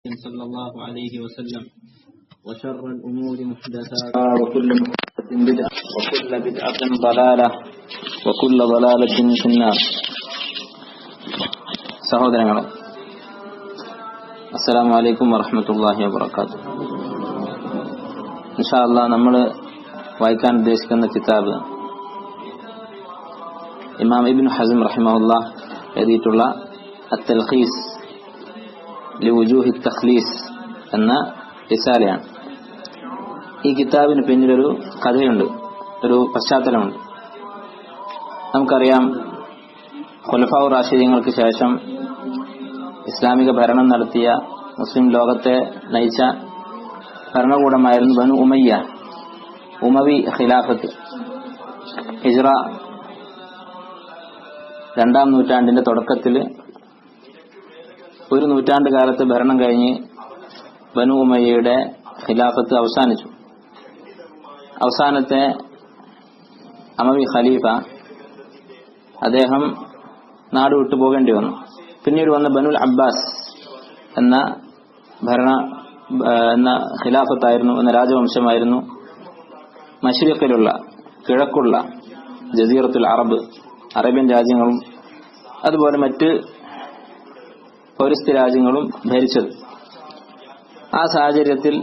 صلى الله عليه وسلم وشر الأمور محدثاتها وكل محدثة بدعة وكل بدعة ضلالة وكل ضلالة في النار. സഹോദരങ്ങളെ, അസ്സലാമു അലൈക്കും വറഹ്മത്തുള്ളാഹി വബറകാതുഹു. ഇൻഷാ അല്ലാഹ് നമ്മൾ വായിക്കാൻ ഉദ്ദേശിക്കുന്ന കിതാബ് ഇമാം ഇബ്നു ഹസ്ം റഹിമഹുല്ലാഹ് എഴുതിയിട്ടുള്ള അത്തൽഖീസ് ലിവുജൂഹി തഖ്ലീസ് എന്ന റിസാലയാണ്. ഈ കിതാബിന് പിന്നിലൊരു കഥയുണ്ട്, ഒരു പശ്ചാത്തലമുണ്ട്. നമുക്കറിയാം, ഖുലഫാഉർ റാഷിദീങ്ങൾക്ക് ശേഷം ഇസ്ലാമിക ഭരണം നടത്തിയ, മുസ്ലിം ലോകത്തെ നയിച്ച ഭരണകൂടമായിരുന്നു ബനു ഉമയ്യ, ഉമവി ഖിലാഫത്ത്. ഹിജ്റ 2-ാം നൂറ്റാണ്ടിന്റെ തുടക്കത്തിൽ ഒരു നൂറ്റാണ്ട് കാലത്ത് ഭരണം കഴിഞ്ഞ് ബനു ഉമയ്യയുടെ ഖിലാഫത്ത് അവസാനിച്ചു. അവസാനത്തെ അമവി ഖലീഫ അദ്ദേഹം നാട് വിട്ടു പോകേണ്ടി വന്നു. പിന്നീട് വന്ന ബനുൽ അബ്ബാസ് എന്ന ഖിലാഫത്തായിരുന്നു, എന്ന രാജവംശമായിരുന്നു മശ്രിഖിലുള്ള, കിഴക്കുള്ള ജസീറത്തുൽ അറബ്, അറേബ്യൻ രാജ്യങ്ങളും അതുപോലെ മറ്റ് പൗരസ്ത്യ രാജ്യങ്ങളും ഭരിച്ചത്. ആ സാഹചര്യത്തിൽ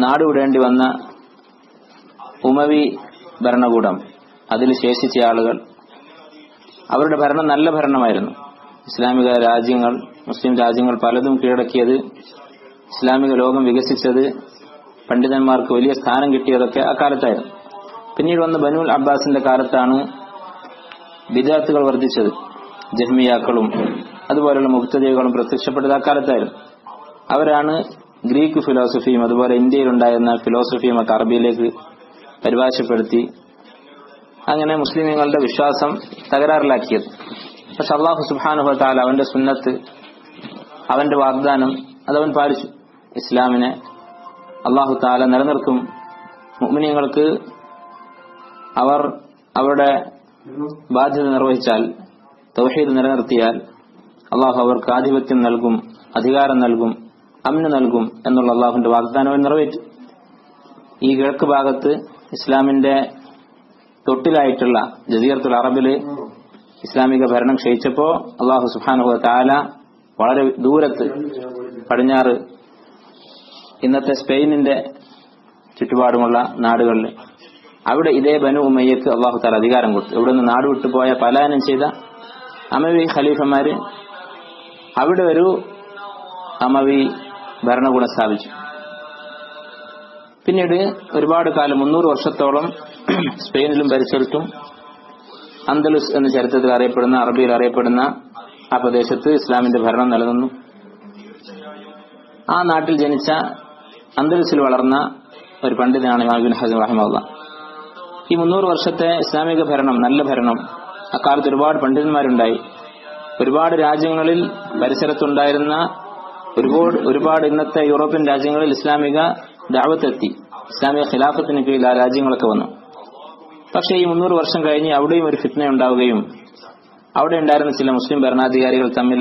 നാടുവിടേണ്ടി വന്ന ഉമവി ഭരണകൂടം, അതിൽ ശേഷിച്ച ആളുകൾ, അവരുടെ ഭരണം നല്ല ഭരണമായിരുന്നു. ഇസ്ലാമിക രാജ്യങ്ങൾ, മുസ്ലിം രാജ്യങ്ങൾ പലതും കീഴടക്കിയത്, ഇസ്ലാമിക ലോകം വികസിച്ചത്, പണ്ഡിതന്മാർക്ക് വലിയ സ്ഥാനം കിട്ടിയതൊക്കെ അക്കാലത്തായിരുന്നു. പിന്നീട് വന്ന ബനുൽ അബ്ബാസിന്റെ കാലത്താണ് ബിദ്അത്തുകൾ വർദ്ധിച്ചത്. ജഹ്മിയാക്കളും അതുപോലെയുള്ള മുബ്തദികളും പ്രത്യക്ഷപ്പെട്ടത് അക്കാലത്തായിരുന്നു. അവരാണ് ഗ്രീക്ക് ഫിലോസഫിയും അതുപോലെ ഇന്ത്യയിലുണ്ടായിരുന്ന ഫിലോസഫിയും ഒക്കെ അറബിയിലേക്ക് പരിഭാഷപ്പെടുത്തി അങ്ങനെ മുസ്ലിമീങ്ങളുടെ വിശ്വാസം തകരാറിലാക്കിയത്. പക്ഷെ അല്ലാഹു സുബ്ഹാനഹു വ തആല അവന്റെ സുന്നത്ത്, അവന്റെ വാഗ്ദാനം അതവൻ പാലിച്ചു. ഇസ്ലാമിനെ അല്ലാഹു തആല നിലനിർത്തും. മുഅ്മിനീങ്ങൾക്ക് അവർ അവരുടെ ബാധ്യത നിർവഹിച്ചാൽ, തൗഹീദ് നിലനിർത്തിയാൽ അള്ളാഹു അവർക്ക് ആധിപത്യം നൽകും, അധികാരം നൽകും, അമ്ന് നൽകും എന്നുള്ള അള്ളാഹുവിന്റെ വാഗ്ദാനം നിറവേറ്റി. ഈ കിഴക്ക് ഭാഗത്ത് ഇസ്ലാമിന്റെ തൊട്ടിലായിട്ടുള്ള ജസീറത്തുൽ അറബില് ഇസ്ലാമിക ഭരണം ക്ഷയിച്ചപ്പോ അള്ളാഹു സുബ്ഹാനഹു വ തആല വളരെ ദൂരത്ത്, പടിഞ്ഞാറ്, ഇന്നത്തെ സ്പെയിനിന്റെ ചുറ്റുപാടുമുള്ള നാടുകളിൽ, അവിടെ ഇതേ ബനു ഉമയ്യക്ക് അള്ളാഹു തആല അധികാരം കൊടുത്തു. ഇവിടെ നിന്ന് നാട് വിട്ടുപോയ, പലായനം ചെയ്ത അമവി ഖലീഫമാര് അവിടെ ഒരു അമവി ഭരണകൂടം സ്ഥാപിച്ചു. പിന്നീട് ഒരുപാട് കാലം, 300 വർഷത്തോളം സ്പെയിനിലും പരിസരത്തും അന്തലുസ് എന്ന ചരിത്രത്തിൽ അറിയപ്പെടുന്ന, അറബിയിൽ അറിയപ്പെടുന്ന ആ പ്രദേശത്ത് ഇസ്ലാമിന്റെ ഭരണം നിലനിന്നു. ആ നാട്ടിൽ ജനിച്ച, അന്തലുസിൽ വളർന്ന ഒരു പണ്ഡിതനാണ് ഇമാം ഇബ്നു ഹസ്ം റഹിമഹുല്ലാഹ്. ഈ 300 വർഷത്തെ ഇസ്ലാമിക ഭരണം, നല്ല ഭരണം, അക്കാലത്ത് ഒരുപാട് പണ്ഡിതന്മാരുണ്ടായി. ഒരുപാട് രാജ്യങ്ങളിൽ പരിസരത്തുണ്ടായിരുന്ന ഒരുപാട് ഇന്നത്തെ യൂറോപ്യൻ രാജ്യങ്ങളിൽ ഇസ്ലാമിക ദഅവത്തെത്തി, ഇസ്ലാമിക ഖിലാഫത്തിന് കീഴിൽ ആ രാജ്യങ്ങളൊക്കെ വന്നു. പക്ഷേ ഈ 300 വർഷം കഴിഞ്ഞ് അവിടെയും ഒരു ഫിത്ന ഉണ്ടാവുകയും, അവിടെ ഉണ്ടായിരുന്ന ചില മുസ്ലിം ഭരണാധികാരികൾ തമ്മിൽ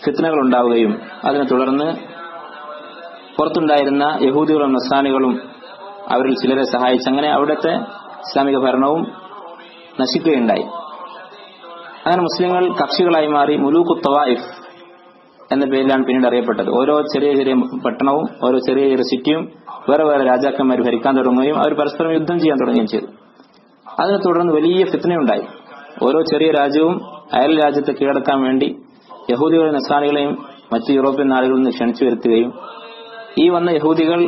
ഫിത്നകൾ ഉണ്ടാവുകയും, അതിനെ തുടർന്ന് പുറത്തുണ്ടായിരുന്ന യഹൂദികളും നസ്രാനികളും അവരിൽ ചിലരെ സഹായിച്ച് അങ്ങനെ അവിടുത്തെ ഇസ്ലാമിക ഭരണവും നശിക്കുകയുണ്ടായി. അങ്ങനെ മുസ്ലിങ്ങൾ കക്ഷികളായി മാറി. മുലൂഖു തവായിഫ് എന്ന പേരിലാണ് പിന്നീട് അറിയപ്പെട്ടത്. ഓരോ ചെറിയ ചെറിയ പട്ടണവും, ഓരോ ചെറിയ ചെറിയ സിറ്റിയും വേറെ വേറെ രാജാക്കന്മാർ ഭരിക്കാൻ തുടങ്ങുകയും അവർ പരസ്പരം യുദ്ധം ചെയ്യാൻ തുടങ്ങുകയും ചെയ്തു. അതിനെ തുടർന്ന് വലിയ ഫിത്നയുണ്ടായി. ഓരോ ചെറിയ രാജ്യവും അയൽ രാജ്യത്തെ കീഴടക്കാൻ വേണ്ടി യഹൂദികളെയും നസ്രാനികളെയും മറ്റ് യൂറോപ്യൻ നാടുകളിൽ നിന്ന് ക്ഷണിച്ചു വരുത്തുകയും, ഈ വന്ന യഹൂദികൾ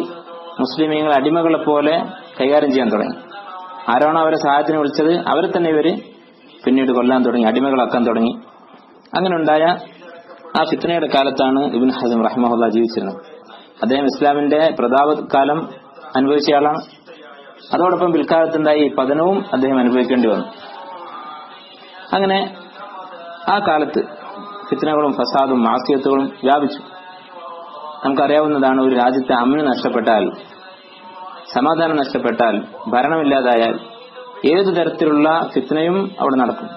മുസ്ലിമീങ്ങൾ അടിമകളെ പോലെ കൈകാര്യം ചെയ്യാൻ തുടങ്ങി. ആരാണോ അവരെ സഹായത്തിന് വിളിച്ചത് അവരെ തന്നെ ഇവര് പിന്നീട് കൊല്ലാൻ തുടങ്ങി, അടിമകളാക്കാൻ തുടങ്ങി. അങ്ങനെ ഉണ്ടായ ആ ഫിത്നയുടെ കാലത്താണ് ഇബ്നു ഹസ്ം റഹിമഹുല്ലാഹ് ജീവിച്ചിരുന്നത്. അദ്ദേഹം ഇസ്ലാമിന്റെ പ്രതാപകാലം അനുഭവിച്ചയാളാണ്. അതോടൊപ്പം പിൽക്കാലത്തുണ്ടായി ഈ പതനവും അദ്ദേഹം അനുഭവിക്കേണ്ടി വന്നു. അങ്ങനെ ആ കാലത്ത് ഫിത്നകളും ഫസാദും മാസിയത്തുകളും വ്യാപിച്ചു. നമുക്കറിയാവുന്നതാണ്, ഒരു രാജ്യത്തെ അമ്ന് നഷ്ടപ്പെട്ടാൽ, സമാധാനം നഷ്ടപ്പെട്ടാൽ, ഭരണമില്ലാതായാൽ ഏതു തരത്തിലുള്ള ഫിത്നയും അവിടെ നടക്കും.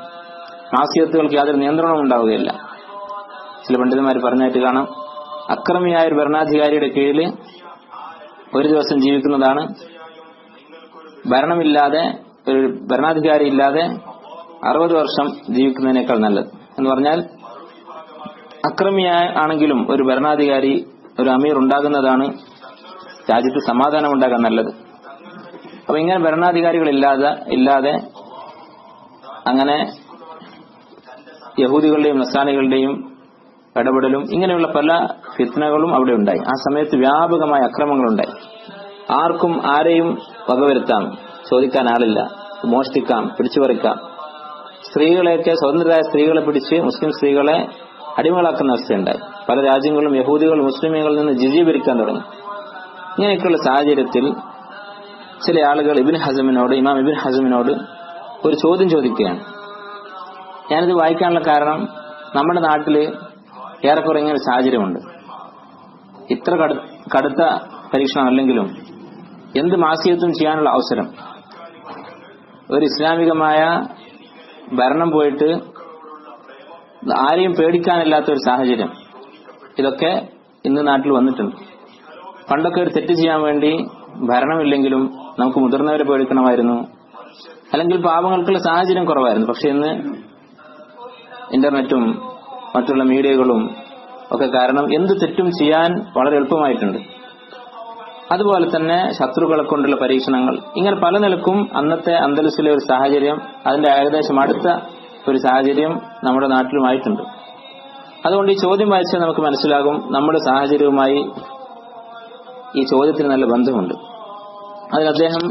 മാസിയത്തുകൾക്ക് യാതൊരു നിയന്ത്രണവും ഉണ്ടാവുകയില്ല. ചില പണ്ഡിതന്മാർ പറഞ്ഞായിട്ട് കാണാം, അക്രമിയായ ഒരു ഭരണാധികാരിയുടെ കീഴിൽ ഒരു ദിവസം ജീവിക്കുന്നതാണ് ഭരണമില്ലാതെ, ഒരു ഭരണാധികാരി ഇല്ലാതെ 60 വർഷം ജീവിക്കുന്നതിനേക്കാൾ നല്ലത്. എന്ന് പറഞ്ഞാൽ അക്രമിയാണെങ്കിലും ഒരു ഭരണാധികാരി, ഒരു അമീർ ഉണ്ടാകുന്നതാണ് രാജ്യത്ത് സമാധാനം ഉണ്ടാകാൻ നല്ലത്. അപ്പൊ ഇങ്ങനെ ഭരണാധികാരികൾ ഇല്ലാതെ അങ്ങനെ യഹൂദികളുടെയും നസ്രാനികളുടെയും ഇടപെടലും ഇങ്ങനെയുള്ള പല ഫിത്നകളും അവിടെ ഉണ്ടായി. ആ സമയത്ത് വ്യാപകമായ അക്രമങ്ങളുണ്ടായി. ആർക്കും ആരെയും വകവരുത്താം, ചോദിക്കാൻ ആളില്ല, മോഷ്ടിക്കാം, പിടിച്ചുപറിക്കാം. സ്ത്രീകളെയൊക്കെ, സ്വതന്ത്രരായ സ്ത്രീകളെ പിടിച്ച് മുസ്ലിം സ്ത്രീകളെ അടിമകളാക്കുന്ന അവസ്ഥയുണ്ടായി. പല രാജ്യങ്ങളിലും യഹൂദികൾ മുസ്ലിമുകളിൽ നിന്ന് ജിസിയ പിരിക്കാൻ തുടങ്ങി. ഇങ്ങനെയൊക്കെയുള്ള സാഹചര്യത്തിൽ ചില ആളുകൾ ഇമാം ഇബ്നു ഹസ്മിനോട് ഒരു ചോദ്യം ചോദിക്കുകയാണ്. ഞാനിത് വായിക്കാനുള്ള കാരണം, നമ്മുടെ നാട്ടില് ഏറെക്കുറെ ഇങ്ങനെ ഒരു സാഹചര്യമുണ്ട്. ഇത്ര കടുത്ത പരീക്ഷണം അല്ലെങ്കിലും എന്ത് മാസിയത്തും ചെയ്യാനുള്ള അവസരം, ഒരു ഇസ്ലാമികമായ ഭരണം പോയിട്ട് ആരെയും പേടിക്കാനില്ലാത്ത ഒരു സാഹചര്യം, ഇതൊക്കെ ഇന്ന് നാട്ടിൽ വന്നിട്ടുണ്ട്. പണ്ടൊക്കെ ഒരു തെറ്റ് ചെയ്യാൻ വേണ്ടി ഭരണമില്ലെങ്കിലും നമുക്ക് മുതിർന്നവരെ പേടിക്കണമായിരുന്നു, അല്ലെങ്കിൽ പാവങ്ങൾക്കുള്ള സാഹചര്യം കുറവായിരുന്നു. പക്ഷെ ഇന്ന് ഇന്റർനെറ്റും മറ്റുള്ള മീഡിയകളും ഒക്കെ കാരണം എന്ത് തെറ്റും ചെയ്യാൻ വളരെ എളുപ്പമായിട്ടുണ്ട്. അതുപോലെ തന്നെ ശത്രുക്കളെ കൊണ്ടുള്ള പരീക്ഷണങ്ങൾ, ഇങ്ങനെ പല നിലക്കും അന്നത്തെ അന്തലസിലെ ഒരു സാഹചര്യം, അതിന്റെ ഏകദേശം അടുത്ത ഒരു സാഹചര്യം നമ്മുടെ നാട്ടിലുമായിട്ടുണ്ട്. അതുകൊണ്ട് ഈ ചോദ്യം വായിച്ചാൽ നമുക്ക് മനസ്സിലാകും നമ്മുടെ സാഹചര്യവുമായി ഈ ചോദ്യത്തിന് നല്ല ബന്ധമുണ്ട്. അതിന് അദ്ദേഹം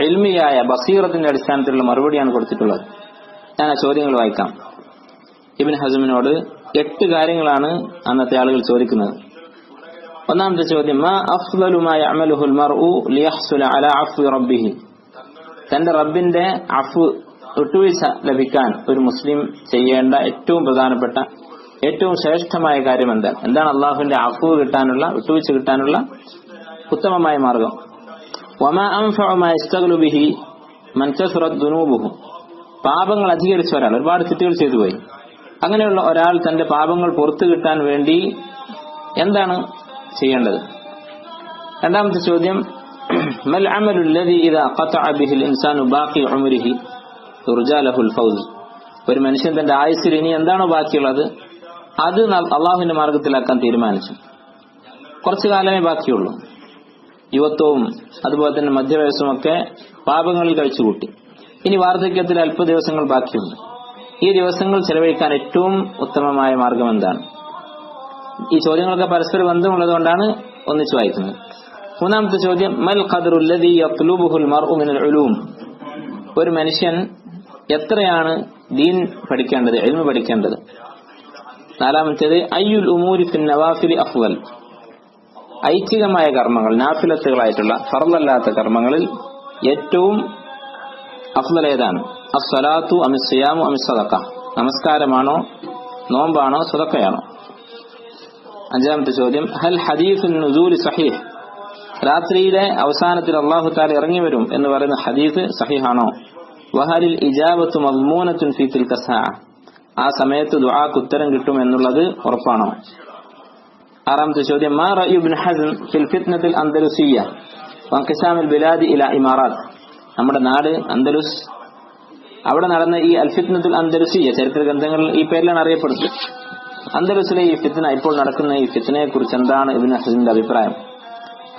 ഇൽമിയായ ബസീറത്തിന്റെ അടിസ്ഥാനത്തിലുള്ള മറുപടിയാണ് കൊടുത്തിട്ടുള്ളത്. ഞാൻ ആ ചോദ്യങ്ങൾ വായിക്കാം. ഇബ്നു ഹസ്മിനോട് 8 കാര്യങ്ങളാണ് അന്നത്തെ ആളുകൾ ചോദിക്കുന്നത്. ഒന്നാമത്തെ ചോദ്യം, മാ അഫ്ളലു മാ യഅമലുഹുൽ മർഉ ലിയഹ്സുല അലാ അഫ്വി റബ്ബിഹി. തന്റെ റബ്ബിന്റെ അഫ്വ്, വിട്ടുവീഴ്ച ലഭിക്കാൻ ഒരു മുസ്ലിം ചെയ്യേണ്ട ഏറ്റവും പ്രധാനപ്പെട്ട, ഏറ്റവും ശ്രേഷ്ഠമായ കാര്യം എന്താണ് അള്ളാഹുവിന്റെ അഫ്വ് കിട്ടാനുള്ള, വിട്ടുവീഴ്ച കിട്ടാനുള്ള ഉത്തമമായ മാർഗം. വമാ അൻഫഉ മാ യസ്തഗ്ലു ബിഹി മൻ കസറത് ദുനൂബുഹു. പാപങ്ങൾ അധികരിച്ച ഒരാൾ, ഒരുപാട് തെറ്റുകൾ ചെയ്തു പോയി, അങ്ങനെയുള്ള ഒരാൾ തന്റെ പാപങ്ങൾ പുറത്തു കിട്ടാൻ വേണ്ടി എന്താണ് ചെയ്യേണ്ടത്? രണ്ടാമത്തെ ചോദ്യം, മൽ അമലു അല്ലദീ ഇദാ ഖതഅ ബിഹിൽ ഇൻസാനു ബാഖി ഉംരിഹി തുർജാ ലഹുൽ ഫൗസ്. ഒരു മനുഷ്യൻ തന്റെ ആയുസ്സിൽ ഇനി എന്താണോ ബാക്കിയുള്ളത് അത് അള്ളാഹുവിന്റെ മാർഗത്തിലാക്കാൻ തീരുമാനിച്ചു. കുറച്ചു കാലമേ ബാക്കിയുള്ളൂ. യുവത്വവും അതുപോലെ തന്നെ മധ്യവയസ്സും ഒക്കെ പാപങ്ങളിൽ കഴിച്ചുകൂട്ടി. ഇനി വാർദ്ധക്യത്തിൽ അല്പ ദിവസങ്ങൾ ബാക്കിയുണ്ട്. ഈ ദിവസങ്ങൾ ചെലവഴിക്കാൻ ഏറ്റവും ഉത്തമമായ മാർഗം എന്താണ്? ഈ ചോദ്യങ്ങളൊക്കെ പരസ്പര ബന്ധമുള്ളതുകൊണ്ടാണ് ഒന്നിച്ചു വായിക്കുന്നത്. മൂന്നാമത്തെ ചോദ്യം, മൽ ഖദ്റു അല്ലദീ യത്ലുബുഹുൽ മർഉ മിനൽ ഉലൂം. ഒരു മനുഷ്യൻ എത്രയാണ് ദീൻ പഠിക്കേണ്ടത്, ഇൽമു പഠിക്കേണ്ടത്? നാലാമത്തേത്, അയ്യുൽ ഉമൂരി ഫിൻ നവാഫിലി അഫ്ളൽ. ഐച്ഛികമായ കർമ്മങ്ങൾ, നാഫിലത്തുകളായിട്ടുള്ള ഫർളല്ലാത്ത കർമ്മങ്ങളിൽ ഏറ്റവും അഫ്ളൽ ഏതാണ്? അസ്സലാത്തു അമിസ് സിയാമു അമിസ് സദഖ. നമസ്കാരമാണോ, നോമ്പാണോ, സദഖയാണോ? അഞ്ചാമത്തെ ചോദ്യം, ഹൽ ഹദീസുൻ നുസൂൽ സഹീഹ്. രാത്രിയിലെ അവസാനത്തിൽ അല്ലാഹു തആല ഇറങ്ങി വരും എന്ന് പറയുന്ന ഹദീസ് സഹീഹാണോ? വഹലിൽ ഇജാബത്തു മദ്മൂനത്തുൻ ഫീ തിൽക സഅ. ആ സമയത്ത് ദുആക്ക് ഉത്തരം കിട്ടും എന്നുള്ളത് ഉറപ്പാണോ? ആറാമത്തെ ചോദ്യം, മാ റഅയു ഇബ്നു ഹസ്ം ഫിൽ ഫിത്നത്തിൽ അൻദലുസിയ്യ വൻഖിസാമിൽ ബിലാദി ഇലാ ഇമാറാത്ത്. നമ്മുടെ നാട് അൻദലുസ്, അവിടെ നടന്ന ഈ അൽ ഫിത്നത്തുൽ അൻദലുസിയ്യ ചരിത്ര ഗ്രന്ഥങ്ങളിൽ ഈ പേരിലാണ് അറിയപ്പെടുന്നത്. അൻദലുസിലെ ഈ ഫിത്ന, ഇപ്പോൾ നടക്കുന്ന ഈ ഫിത്നയെ കുറിച്ച് എന്താണ് ഇബ്നു ഹസ്മിന്റെ അഭിപ്രായം?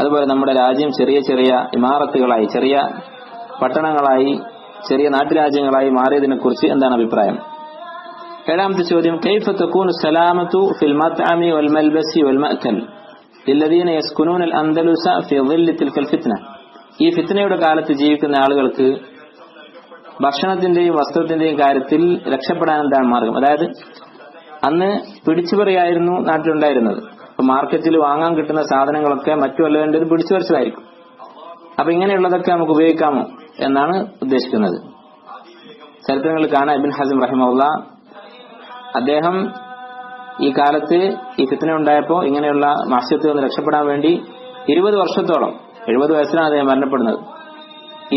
അതുപോലെ നമ്മുടെ രാജ്യം ചെറിയ ചെറിയ ഇമാറത്തുകളായി, ചെറിയ പട്ടണങ്ങളായി, ചെറിയ നാട്ടുരാജ്യങ്ങളായി മാറിയതിനെ കുറിച്ച് എന്താണ് അഭിപ്രായം? ഏഴാമത്തെ ചോദ്യം, കൈഫ തകൂനു സലാമത്തു ഫിൽ മത്അമി വൽ മൽബസി വൽ മഅകൽ ലില്ലദീന യസ്കുനൂന അൽ അൻദലുസ ഫി ളിൽ തിൽകൽ ഫിത്ന. ഈ ഫിത്നയുടെ കാലത്ത് ജീവിക്കുന്ന ആളുകൾക്ക് ഭക്ഷണത്തിന്റെയും വസ്ത്രത്തിന്റെയും കാര്യത്തിൽ രക്ഷപ്പെടാൻ എന്താണ് മാർഗം? അതായത് അന്ന് പിടിച്ചുപറിയായിരുന്നു നാട്ടിലുണ്ടായിരുന്നത്. അപ്പൊ മാർക്കറ്റിൽ വാങ്ങാൻ കിട്ടുന്ന സാധനങ്ങളൊക്കെ മറ്റു വല്ലവന്റേത് പിടിച്ചുപറിച്ചതായിരിക്കും. അപ്പൊ ഇങ്ങനെയുള്ളതൊക്കെ നമുക്ക് ഉപയോഗിക്കാമോ എന്നാണ് ഉദ്ദേശിക്കുന്നത്. ചരിത്രങ്ങളിൽ കാണാം, ഇബ്നു ഹസ്ം റഹിമഹുല്ലാ അദ്ദേഹം ഈ കാലത്ത് ഈ ഫിത്ന ഉണ്ടായപ്പോ ഇങ്ങനെയുള്ള മാസ്യത്തിൽ നിന്ന് രക്ഷപ്പെടാൻ വേണ്ടി 20 വർഷത്തോളം, 70 വയസ്സിലാണ് അദ്ദേഹം മരണപ്പെടുന്നത്,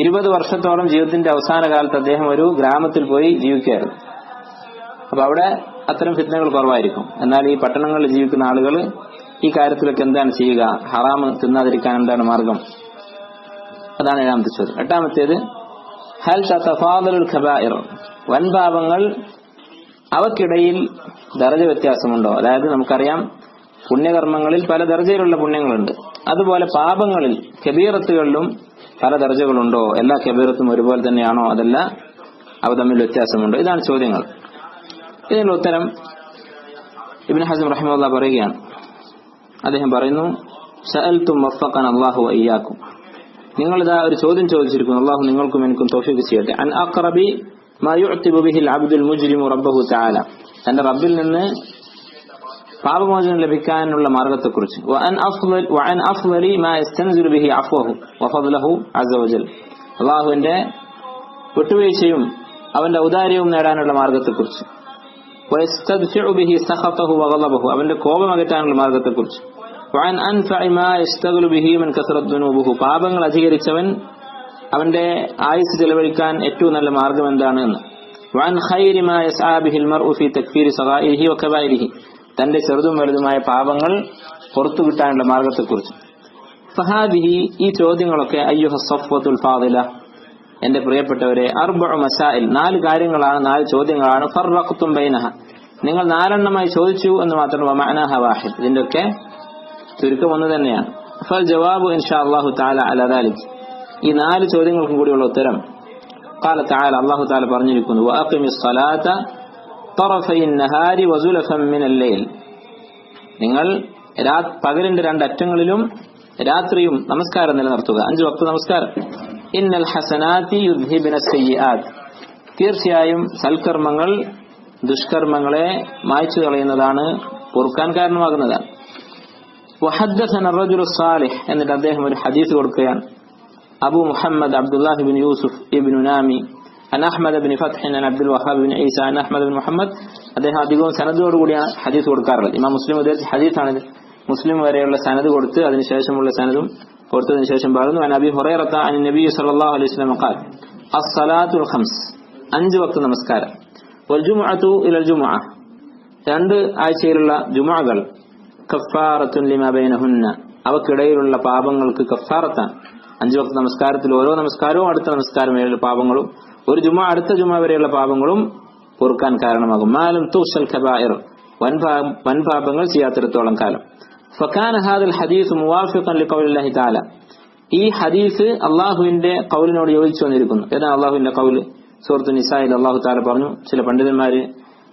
20 വർഷത്തോളം ജീവിതത്തിന്റെ അവസാന കാലത്ത് അദ്ദേഹം ഒരു ഗ്രാമത്തിൽ പോയി ജീവിക്കുകയായിരുന്നു. അപ്പൊ അവിടെ അത്തരം ഫിത്നകൾ കുറവായിരിക്കും. എന്നാൽ ഈ പട്ടണങ്ങളിൽ ജീവിക്കുന്ന ആളുകൾ ഈ കാര്യത്തിലൊക്കെ എന്താണ് ചെയ്യുക? ഹറാമ് തിന്നാതിരിക്കാൻ എന്താണ് മാർഗം? അതാണ് 7ാമത്തെ ചോദ്യം. 8ാമത്തേത് ഹൽ തതഫാദലുൽ ഖബായിർ, വൻപാപങ്ങൾ അവക്കിടയിൽ ദർജ വ്യത്യാസമുണ്ടോ? അതായത് നമുക്കറിയാം പുണ്യകർമ്മങ്ങളിൽ പല ദർജയിലുള്ള പുണ്യങ്ങളുണ്ട്. അതുപോലെ പാപങ്ങളിൽ കബീറത്തുകളിലും പല ദർജകളുണ്ടോ? എല്ലാ കബീറത്തും ഒരുപോലെ തന്നെയാണോ? അതല്ല അവ തമ്മിൽ വ്യത്യാസമുണ്ടോ? ഇതാണ് ചോദ്യങ്ങൾ. ഇതിനുള്ള ഉത്തരം ഇബ്നു ഹസ്ം റഹിമഹുല്ലാഹ് പറയുകയാണ്. അദ്ദേഹം പറയുന്നു, സഅൽതും വഫഖന അല്ലാഹു വഇയ്യാകും, നിങ്ങളിതാ ഒരു ചോദ്യം ചോദിച്ചിരിക്കുന്നു, അല്ലാഹു നിങ്ങൾക്കും എനിക്കും തൗഫീഖ് ചെയ്യട്ടെ. അൻ അഖറബി മാ യുഅ്തിബു ബിഹിൽ അബ്ദുൽ മുജ്രിമു റബ്ബഹു തആല, തന്റെ റബ്ബിൽ നിന്ന് പാപമോചനം ലഭിക്കാനുള്ള മാർഗത്തെക്കുറിച്ച്. വഅൻ അഫ്ളലി മാ യസ്തൻസിലു ബിഹി അഫ്വഹു വഫദ്ലഹു അസ്സ വജൽ, അല്ലാഹുവിന്റെ വിട്ടുവീഴ്ചയും അവന്റെ ഔദാര്യവും നേടാനുള്ള മാർഗത്തെക്കുറിച്ച്. വയസ്തദ്ഫിഉ ബിഹി സഖതഹു വഗളബഹു, അവന്റെ കോപം അകറ്റാനുള്ള മാർഗത്തെക്കുറിച്ച്. വഅൻ അൻഫഇ മാ യസ്തഗ്ലു ബിഹി മൻ കസറത് ദുനൂബുഹു, പാപങ്ങൾ അധികരിച്ചവൻ അവന്റെ ആയുസ് ചെലവഴിക്കാൻ ഏറ്റവും നല്ല മാർഗം എന്താണ് എന്ന്. വഅൻ ഖൈരി മാ യസ്ആ ബിഹിൽ മർഉ ഫീ തക്ഫീരി സഗായിരിഹി വകബായിരിഹി, തന്റെ ചെറുതും വലുതുമായ പാപങ്ങൾ പുറത്തു കിട്ടാനുള്ള മാർഗത്തെക്കുറിച്ച്. ഫഹാദിഹി, ഈ ചോദ്യങ്ങളൊക്കെ അയ്യുഹ സഫ്വത്തുൽ ഫാദില, എന്റെ പ്രിയപ്പെട്ടവരെ, അർബഉ മസായിൽ, 4 കാര്യങ്ങളാണ്, 4 ചോദ്യങ്ങളാണ്. ഫർറഖ്തും ബൈനഹ, നിങ്ങൾ 4 ചോദിച്ചു എന്ന് മാത്രമല്ല. വമഅനാഹ വാഹിദ്, ഇതിന്റെയൊക്കെ ചുരുക്കം ഒന്ന് തന്നെയാണ്. ഫൽ ജവാബു ഇൻഷാ അല്ലാഹു തആല അലാ ദാലിക്, ഈ 4 ചോദ്യങ്ങൾക്കും കൂടിയുള്ള ഉത്തരം ഖാല തആല, അല്ലാഹു തആല പറഞ്ഞിരിക്കുന്നു, വഅഖിമിസ് സ്വലാത തറഫൈൻ നഹാരി വസുലഫൻ മിനൽ ലൈൽ, നിങ്ങൾ പകലിന്റെ 2 അറ്റങ്ങളിലും രാത്രിയും നമസ്കാരം നിലനിർത്തുക, 5 വക്ത് നമസ്കാരം. ഇന്നൽ ഹസനാതി യുദ്ഹിബിന സയ്യിആത്, തീർച്ചയായും സൽക്കർമ്മങ്ങൾ ദുഷ്കർമ്മങ്ങളെ മായ്ച്ചു കളയുന്നതാണ്, പൊറുക്കാൻ കാരണമാകുന്നതാണ്. വഹദ്ദസന റജുലു സാലിഹ്, എന്നിട്ട് അദ്ദേഹം ഒരു ഹദീസ് കൊടുക്കുകയാണ്. അബു മുഹമ്മദ് അബ്ദുല്ലാഹി ബിൻ യൂസുഫ് ഇബ്നു നാമി അൻ അഹ്മദ് ബിൻ ഫത്ഹ് അൻ അബ്ദുൽ വഹാബ് ബിൻ ഈസ അൻ അഹ്മദ് ബിൻ മുഹമ്മദ്. അദ്ദേഹം അധികവും സനദോടുകൂടിയാണ് ഹദീസ് കൊടുക്കാറുള്ളത്. ഇമാം മുസ്ലിം ഉദ്ധരിച്ച ഹദീസാണിത്. മുസ്ലിം വരെയുള്ള സനദ് കൊടുത്ത് അതിനുശേഷമുള്ള സനദും കൊടുത്തതിനു ശേഷം പറയുന്നു, അൻ അബി ഹുറൈറത അൻ നബി സല്ലല്ലാഹു അലൈഹി വസല്ലം ഖാൽ അസ്സലാത്തുൽ ഖംസ്, 5 വക്ത് നമസ്കാരം. വൽ ജുമുഅതു ഇലൽ ജുമുഅ, 2 ആഴ്ചയിലുള്ള ജുമുഅകൾ. കഫാറത്തുൻ ലിമാ ബൈനഹുന്ന, അവക്കിടയിലുള്ള പാപങ്ങൾക്ക് കഫാറത്താണ്. 5 വക്ത് നമസ്കാരത്തിൽ ഓരോ നമസ്കാരവും അടുത്ത നമസ്കാരം വരെയുള്ള പാപങ്ങളും, ഒരു ജുമുഅ അടുത്ത ജുമുഅ വരെയുള്ള പാപങ്ങളും പൊറുക്കാൻ കാരണമാകും. മാലം തുസൽ കബായിർ, വൻപാപങ്ങൾ ചെയ്യാത്തിടത്തോളം കാലം. ഫകാന ഹാദൽ ഹദീസ് മുവാഫിഖൻ ലിഖൗലില്ലാഹി തആല, ഈ ഹദീസ് അല്ലാഹുവിന്റെ ഖൗലിനോട് യോജിച്ചു വന്നിരിക്കുന്നു. ഏതാണ് അല്ലാഹുവിന്റെ ഖൗല്? സൂറത്തുൻ നിസായിൽ അല്ലാഹു തആല പറഞ്ഞു, ചില പണ്ഡിതന്മാര്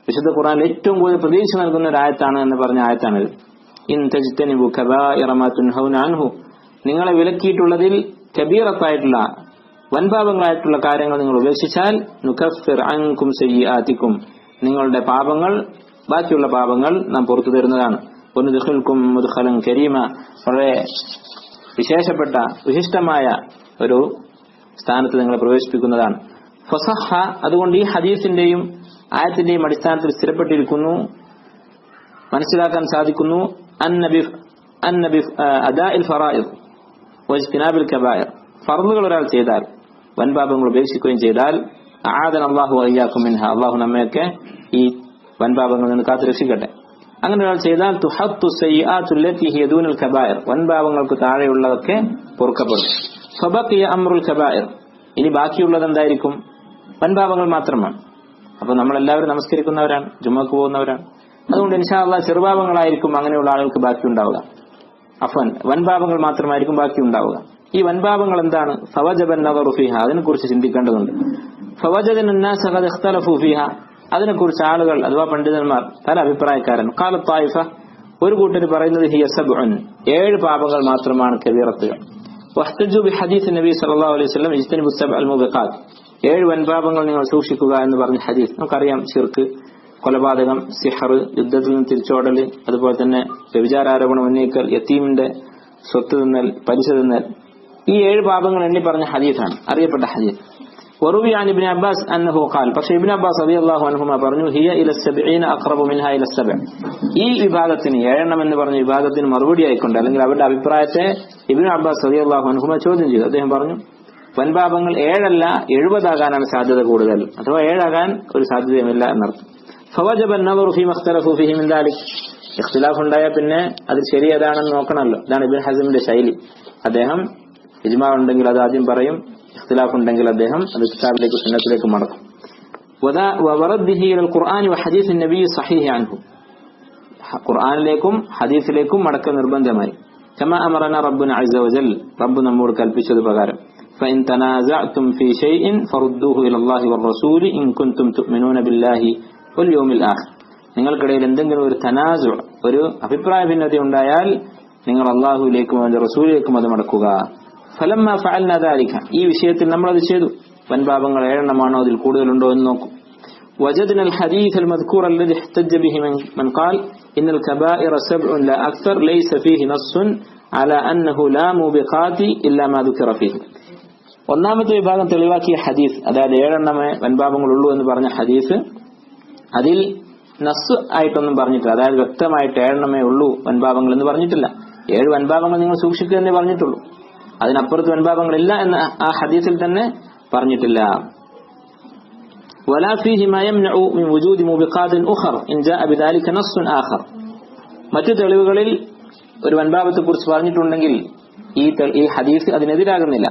വിശുദ്ധ ഖുർആനിൽ ഏറ്റവും കൂടുതൽ പ്രതീക്ഷ നൽകുന്ന ഒരു ആയത്താണ് എന്ന് പറഞ്ഞ ആയത്താണിത്. ഇൻ തജ്തനിബു കബായിറ മാ തുൻഹൗന അൻഹു, നിങ്ങളെ വിലക്കിയിട്ടുള്ളതിൽ കബീറത്തായിട്ടുള്ള വൻപാപങ്ങളായിട്ടുള്ള കാര്യങ്ങൾ നിങ്ങൾ ഉപേക്ഷിച്ചാൽ, നുകഫിർ അൻകും സയ്യിആതികും, നിങ്ങളുടെ പാപങ്ങൾ, ബാക്കിയുള്ള പാപങ്ങൾ നാം പുറത്തു തരുന്നതാണ്. വനുദ്ഖിൽകും മുദ്ഖലൻ കരീമ, വളരെ വിശേഷപ്പെട്ട വിശിഷ്ടമായ ഒരു സ്ഥാനത്ത് നിങ്ങളെ പ്രവേശിപ്പിക്കുന്നതാണ്. ഫസഹ, അതുകൊണ്ട് ഈ ഹദീസിന്റെയും ആയത്തിന്റെയും അടിസ്ഥാനത്തിൽ സ്ഥിരപ്പെട്ടിരിക്കുന്നു, മനസ്സിലാക്കാൻ സാധിക്കുന്നു, അന്നബി അദാഇൽ ഫറായിദ് വജ്തിനാബിൽ കബായിർ, ഫർളുകൾ ഒരാൾ ചെയ്താൽ, വൻപാപങ്ങൾ ഉപേക്ഷിക്കുകയും ചെയ്താൽ, അആദന അല്ലാഹു വഇയ്യാകും മിൻഹ, അല്ലാഹു നമ്മയൊക്കെ ഈ വൻപാപങ്ങളിൽ നിന്ന് കാത്തു രക്ഷിക്കട്ടെ. അങ്ങനെ ഒരാൾ ചെയ്താൽ തുഹത്തു സയ്യിആതു ലത്തി ഹിയ ദൂനൽ കബായിർ, വൻപാപങ്ങൾക്ക് താഴെയുള്ളതൊക്കെ പൊറുക്കപ്പെടും. ഫബഖിയ അംറുൽ കബായിർ, ഇനി ബാക്കിയുള്ളത് എന്തായിരിക്കും? വൻപാപങ്ങൾ മാത്രമാണ്. അപ്പൊ നമ്മളെല്ലാവരും നമസ്കരിക്കുന്നവരാണ്, ജുമുഅക്ക് പോകുന്നവരാണ്. അതുകൊണ്ട് ഇൻഷാ അല്ലാഹ് ചെറുപാപങ്ങളായിരിക്കും അങ്ങനെയുള്ള ആളുകൾക്ക് ബാക്കി ഉണ്ടാവുക. അഫ്വൻ, വൻപാപങ്ങൾ മാത്രമായിരിക്കും ബാക്കി ഉണ്ടാവുക. ഈ വൻപാപങ്ങൾ എന്താണ്? ഫവജബൻ നദറു ഫീഹ, അതിനെക്കുറിച്ച് ചിന്തിക്കേണ്ടതുണ്ട്. ഫവജദന الناس ഖദ് ഇഖ്തലഫു ഫീഹ, അതിനെക്കുറിച്ച് ആളുകൾ അഥവാ പണ്ഡിതന്മാർ പല അഭിപ്രായക്കാരൻ. ഖാല ത്വായിഫ, ഒരു കൂട്ടർ പറയുന്നത് ഹിയ സബ്ഉൻ, 7 പാപങ്ങൾ മാത്രമാണ് കബീറത്തുകൾ. വഹ്തജു ബിഹദീസ് നബി സല്ലല്ലാഹു അലൈഹി വസല്ലം ഇജ്തനിബു സബ്അൽ മുബിഖാത്ത്, 7 വൻപാപങ്ങൾ നിങ്ങൾ സൂക്ഷിക്കുക എന്ന് പറഞ്ഞ ഹദീസ് നമുക്കറിയാം. ശിർക്ക്, കൊലപാതകം, സിഹർ, യുദ്ധത്തിൽ നിന്ന് തിരിച്ചോടൽ, അതുപോലെ തന്നെ വ്യഭിചാരാരോപണം ഉന്നയിക്കൽ, യതീമിന്റെ സ്വത്ത് തിന്നൽ, പലിശ തിന്നൽ, ഈ 7 പാപങ്ങൾ എണ്ണി പറഞ്ഞ ഹദീസാണ്, അറിയപ്പെട്ട ഹദീസ്. വറുവി അൻ ഇബ്നു അബ്ബാസ് അന്നഹു ഖാൽ, പക്ഷേ ഇബ്നു അബ്ബാസ് റളിയല്ലാഹു അൻഹുമാ പറഞ്ഞു, ഹിയ ഇല 70 അഖറബു മിൻഹാ ഇല 7, ഈ വിഭാഗത്തിന് 7 എന്ന് പറഞ്ഞ വിഭാഗത്തിന് മറുപടി ആയിക്കൊണ്ട്, അല്ലെങ്കിൽ അവരുടെ അഭിപ്രായത്തെ ഇബ്നു അബ്ബാസ് റളിയല്ലാഹു അൻഹുമാ ചോദ്യം ചെയ്തു. അദ്ദേഹം പറഞ്ഞു, വൻപാപങ്ങൾ 7 അല്ല 70 ആകാനാണ് സാധ്യത കൂടുതൽ, അഥവാ 7 ആകാൻ ഒരു സാധ്യതയുമില്ല എന്നർത്ഥം. ഫവജബ അൻ-നദറു ഫീമാ ഇഖ്തലഫു ഫീഹി മിൻ ദാലിക്, ഇഖ്തിലാഫ് ഉണ്ടായാൽ പിന്നെ അത് ശരി ഏതാണെന്ന് നോക്കണമല്ലോ. ഇതാണ് ഇബ്നു ഹസ്മിന്റെ ശൈലി. അദ്ദേഹം ഇജ്മാ ഉണ്ടെങ്കിൽ അത് ആദ്യം പറയും, ഇഖ്തിലാഫ് ഉണ്ടെങ്കിൽ അദ്ദേഹം അത് കിതാബിലേക്ക് സുന്നത്തിലേക്ക് മടക്കും. വറദ്ദിഹി ഇലൽ ഖുർആനി വഹദീസ് നബി സ്വഹീഹ് അൻഹു, ഖുർആനിലേക്കും ഹദീസിലേക്കും മടക്ക നിർബന്ധമായി. കമാ അമറന റബ്ബുന അസ്സ വജൽ, റബ്ബ് നമ്മോട് കൽപ്പിച്ചത് പ്രകാരം. ഫഇൻ തനാസഅതും ഫീ ഷൈഇൻ ഫറുദ്ദൂഹു ഇലല്ലാഹി വറസൂലി ഇൻ കുൻതും തുഅ്മിനൂന ബില്ലാഹി വൽ യൗമിൽ ആഖിർ. നിങ്ങൾക്കിടയിൽ എന്തെങ്കിലും ഒരു തനാസു, ഒരു അഭിപ്രായ ഭിന്നത ഉണ്ടായാൽ നിങ്ങൾ അല്ലാഹുവിലേക്കും അവന്റെ റസൂലിലേക്കും അത് മടക്കുക. ഫലമ്മ ഫഅൽനാ ദാലിക, ഈ വിഷയത്തിൽ നമ്മൾ അത് ചെയ്തു. വൻപാപങ്ങൾ 7 എണ്ണമാണോ അതിൽ കൂടുതലുണ്ടോ എന്ന് നോക്കും. وجدنا الحديث المذكور الذي احتج به من قال إن الكبائر 7 لا أكثر ليس فيه نص على أنه لا موبقات إلا ما ذكر فيه. ഒന്നാമത്തെ വിഭാഗം തെളിവാക്കിയ ഹദീസ്, അതായത് 7 എണ്ണമേ വൻപാപങ്ങളുള്ളൂ എന്ന് പറഞ്ഞ ഹദീസ്, അതിൽ നസ് ആയിട്ടൊന്നും പറഞ്ഞിട്ടില്ല. അതായത് വ്യക്തമായിട്ട് 7 എണ്ണമേ ഉള്ളൂ വൻപാപങ്ങൾ എന്ന് പറഞ്ഞിട്ടില്ല. 7 വൻപാപങ്ങൾ നിങ്ങൾ സൂക്ഷിക്കുക എന്നേ പറഞ്ഞിട്ടുള്ളൂ. അതിനപ്പുറത്ത് വൻപാപങ്ങളില്ല എന്ന് ആ ഹദീസിൽ തന്നെ പറഞ്ഞിട്ടില്ല. ولا فيه ما يمنع من وجود موبقات أخر إن جاء بذلك نص آخر. മറ്റു തെളിവുകളിൽ ഒരു വൻപാപത്തെ കുറിച്ച് പറഞ്ഞിട്ടുണ്ടെങ്കിൽ ഈ ഹദീസ് അതിനെതിരാകുന്നില്ല.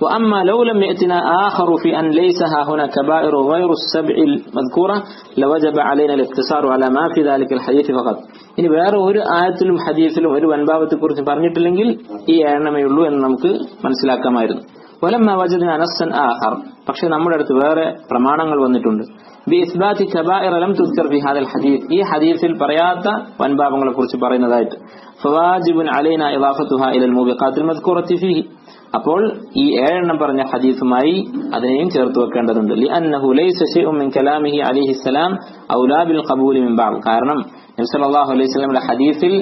وأما لو لم يأتنا آخر في أن ليس ها هنا كبائر غير السبع المذكورة لوجب علينا الاقتصار على ما في ذلك الحديث فقط. ഇനി വേറെ ഒരു ആയത്തിലും ഹദീസിലും ഒരു വൻപാപത്തെ കുറിച്ച് പറഞ്ഞിട്ടില്ലെങ്കിൽ ഈ 7 എണ്ണമേ ഉള്ളൂ എന്ന് നമുക്ക് മനസ്സിലാക്കാമായിരുന്നു. ولما وجدنا نصا آخر, പക്ഷേ നമ്മുടെ അടുത്ത് വേറെ പ്രമാണങ്ങൾ വന്നിട്ടുണ്ട്. بإثبات كبائر لم تذكر في هذا الحديث, ഈ ഹദീസിൽ പറയാത്ത വൻപാപങ്ങളെ കുറിച്ച് പറയുന്നതായിട്ട്. فواجب علينا إضافتها إلى الموبقات المذكورة فيه, അപ്പോൾ ഈ 7 എണ്ണം പറഞ്ഞ ഹദീസുമായി അതിനെയും ചേർത്ത് വെക്കേണ്ടതുണ്ട്. لأنه ليس شيء من كلامه عليه السلام أولى بالقبول من بعض, കാരണം നബി സല്ലല്ലാഹു അലൈഹി വസല്ലമയുടെ ഹദീസിൽ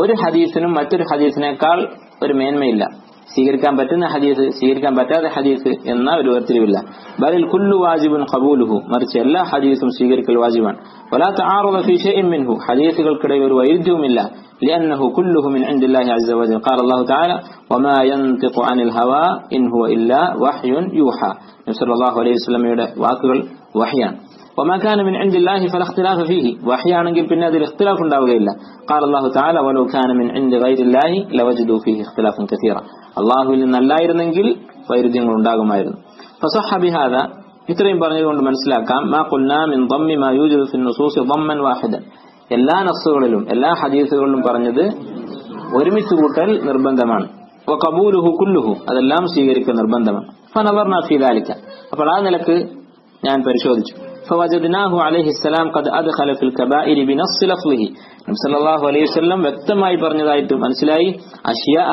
ഒരു ഹദീസിനും മറ്റൊരു ഹദീസിനേക്കാൾ ഒരു മേന്മയില്ല. സ്വീകരിക്കാൻ പറ്റുന്ന ഹദീസ്, സ്വീകരിക്കാൻ പറ്റാത്ത ഹദീസ് എന്ന ഒരു വേർതിരിവില്ല. ബലിൽ കുല്ലു വാജിബുൻ ഖബൂലുഹു, മറിച്ച് എല്ലാ ഹദീസും സ്വീകരിക്കൽ വാജിബാണ്. വലാ തആറുദ ഫീ ഷൈഇൻ മിൻഹു, ഹദീസുകൾക്കിടയിൽ ഒരു വൈരുദ്ധ്യവുമില്ല. لأنه كله من عند الله عز وجل. قال الله تعالى وما ينطق عن الهوى إن هو إلا وحي يوحى. നബി സല്ലല്ലാഹു അലൈഹി വസല്ലമയുടെ വാക്കുകൾ വഹ്യാണ്. وما كان من عند الله فلا اختلاف فيه, വഹ്യാണെങ്കിൽ പിന്നെ അതിൽ ഇഖ്തിലാഫ് ഉണ്ടാവുകയില്ല. قال الله تعالى ولو كان من عند غير الله لوجدوا فيه اختلافا كثيرا. അല്ലാഹുവിൽ നിന്നല്ലായിരുന്നെങ്കിൽ വൈരുദ്ധ്യങ്ങൾ ഉണ്ടാകുമായിരുന്നു. فصح بهذا, ഇത്രയും പറഞ്ഞുകൊണ്ട് മനസ്സിലാക്കാം, ما قلنا من ضم ما يوجد في النصوص ضما واحدا, എല്ലാ നസ്സുകളിലും എല്ലാ ഹദീസുകളിലും പറഞ്ഞത് ഒരുമിച്ച് കൂട്ടൽ നിർബന്ധമാണ്. وقبوله كله, അതെല്ലാം സ്വീകരിക്കൽ നിർബന്ധമാണ്. فنظرنا في ذلك, അപ്പോൾ ആ നിലക്ക് ഞാൻ പരിശോധിച്ചു. فوجدناه عليه السلام قد أدخل في الكبائر بنص لفظه, നബി സല്ലല്ലാഹു അലൈഹി വസല്ലം വ്യക്തമായി പറഞ്ഞതായിട്ട് മനസ്സിലായി. അഷ്യാഅ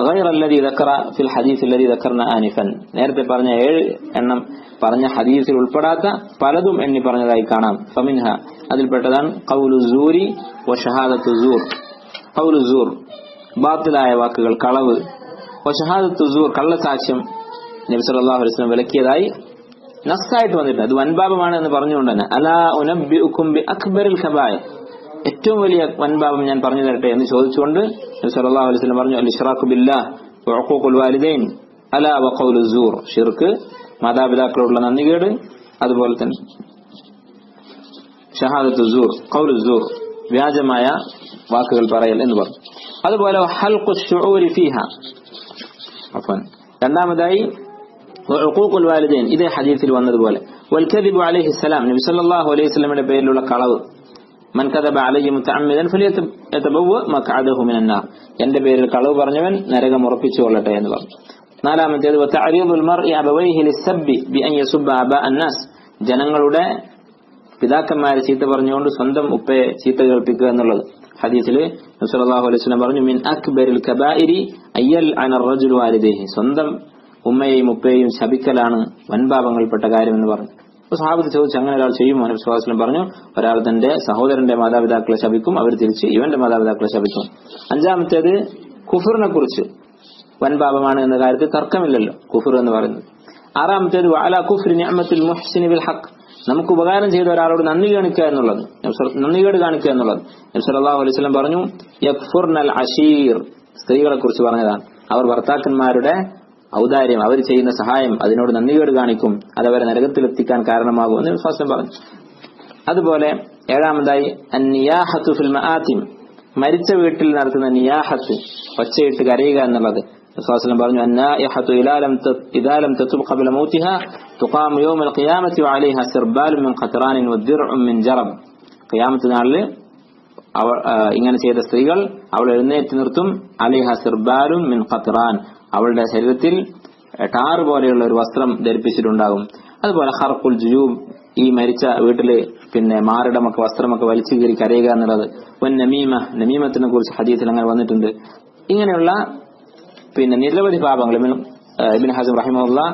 غير الذي ذكر في الحديث الذي ذكرنا آنفا, നേരത്തെ പറഞ്ഞ 7 എണ്ണം പറഞ്ഞ ഹദീസിൽ ഉൾപ്പെടാത്ത പലതും എണ്ണി പറഞ്ഞതായി കാണാം. ഫമിൻഹ, അതിൽപ്പെട്ടതാണ് ഖൗലു സൂരി വശഹാദത്തു സൂർ. ഖൗലു സൂർ, ബാത്തിലായ വാക്കുകൾ, കളവ്. വശഹാദത്തു സൂർ, കള്ളസാക്ഷ്യം നബി സല്ലല്ലാഹു അലൈഹി വസല്ലം വിലക്കിയതായി നസ്സായിട്ട് വന്നിട്ടുണ്ട്. അത് വൻപാപമാണ് എന്ന് പറഞ്ഞുകൊണ്ട് തന്നെ. അലാ ഉനബ്ബിഉകും ബി അക്ബറിൽ ഖബായ, ഏറ്റവും വലിയ വൻപാപം ഞാൻ പറഞ്ഞു തരട്ടെ എന്ന് ചോദിച്ചുകൊണ്ട് നബി സല്ലല്ലാഹു അലൈഹി വസല്ലം പറഞ്ഞു, അൽ ഇശ്റാഖു ബില്ലാഹ് വ ഉഖൂഖുൽ വാലിദൈൻ അലാ വ ഖൗലു സൂർ, ഷിർക്ക്, മാതാപിതാക്കളോടുള്ള നന്ദികേട്, അതുപോലെ തന്നെ ഷഹാദത്തു സൂർ, ഖൗലു സൂർ, വ്യാജമായ വാക്കുകൾ പറയൽ എന്ന് പറഞ്ഞു. അതുപോലെ ഹൽഖു ശുഊരി ഫീഹ, രണ്ടാമതായി ഉഖൂഖുൽ വാലിദൈൻ, ഇതേ ഹദീസിൽ വന്നതുപോലെ. വൽ കദിബു അലൈഹിസ്സലാം, നബി സല്ലല്ലാഹു അലൈഹി വസല്ലമയുടെ പേരിലുള്ള കളവ്. മൻ കദബ അലൈഹി മുതഅമ്മിദൻ ഫലിയതബവ്വ മഖഅദഹു മിനൻ നാർ, എന്റെ പേരിൽ കളവ് പറഞ്ഞവൻ നരകം ഉറപ്പിച്ചുകൊള്ളട്ടെ എന്ന് പറഞ്ഞു. നാലാമത്തേത് വതഅരീദുൽ മർഇ അബവൈഹി ലിസ്സബ്ബി ബിഅൻ യസുബ്ബ അബാഅൻ നാസ്, ജനങ്ങളുടെ പിതാക്കന്മാരെ ചീത്ത പറഞ്ഞുകൊണ്ട് സ്വന്തം ഉപ്പയെ ചീത്ത കേൾപ്പിക്കുക എന്നുള്ളത്. ഹദീസിൽ നബി സല്ലല്ലാഹു അലൈഹി വസല്ലം പറഞ്ഞു, മിൻ അക്ബരിൽ കബായിരി അയ്യൽ അനർ റജുലു വാലിദൈഹി, സ്വന്തം ഉമ്മയെയും ഉപ്പയെയും ശപിക്കലാണ് വൻപാപങ്ങൾപ്പെട്ട കാര്യം എന്ന് പറഞ്ഞു. അപ്പോൾ സഹാബത്ത് ചോദിച്ചു, അങ്ങനെ ഒരാൾ ചെയ്യുമോ? നബി സല്ലല്ലാഹു അലൈഹി വസല്ലം പറഞ്ഞു, ഒരാൾ തന്റെ സഹോദരന്റെ മാതാപിതാക്കളെ ശപിക്കും, അവർ തിരിച്ച് ഇവന്റെ മാതാപിതാക്കളെ ശപിക്കും. അഞ്ചാമത്തേത് കുഫറിനെ കുറിച്ച്, വൻപാപമാണ് എന്ന കാര്യത്തിൽ തർക്കമില്ലല്ലോ കുഫർ എന്ന് പറയുന്നത്. ആറാമത്തേത് വഅലാ കുഫ്രി നിഅമത്തിൽ മുഹ്സിനി ബിൽ ഹഖ്, നമുക്ക് ഉപകാരം ചെയ്ത ഒരാളോട് നന്ദി കാണിക്കുക എന്നുള്ളത്, നന്ദികേട് കാണിക്കുക എന്നുള്ളത്. നബി സല്ലല്ലാഹു അലൈഹി വസല്ലം പറഞ്ഞു, യക്ഫുർനൽ അശീർ, സ്ത്രീകളെ കുറിച്ച് പറഞ്ഞതാണ്. അവർ ഭർത്താക്കന്മാരുടെ ഔദാര്യം, അവർ ചെയ്യുന്ന സഹായം, അതിനോട് നന്ദികേട് കാണിക്കും, അതവരെ നരകത്തിലെത്തിക്കാൻ കാരണമാകും എന്ന് വിശ്വാസം പറഞ്ഞു. അതുപോലെ ഏഴാമതായി അന്നിയാഹത്തു ഫിൽ മആതിം, മരിച്ച വീട്ടിൽ നടത്തുന്ന നിയാഹത്ത്, ഒച്ചയിട്ട് കരയുക എന്നുള്ളത്. റസൂലുള്ളാഹി സ്വല്ലല്ലാഹു അലൈഹി വസല്ലം പറഞ്ഞു, അന്നായിഹത്തു ഇദാ ലം തതുബ് ഖബ്ല മൗതിഹാ തുഖാമു യൗമൽ ഖിയാമത്തി വഅലൈഹാ സിർബാലുൻ മിൻ ഖത്റാനിൻ വദിർഉൻ മിൻ ജറബ്. ഖിയാമത്ത് നാളിൽ ഇങ്ങനെ ചെയ്ത സ്ത്രീകൾ അവൾ എഴുന്നേറ്റ് നിർത്തും. അലൈഹാ സിർബാലുൻ മിൻ ഖത്റാൻ, അവളുടെ ശരീരത്തിൽ ടാർ പോലെയുള്ള ഒരു വസ്ത്രം ധരിപ്പിച്ചിട്ടുണ്ടാകും. അതുപോലെ ഖർഖുൽ ജുയൂബ്, ഈ മരിച്ച വീട്ടില് മാറിടമൊക്കെ വസ്ത്രമൊക്കെ വലിച്ചു കീറി കരയുക എന്നുള്ളത്. നമീമ, നമീമത്തിനെ കുറിച്ച് ഹദീസിൽ അങ്ങനെ വന്നിട്ടുണ്ട്. ഇങ്ങനെയുള്ള നിരവധി പാപങ്ങൾ ഇബ്നു ഹസ്ം റഹിമഹുല്ലാഹ്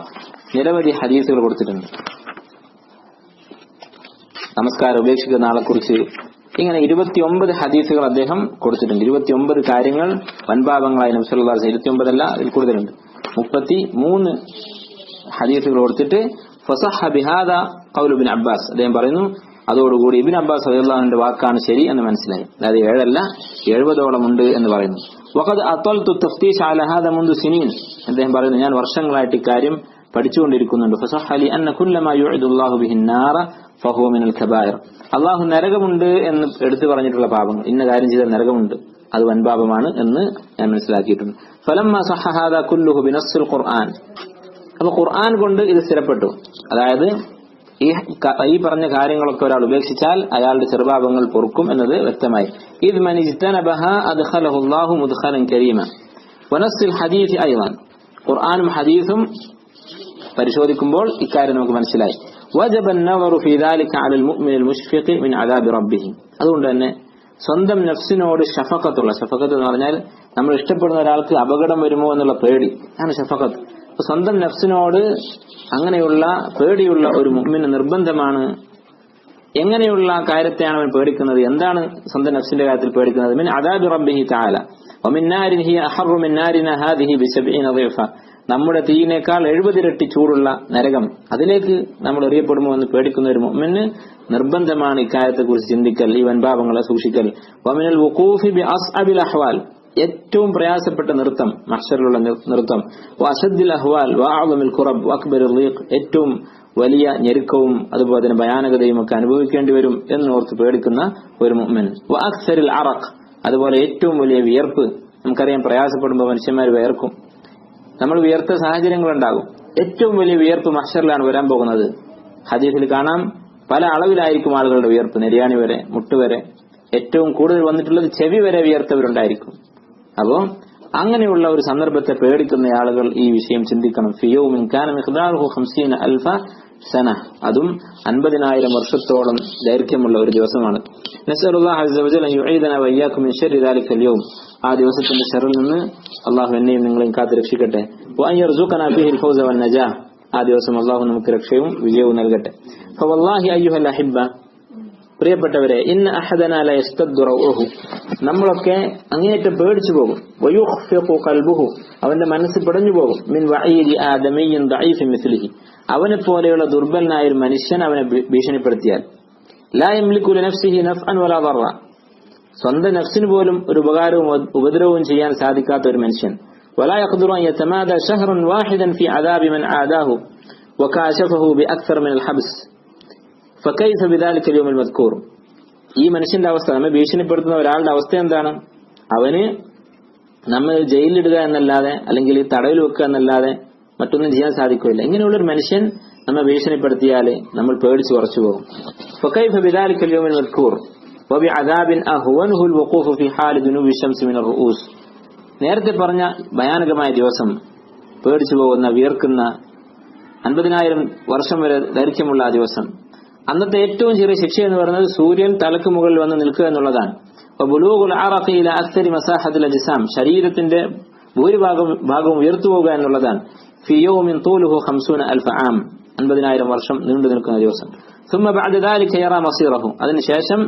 നിരവധി ഹദീസുകൾ കൊടുത്തിട്ടുണ്ട്. നമസ്കാരം ഉപേക്ഷിക്കുന്ന ആളെ കുറിച്ച് ഇങ്ങനെ 29 ഹദീസുകൾ അദ്ദേഹം കൊടുത്തിട്ടുണ്ട്. 29 കാര്യങ്ങൾ വൻപാപങ്ങളായി നബി സല്ലല്ലാഹു അലൈഹി വസല്ലം 29 അല്ല, ഇതിൽ കൂടുതലുണ്ട്. 33 ഹദീസുകൾ കൊടുത്തിട്ട് ഫസഹ ബിഹാദാ ഖൗലു ഇബ്നു അബ്ബാസ്, അദ്ദേഹം പറയുന്നു അതോടുകൂടി ഇബ്നു അബ്ബാസ് റളിയല്ലാഹു അൻഹുവിന്റെ വാക്കാണ് ശരി എന്ന് മനസ്സിലായി. അതായത് 7 അല്ല 70ഓളം ഉണ്ട് എന്ന് പറയുന്നു. വഖദ് അത്തൽതു തഫ്തീഷ് അലാ ഹാദാ മുൻദു സിനീൻ, അദ്ദേഹം പറയുന്നു ഞാൻ വർഷങ്ങളായിട്ട് ഇക്കാര്യം പഠിച്ചുകൊണ്ടിരിക്കുന്നുണ്ട്. ഫസഹ ലി അന്ന കുല്ലമാ യുഇദുല്ലാഹു ബിഹിൻ നാറ ഫഹുവ മിനൽ കബായിർ, അല്ലാഹു നരകമുണ്ട് എന്ന് എടുത്തു പറഞ്ഞിട്ടുള്ള പാപങ്ങൾ, ഇന്ന കാര്യം ചെയ്താൽ നരകമുണ്ട്, അത് വൻപാപമാണ് എന്ന് ഞാൻ മനസ്സിലാക്കിയിട്ടുണ്ട്. ഫലമ്മ സഹ ഹാദാ കുല്ലുഹു ബിനസ്സുൽ ഖുർആൻ, അപ്പൊ ഖുർആൻ കൊണ്ട് ഇത് സ്ഥിരപ്പെട്ടു. അതായത് ഈ പറഞ്ഞ കാര്യങ്ങളൊക്കെ ഒരാൾ ഉപേക്ഷിച്ചാൽ അയാളുടെ ചെറുപാപങ്ങൾ പൊറുക്കും എന്നത് വ്യക്തമായി. ഇദ് മൻ ഇജ്തനബഹാ അദ്ഖലഹു അല്ലാഹു മുദ്ഖലൻ കരീമ വനസ്സുൽ ഹദീസ് അയ്വാൻ, ഖുർആനും ഹദീസും പരിശോധിക്കുമ്പോൾ ഇക്കാര്യം നമുക്ക് മനസ്സിലായി. വജബ അൻ-നദറു ഫീ ദാലിക അലൽ മുഅ്മിനിൽ മുശ്ഫിഖി മിൻ അദാബി റബ്ബിഹി, അതുകൊണ്ട് തന്നെ സ്വന്തം നഫ്സിനോട് ഷഫഖത്തുള്ള, ഷഫഖത്ത് എന്ന് പറഞ്ഞാൽ നമ്മൾ ഇഷ്ടപ്പെടുന്ന ഒരാൾക്ക് അപകടം വരുമോ എന്നുള്ള പേടി ആണ് ഷഫഖത്ത്. സ്വന്തം നഫ്സിനോട് അങ്ങനെയുള്ള പേടിയുള്ള ഒരു മുഅ്മിന് നിർബന്ധമാണ്. എങ്ങനെയുള്ള കാര്യത്തെയാണ് അവൻ പേടിക്കുന്നത്? എന്താണ് സ്വന്തം നഫ്സിന്റെ കാര്യത്തിൽ പേടിക്കുന്നത്? മിൻ അദാബി റബ്ബിഹി തആല വമിൻ നാരിൻ ഹിയ അഹറു മിൻ നാരിന ഹാദിഹി ബി70 ളൈഫ, നമ്മുടെ തീയിനേക്കാൾ 70 ഇരട്ടി ചൂടുള്ള നരകം, അതിലേക്ക് നമ്മൾ എറിയപ്പെടുമോ എന്ന് പേടിക്കുന്ന ഒരു മുഅ്മിന് നിർബന്ധമാണ് ഇക്കാര്യത്തെക്കുറിച്ച് ചിന്തിക്കൽ, ഈ വൻപാപങ്ങളെ സൂക്ഷിക്കൽ. വമിനൽ വുഖൂഫി ബി അസ്അബിൽ അഹ്വാൽ, ഏറ്റവും പ്രയാസപ്പെട്ട നൃത്തം, മഹ്ശറിലുള്ള നൃത്തം. വഅശദ്ദിൽ അഹ്വാൽ വഅഅ്ളമിൽ ഖുറബ് വഅക്ബറിൽ ളീഖ്, ഏറ്റവും വലിയ ഞെരുക്കവും അതുപോലെ തന്നെ ഭയാനകതയും ഒക്കെ അനുഭവിക്കേണ്ടി വരും എന്നോർത്ത് പേടിക്കുന്ന ഒരു മുഅ്മിൻ. വഅക്സറിൽ അറഖ്, അതുപോലെ ഏറ്റവും വലിയ വിയർപ്പ്. നമുക്കറിയാം പ്രയാസപ്പെടുമ്പോൾ മനുഷ്യന്മാർ വിയർക്കും, നമ്മൾ വിയർത്ത സാഹചര്യങ്ങളുണ്ടാകും. ഏറ്റവും വലിയ വിയർപ്പ് മഹ്ശറിലാണ് വരാൻ പോകുന്നത്. ഹദീസിൽ കാണാം പല അളവിലായിരിക്കും ആളുകളുടെ വിയർപ്പ്, നെരിയാണി വരെ, മുട്ടുവരെ. ഏറ്റവും കൂടുതൽ വന്നിട്ടുള്ളത് ചെവി വരെ വിയർത്തവരുണ്ടായിരിക്കും. അപ്പോ അങ്ങനെയുള്ള ഒരു സന്ദർഭത്തെ പേടിക്കുന്ന ആളുകൾ ഈ വിഷയം ചിന്തിക്കണം. ഫിയൗമിൻ കാന മിഖ്ദാറുഹു 50,000 സന, അതും 50,000 വർഷത്തോളം ദൈർഘ്യമുള്ള ഒരു ദിവസമാണ്. നസ്അലുല്ലാഹ അസ്സ വജല്ല അൻ യുഈദന വഇയ്യാകും മിൻ ശർരി ദാലിക്കൽ യൗം, ആ ദിവസത്തിന്റെ ശർറിൽ നിന്ന് അല്ലാഹു എന്നെയും നിങ്ങളെയും കാത്തു രക്ഷിക്കട്ടെ. വഅൻ യർസുഖന ഫീഹിൽ ഫൗസ വൻ നജാഹ്, ആ ദിവസം അല്ലാഹു നമുക്ക് രക്ഷയും വിജയവും നൽകട്ടെ. ഫവല്ലാഹി അയ്യുഹൽ അഹിബ്ബ, പ്രിയപ്പെട്ടവരെ, ഇന്ന അഹദന ല യസ്തദ്ദു റൗഹു, നമ്മളൊക്കെ അങ്ങേയറ്റം പേടിച്ചു പോകും. വയുഖ്ഫിഖു ഖൽബുഹു, അവന്റെ മനസ്സ് പിടഞ്ഞു പോകും. മിൻ വഈദി ആദമിയ്യിൻ ദഈഫിൻ മിസ്ലിഹി, അവനെ പോലെയുള്ള ദുർബലനായ ഒരു മനുഷ്യൻ അവനെ ഭീഷണിപ്പെടുത്തിയാൽ. ലാ യംലികു ലിനഫ്സിഹി നഫ്അൻ വലാ ദർറ, സ്വന്തം നഫ്സിന് പോലും ഒരു ഉപകാരവും ഉപദ്രവവും ചെയ്യാൻ സാധിക്കാത്ത ഒരു മനുഷ്യൻ. വലാ യഖ്ദിറു അൻ യതമാദ ശഹ്റൻ വാഹിദൻ ഫി അദാബി മൻ ആദാഹു വകാശഫഹു ബിഅക്സർ മിനൽ ഹബ്സ് ഫകൈഫ ബിദാലിക യൗമിൽ മദ്കൂർ. ഈ മനുഷ്യന്റെ അവസ്ഥ, നമ്മെ ഭീഷണിപ്പെടുത്തുന്ന ഒരാളുടെ അവസ്ഥ എന്താണ്? അവന് നമ്മൾ ജയിലിലിടുക എന്നല്ലാതെ, അല്ലെങ്കിൽ ഈ തടവിൽ വെക്കുക എന്നല്ലാതെ മറ്റൊന്നും ചെയ്യാൻ സാധിക്കില്ല. ഇങ്ങനെയുള്ളൊരു മനുഷ്യൻ നമ്മെ ഭീഷണിപ്പെടുത്തിയാൽ നമ്മൾ പേടിച്ചു കുറച്ചു പോകും. ഫകൈഫ ബിദാലിക യൗമിൽ മദ്കൂർ വബിഅദാബിൻ അഹ്വനുഹു അൽവുഖൂഫ് ഫി ഹാലി ദുനൂബി ശംസി മിനർ റൂസ്. നേരത്തെ പറഞ്ഞ ഭയാനകമായ ദിവസം, പേടിച്ചു പോകുന്ന, വിയർക്കുന്ന 50,000 വർഷം വരെ ദൈർഘ്യമുള്ള ആ ദിവസം, അന്നത്തെ ഏറ്റവും ചെറിയ ശിക്ഷ എന്ന് പറയുന്നത് സൂര്യൻ തലക്ക് മുകളിൽ വന്ന് നിൽക്കുക എന്നുള്ളതാണ്. വബുലൂഗുൽ അറഖി ഇലാ അക്സരി മസാഹത്തിൽ അജ്സാം, ശരീരത്തിന്റെ ഭൂരിഭാഗവും ഉയർത്തു പോകുക എന്നുള്ളതാണ്. ഫി യൗമിൻ തൂലുഹു 50,000 ആം, 50,000 വർഷം നീണ്ടു നിൽക്കുന്ന ദിവസം. സുമ്മ ബഅദ ദാലിക യറാ മസീറഹു, അതിനുശേഷം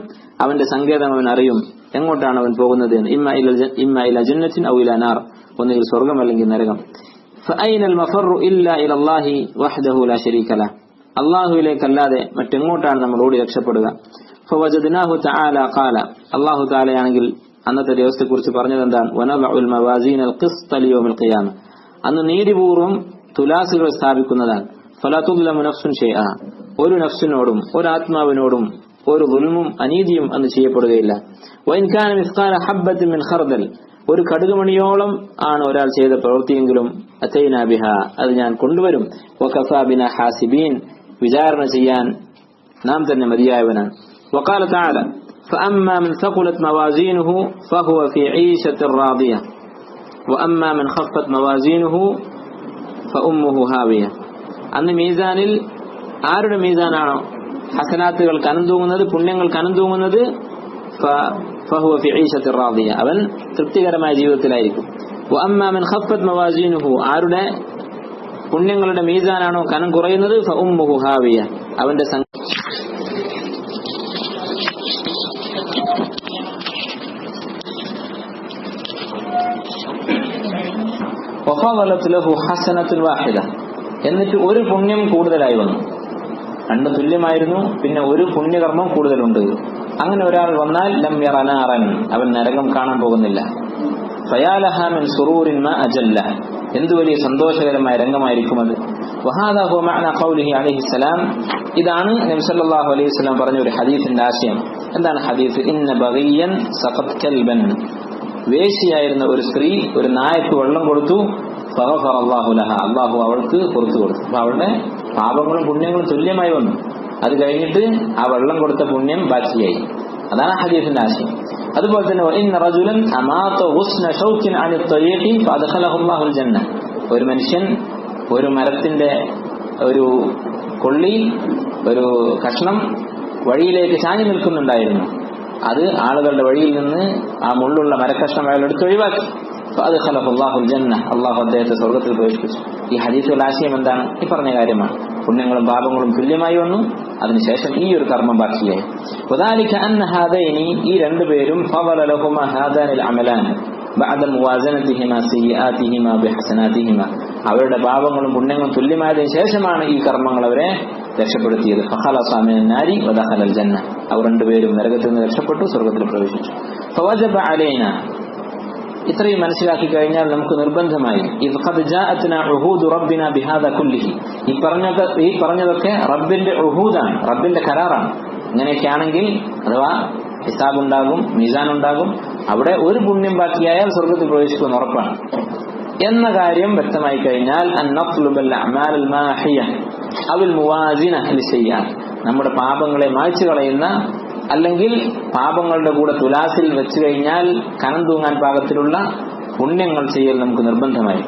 അവന്റെ സങ്കേതം അവൻ അറിയും, എങ്ങോട്ടാണ് അവൻ പോകുന്നത് എന്ന്. ഇമ്മ ഇലാ ജന്നത്തിൻ ഔ ഇലാ നാർ, ഒന്നുകിൽ സ്വർഗ്ഗം അല്ലെങ്കിൽ നരകം. ഫഅയ്നൽ മഫറു ഇല്ലാ ഇലല്ലാഹി വഹ്ദഹു ലാ ശരീക ലഹ്, അല്ലാഹുവിലേക്കല്ലാതെ മറ്റെങ്ങോട്ടാണ് നമ്മൾ ഓടി രക്ഷപ്പെടുക. ഫവജദ്നാഹു തആല ഖാല, അല്ലാഹു തആലയാണെങ്കിൽ അന്നത്തെ ദിവസത്തെക്കുറിച്ച് പറഞ്ഞത് എന്താണ്? വനബഉൽ മവാസീനൽ ഖിസ്ത ലിയൗമിൽ ഖിയാമ, അന്ന് നീതിപൂർവ്വം തുലാസുകൾ സ്ഥാപിക്കുന്നതാണ്. ഫലാ തുദ്ലമു നഫ്സുൻ ഷൈഅ, ഒരു നഫ്സിനോടും ഒരു ആത്മാവിനോടും ഒരു ദുൽമും അനീതിയും അന്ന് ചെയ്യപ്പെടുകയില്ല. വഇൻ കാന മിസ്ഖാല ഹബ്ബത്തിൻ മിൻ ഖർദൽ, ഒരു കടുകുമണിയോളം ആണ് ഒരാൾ ചെയ്ത പ്രവൃത്തിയെങ്കിലും അതൈനാ ബിഹാ, അത് ഞാൻ കൊണ്ടുവരും. വകഫാ ബിനാ ഹാസിബീൻ, വിചാരണ ചെയ്യാൻ നാം തന്നെ മതിയായവനാണ്. വഖാല തആല فأما من ثقلت موازينه فهو في عيشة راضية وأما من خفت موازينه فأمه هاوية. അന്ന് മീസാനിൽ ആരുടെ മീസാനാണോ ഹസനാത്തുകൾ കനം തൂങ്ങുന്നത്, പുണ്യങ്ങൾ കനം തൂങ്ങുന്നത്, ഫഹുവ ഫി ഈശത്തിർ റാദിയ, അവൻ തൃപ്തികരമായ ജീവിതത്തിലായിരിക്കും. വഅമ്മാ മൻ ഖഫ്ഫത് മവാസീനുഹു, ആരുടെ പുണ്യങ്ങളുടെ മീസാനാണോ കനം കുറയുന്നത്, ഫഉമ്മുഹു ഹാവിയ, അവന്റെ വഫളത് ലഹു ഹസനത്തുൻ വാഹിദ, എന്നിട്ട് ഒരു പുണ്യം കൂടുതലായി വന്നു. രണ്ട് തുല്യമായിരുന്നു, പിന്നെ ഒരു പുണ്യകർമ്മം കൂടുതലുണ്ട്. അങ്ങനെ ഒരാൾ വന്നാൽ ലം യറ നാറൻ, അവൻ നരകം കാണാൻ പോകുന്നില്ല. ഫയാലഹാ മിൻ സുറൂരിൻ മാ അജല്ല, എന്തു വലിയ സന്തോഷകരമായ രംഗമായിരിക്കും അത്. വഹാദാ ഹുവ മഅന ഖൗലിഹി അലൈഹിസ്സലാം, ഇതാണ് നബി സല്ലല്ലാഹു അലൈഹി വസല്ലം പറഞ്ഞ ഒരു ഹദീസിന്റെ ആശയം. എന്താണ് ഹദീസ്? ഇന്ന ബഗിയൻ സഖത് കൽബൻ, വേശ്യയായിരുന്ന ഒരു സ്ത്രീ ഒരു നായക്ക് വെള്ളം കൊടുത്തു. ഫഗഫറ അല്ലാഹു ലഹ, അല്ലാഹു അവൾക്ക് പുറത്തു കൊടുത്തു. അപ്പൊ അവളുടെ പാപങ്ങളും പുണ്യങ്ങളും തുല്യമായി വന്നു. അത് കഴിഞ്ഞിട്ട് ആ വെള്ളം കൊടുത്ത പുണ്യം ബാക്കിയായി. അതാണ് ഹദീസിന്റെ ആശയം. അതുപോലെ തന്നെ വഇന്ന റജുലൻ അമാത ഗുസ്ന ഷൗകിൻ അനി ത്വരീഖി ഫഅദ്ഖലഹു അല്ലാഹുൽ ജന്ന, ഒരു മനുഷ്യൻ ഒരു മരത്തിന്റെ ഒരു കൊള്ളി, ഒരു കഷ്ണം വഴിയിലേക്ക് ചാഞ്ഞു നിൽക്കുന്നുണ്ടായിരുന്നു. അത് ആളുകളുടെ വഴിയിൽ നിന്ന് ആ മുള്ളുള്ള മരക്കഷ്ണം അയാൾ എടുത്ത് ഒഴിവാക്കി. ഫഅദ്ഖലഹു അല്ലാഹുൽ ജന്ന, അല്ലാഹു അദ്ദേഹത്തെ സ്വർഗ്ഗത്തിൽ പ്രവേശിപ്പിച്ചു. ഈ ഹദീസിന്റെ ആശയം എന്താണ്? ഈ പറഞ്ഞ കാര്യമാണ്. പുണ്യങ്ങളും പാപങ്ങളും തുല്യമായി വന്നു, അതിനുശേഷം ഈ ഒരു കർമ്മം ബാക്കിയായി. വദാലിക അന്ന ഹാദൈനി, ഈ രണ്ടുപേരും ഫളല ലഹുമാ ഹാദാനിൽ അമലാൻ ബഅദ മുവാസനതിഹിമാ സയ്യിആതിഹിമാ ബിഹസനാതിഹിമാ, അവരുടെ പാപങ്ങളും പുണ്യങ്ങളും തുല്യമായതിനു ശേഷമാണ് ഈ കർമ്മങ്ങൾ അവരെ രക്ഷപ്പെടുത്തിയത്. ഫഖലസ മിനൻ നാരി വദഖലൽ ജന്ന, അവർ രണ്ടുപേരും നരകത്തിൽ നിന്ന് രക്ഷപ്പെട്ടു, സ്വർഗ്ഗത്തിൽ പ്രവേശിച്ചു. ഫവജബ അലൈനാ, ഇത്രയും മനസ്സിലാക്കി കഴിഞ്ഞാൽ നമുക്ക് നിർബന്ധമായി ഈ പറഞ്ഞതൊക്കെ റബ്ബിന്റെ ഉഹൂദാണ്, റബ്ബിന്റെ കരാറാണ്. ഇങ്ങനെയൊക്കെയാണെങ്കിൽ അഥവാ ഹിസാബ് ഉണ്ടാകും, മീസാൻ ഉണ്ടാകും, അവിടെ ഒരു പുണ്യം ബാക്കിയായാൽ സ്വർഗ്ഗത്തിൽ പ്രവേശിക്കുമെന്ന് ഉറപ്പാണ് എന്ന കാര്യം വ്യക്തമായി കഴിഞ്ഞാൽ നമ്മുടെ പാപങ്ങളെ മായ്ച്ചു കളയുന്ന, അല്ലെങ്കിൽ പാപങ്ങളുടെ കൂടെ തുലാസിൽ വെച്ചു കഴിഞ്ഞാൽ കനം തൂങ്ങാൻ പാകത്തിലുള്ള പുണ്യങ്ങൾ ചെയ്യൽ നമുക്ക് നിർബന്ധമായി.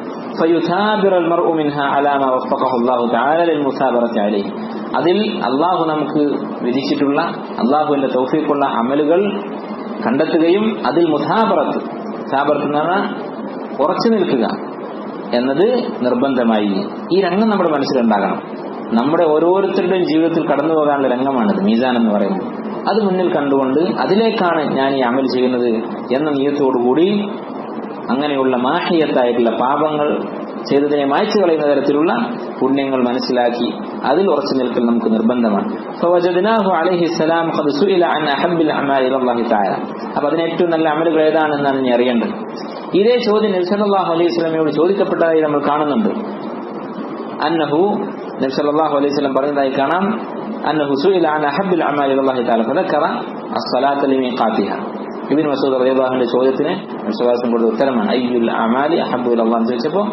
അതിൽ അള്ളാഹു നമുക്ക് വിധിച്ചിട്ടുള്ള, അള്ളാഹുവിന്റെ തൗഫീഖുള്ള അമലുകൾ കണ്ടെത്തുകയും അതിൽ മുസാബറത്ത് എന്ന് പറഞ്ഞാൽ ഉറച്ചു നിൽക്കുക എന്നത് നിർബന്ധമായി. ഈ രംഗം നമ്മുടെ മനസ്സിലുണ്ടാകണം. നമ്മുടെ ഓരോരുത്തരുടെയും ജീവിതത്തിൽ കടന്നു പോകാനുള്ള രംഗമാണിത്, മീസാൻ എന്ന് പറയുന്നത്. അത് മുന്നിൽ കണ്ടുകൊണ്ട് അതിലേക്കാണ് ഞാൻ ഈ അമൽ ചെയ്യുന്നത് എന്ന നിയത്തോടുകൂടി അങ്ങനെയുള്ള മാഹിയത്തായിട്ടുള്ള പാപങ്ങൾ ചെയ്തതിനെ മായ്ച്ചു കളയുന്ന തരത്തിലുള്ള പുണ്യങ്ങൾ മനസ്സിലാക്കി അതിൽ ഉറച്ചു നിൽക്കൽ നമുക്ക് നിർബന്ധമാണ്. അപ്പൊ അതിന് ഏറ്റവും നല്ല അമലുകൾ ഏതാണെന്നാണ് ഇനി അറിയേണ്ടത്. ഇതേ ചോദ്യം നബി സല്ലല്ലാഹു അലൈഹി വസല്ലമയോട് ചോദിക്കപ്പെട്ടതായി നമ്മൾ കാണുന്നുണ്ട്. അന്നഹു, നബി സല്ലല്ലാഹു അലൈഹി വസല്ലം പറഞ്ഞതായി കാണാം, അന്നഹു സുഇല അൻ അഹബ്ബിൽ അമാലി ഇലല്ലാഹി തആല ഫദക്കറ അസ്സലാത ലിമീഖാതിഹാ. ഇബ്നു മസ്ഊദ് റളിയല്ലാഹു അൻഹുവിന്റെ ചോദ്യത്തിന് നബി സല്ലല്ലാഹു അലൈഹി വസല്ലം കൊടുത്ത ഉത്തരമാണ് അയ്യുൽ അമാലി അഹബ്ബു ഇലല്ലാഹി എന്ന് ചോദിച്ചപ്പോൾ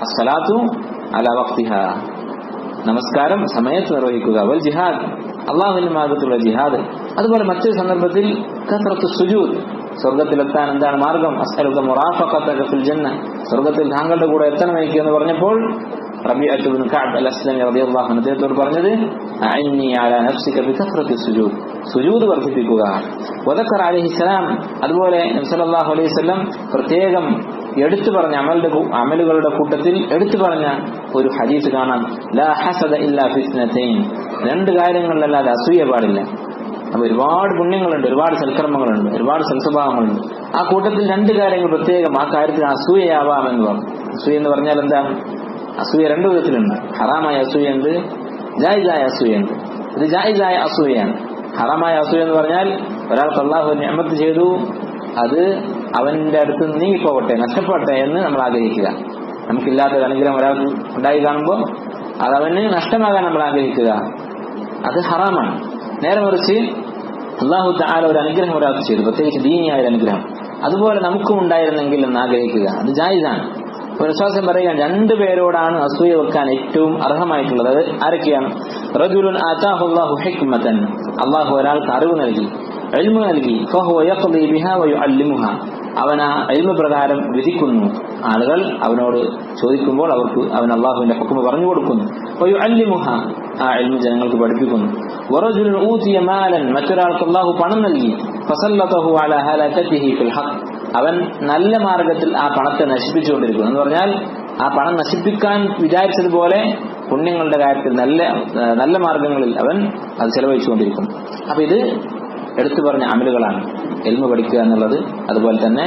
അസ്സലാത്തു അലാ വഖ്തിഹാ, നമസ്കാരം സമയത്ത് നിർവഹിക്കുക, വൽ ജിഹാദ്, അള്ളാഹുവിന്റെ മാർഗ്ഗത്തിലുള്ള ജിഹാദ്. അതുപോലെ മറ്റൊരു സന്ദർഭത്തിൽ കത്റത്തു സുജൂദ്, സ്വർഗ്ഗത്തിലെത്താൻ എന്താണ് മാർഗം? അസ്അലുക മുറാഫഖതക ഫിൽ ജന്ന, സ്വർഗ്ഗത്തിൽ താങ്കളുടെ കൂടെ എത്തണം എനിക്ക് എന്ന് പറഞ്ഞപ്പോൾ റബീഅത്ത് ഇബ്നു കഅബ് അൽ-അസ്ലമി റളിയല്ലാഹു അൻഹു അദ്ദേഹത്തോട് പറഞ്ഞത് അഇന്നി അലാ നഫ്സിക ബികത്റത്തി സുജൂദ്, സുജൂദ് വർദ്ധിപ്പിക്കുക. വദക്കർ അലൈഹിസ്സലാം, അതുപോലെ നബി സല്ലല്ലാഹു അലൈഹി വസല്ലം പ്രത്യേകം എടുത്തു പറഞ്ഞ അമലുകളുടെ കൂട്ടത്തിൽ എടുത്തു പറഞ്ഞ ഒരു ഹദീസ് കാണാം, ലാ ഹസദ ഇല്ലാ ഫി ഇസ്നതൈൻ, രണ്ട് കാര്യങ്ങളിലല്ലാതെ അസൂയ പാടില്ല. അപ്പൊ ഒരുപാട് പുണ്യങ്ങളുണ്ട്, ഒരുപാട് സൽക്കർമ്മങ്ങളുണ്ട്, ഒരുപാട് സൽസ്വഭാവങ്ങളുണ്ട്. ആ കൂട്ടത്തിൽ രണ്ട് കാര്യങ്ങൾ പ്രത്യേകം, ആ കാര്യത്തിൽ അസൂയയാവാമെന്ന് പറഞ്ഞു. അസൂയ എന്ന് പറഞ്ഞാൽ എന്താണ്? അസൂയ രണ്ടു വിധത്തിലുണ്ട്. ഹറാമായ അസൂയുണ്ട്, ജായിസായ അസൂയുണ്ട്. ഇത് ജായിസായ അസൂയയാണ്. ഹറാമായ അസൂയ എന്ന് പറഞ്ഞാൽ ഒരാൾക്ക് അല്ലാഹു നിഅമത്ത് ചെയ്തു, അത് അവന്റെ അടുത്ത് നീങ്ങിപ്പോകട്ടെ, നഷ്ടപ്പെടട്ടെ എന്ന് നമ്മൾ ആഗ്രഹിക്കുക. നമുക്കില്ലാത്തൊരു അനുഗ്രഹം ഒരാൾക്ക് ഉണ്ടായി കാണുമ്പോൾ അത് അവന് നഷ്ടമാകാൻ നമ്മൾ ആഗ്രഹിക്കുക, അത് ഹറാമാണ്. നേരെ മറിച്ച് അല്ലാഹു തആല ഒരു അനുഗ്രഹം ഒരാൾക്ക് ചെയ്തു, പ്രത്യേകിച്ച് ദീനിയായ ഒരു അനുഗ്രഹം, അതുപോലെ നമുക്കും ഉണ്ടായിരുന്നെങ്കിൽ എന്ന് ആഗ്രഹിക്കുക, അത് ജായിസാണ്. ഒരു വിശ്വാസം പറയുകയാണ്, രണ്ടുപേരോടാണ് അസൂയ വെക്കാൻ ഏറ്റവും അർഹമായിട്ടുള്ളത്. അത് ആരൊക്കെയാണ്? റജുലുൻ ആതാഹുല്ലാഹു ഹിക്മതൻ, അല്ലാഹു ഒരാൾക്ക് അറിവ് നൽകി, ഇൽമു നൽകി, ഫഹുവ യഖ്ദി ബിഹാ വയുഅല്ലിമുഹാ, അവൻ ആ ഇൽമു പ്രകാരം വിധിക്കുന്നു. ആളുകൾ അവനോട് ചോദിക്കുമ്പോൾ അവർക്ക് അവൻ അല്ലാഹുവിന്റെ ഹുക്മ പറഞ്ഞു കൊടുക്കുന്നു. വയുഅല്ലിമുഹാ, ആ ഇൽമു ജനങ്ങൾക്ക് പഠിപ്പിക്കുന്നു. വറജുലുൻ ഊതിയ മാലൻ, മറ്റൊരാൾക്ക് അല്ലാഹു പണം നൽകി, ഫസല്ലതഹു അലാ ഹലാകതിഹി ഫിൽ ഹഖ്, അവൻ നല്ല മാർഗത്തിൽ ആ പണത്തെ നശിപ്പിച്ചുകൊണ്ടിരിക്കുന്നു. എന്ന് പറഞ്ഞാൽ ആ പണം നശിപ്പിക്കാൻ വിചാരിച്ചതുപോലെ പുണ്യങ്ങളുടെ കാര്യത്തിൽ നല്ല മാർഗങ്ങളിൽ അവൻ അത് ചെലവഴിച്ചുകൊണ്ടിരിക്കുന്നു. അപ്പൊ ഇത് എടുത്തു പറഞ്ഞ അമലുകളാണ് ഇൽമു പഠിക്കുക എന്നുള്ളത്, അതുപോലെ തന്നെ